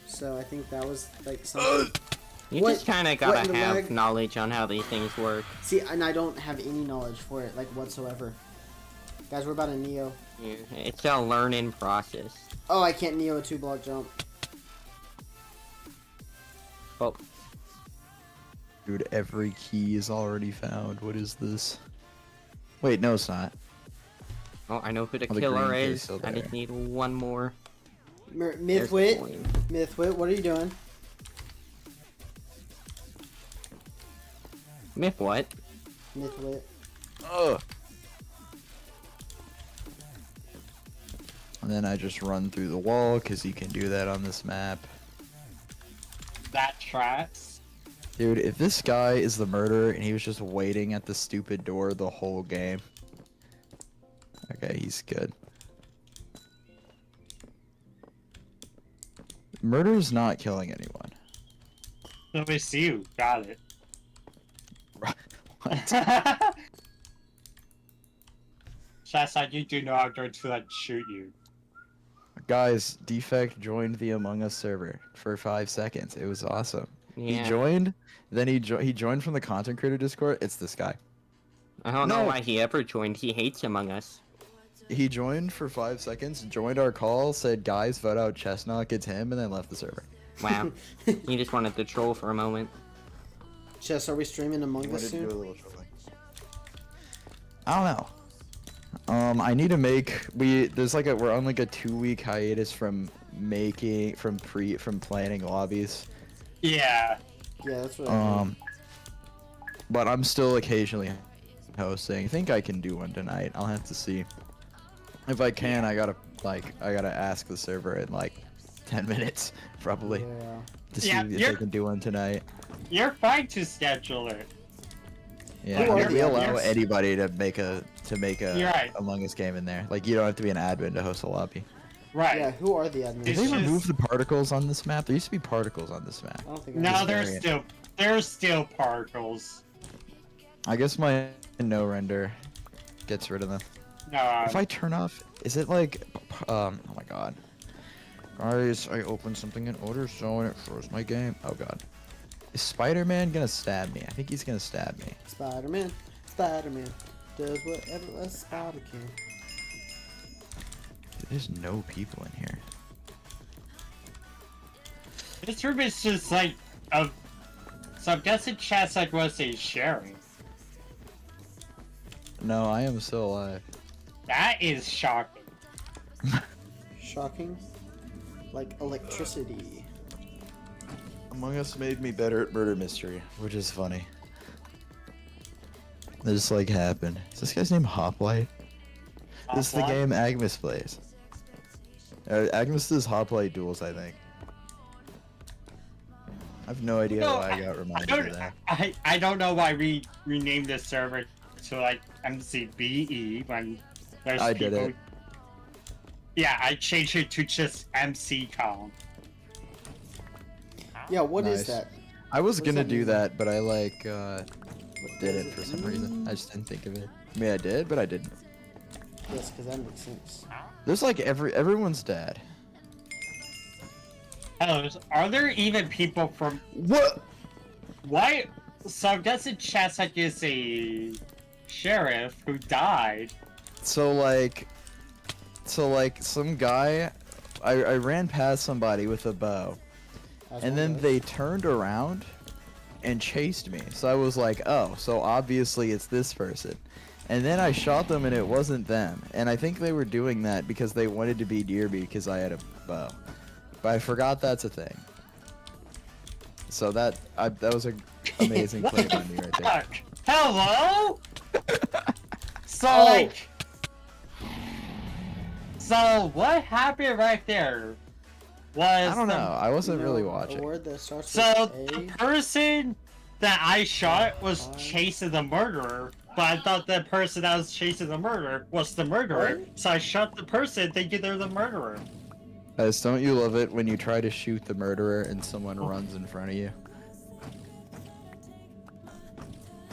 So I think that was like something. You What- just kind of what gotta in the have lag? knowledge on how these things work. See, and I don't have any knowledge for it, like, whatsoever. Guys, we're about to Neo. It's a learning process. Oh, I can't Neo a 2-block jump. Oh, Dude, every key is already found. What is this? Wait, no, it's not. oh, I know who the Oh, the killer green key is is. still I there. just need one more. There's Mythwit, coin. Mythwit, what are you doing? Myth what? Mythwit. Ugh. And then I just run through the wall, because you can do that on this map. That tracks. Dude, if this guy is the murderer and he was just waiting at the stupid door the whole game. Okay, he's good. Murder's not killing anyone. Let me see you. Got it. What? Just like you do know I'm going to like shoot you. Guys, Defect joined the Among Us server for 5 seconds. It was awesome. Yeah. He joined, then he joined from the content creator Discord. It's this guy. I don't know No. why he ever joined. He hates Among Us. He joined for 5 seconds, joined our call, said, guys, vote out Chestnut, it's him, and then left the server. Wow. He just wanted to troll for a moment. Chess, are we streaming Among Us soon? I don't know. I need to make we're on like a 2-week hiatus from planning lobbies. Yeah. Yeah, that's what I'm But I'm still occasionally hosting. I think I can do one tonight. I'll have to see. If I can, I gotta ask the server in like 10 minutes probably Yeah. to see Yeah, if you're- I can do one tonight. You're fine to schedule it. Yeah, Who are we the allow others? anybody to make a You're right. Among Us game in there. Like you don't have to be an admin to host a lobby. Right. Yeah, who are the admins? Did It's they just- remove the particles on this map? There used to be particles on this map. I don't think I No, did. there's still particles. I guess my no render gets rid of them. No. If I turn off, is it like, oh my god. Guys, I opened something in order so and it froze my game. Oh god. Is Spider-Man gonna stab me? I think he's gonna stab me. Spider-Man. Spider-Man does whatever a spider can. There's no people in here. This room is just like a. So I'm guessing chat's like what say sharing. No, I am still alive. That is shocking. Shocking. Like electricity. Among Us made me better at murder mystery, which is funny. This like happened. Is this guy's name Hoplite? This is the Hoplite? game Agnes plays. Agnes does Hoplite duels, I think. I have no idea No, why I got I reminded don't, of that. I don't know why we renamed this server to like MCBE when there's I people. did it. Yeah, I changed it to just MCCom. Yeah, what is Nice. that? I was What does gonna that do mean? that, but I did it for some reason. I just didn't think of it. I mean, I did, but I didn't. Yes, because that makes sense. There's like everyone's dead. Hello, are there even people from... What? Why? So I'm guessing Chessuck is a sheriff who died. So like some guy, I ran past somebody with a bow, As and one then does. they turned around and chased me. So I was like, oh, so obviously it's this person. And then I shot them and it wasn't them. And I think they were doing that because they wanted to be near me because I had a bow. But I forgot that's a thing. So that was an amazing play by me right there. Fuck. Hello? So Oh. like... So what happened right there was I don't know. I wasn't really A watching. word that starts So with the A. person that I shot was chasing the murderer, but I thought the person that was chasing the murderer was the murderer, so I shot the person thinking they're the murderer. Guys, don't you love it when you try to shoot the murderer and someone runs in front of you?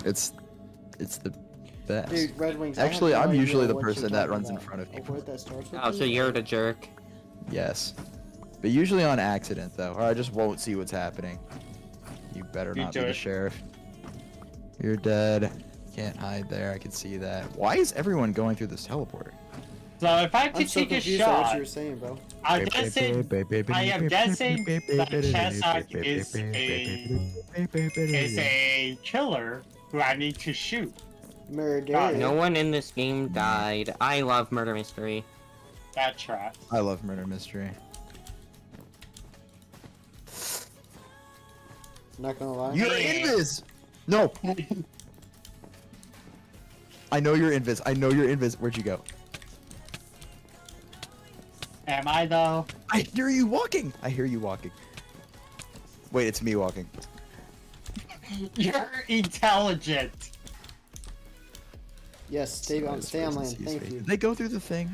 It's the best. Dude, Red Wings. I have Actually, no I'm idea usually the what you're person that talking runs in about. front of A people. word that starts with Oh, B? so you're the jerk. Yes. But usually on accident, though, or I just won't see what's happening. You better You not do be the it. sheriff. You're dead. Can't hide there, I can see that. Why is everyone going through this teleporter? So if I I'm could so take a confused at what shot, you were saying, bro. I'm guessing I am guessing that Chessuck is a killer who I need to shoot. Murder. No one in this game died. I love murder mystery. That tracks. I love murder mystery. Not gonna lie. You're invis! No! I know you're invis. I know you're invis. Where'd you go? Am I though? I hear you walking! I hear you walking. Wait, it's me walking. You're intelligent. Yes, stay on land. Thank you. Did they go through the thing?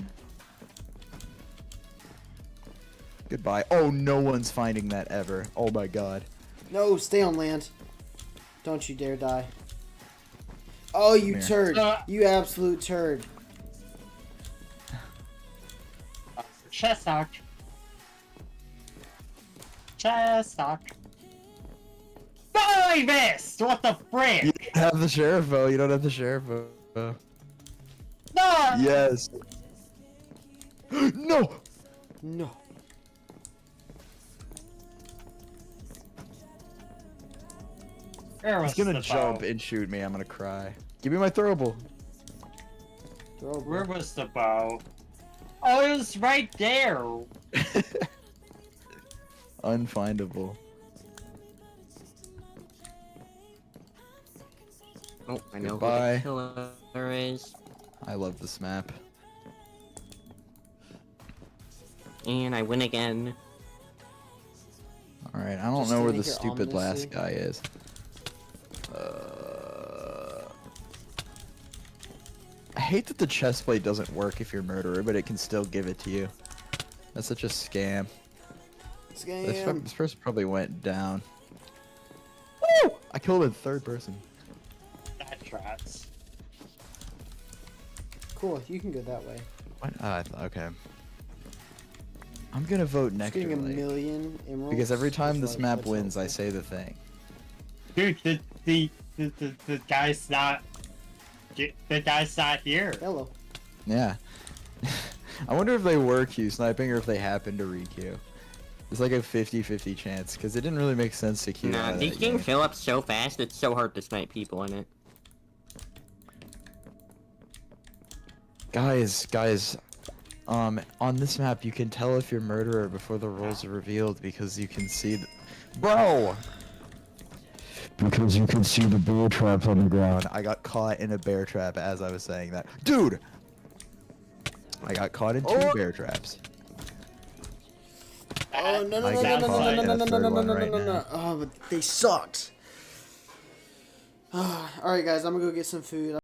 Goodbye. Oh, no one's finding that ever. Oh my god. No, stay on land. Don't you dare die. Oh, you Come here. turd. You absolute turd. Chessuck. Chessuck. No, I missed! What the frick? You don't have the sheriff vote. You don't have the sheriff vote. No! Yes. No! No. Where was He's gonna the jump bow? and shoot me. I'm gonna cry. Give me my throwable. Throw, bro. Where was the bow? Oh, it was right there! Unfindable. Oh, I know Goodbye. who the killer is. I love this map. And I win again. Alright, I don't Just know to where make the it stupid last ominously. guy is. I hate that the chest plate doesn't work if you're a murderer, but it can still give it to you. That's such a scam. Scam. This person probably went down. Woo! I killed him in third person. That tracks. Cool, you can go that way. What? Okay. I'm gonna vote Just getting a Nectar Lake. million emeralds. Because every time is this like, map what's wins, I helpful. say the thing. Dude, the guy's not... The guy's not here. Hello. Yeah. I wonder if they were Q sniping or if they happened to re-Q. It's like a 50-50 chance, because it didn't really make sense to Q. Nah, out of these that games game. fill up so fast, it's so hard to snipe people in it. Guys, on this map you can tell if you're murderer before the roles are revealed because you can see the... Bro! Because you can see the bear traps on the ground. I got caught in a bear trap as I was saying that. Dude! I got caught in two bear traps. Oh no no I no no got no caught no in no a no no third no no one no right no no. now. Oh, but they sucked. All right, guys, I'm gonna go get some food.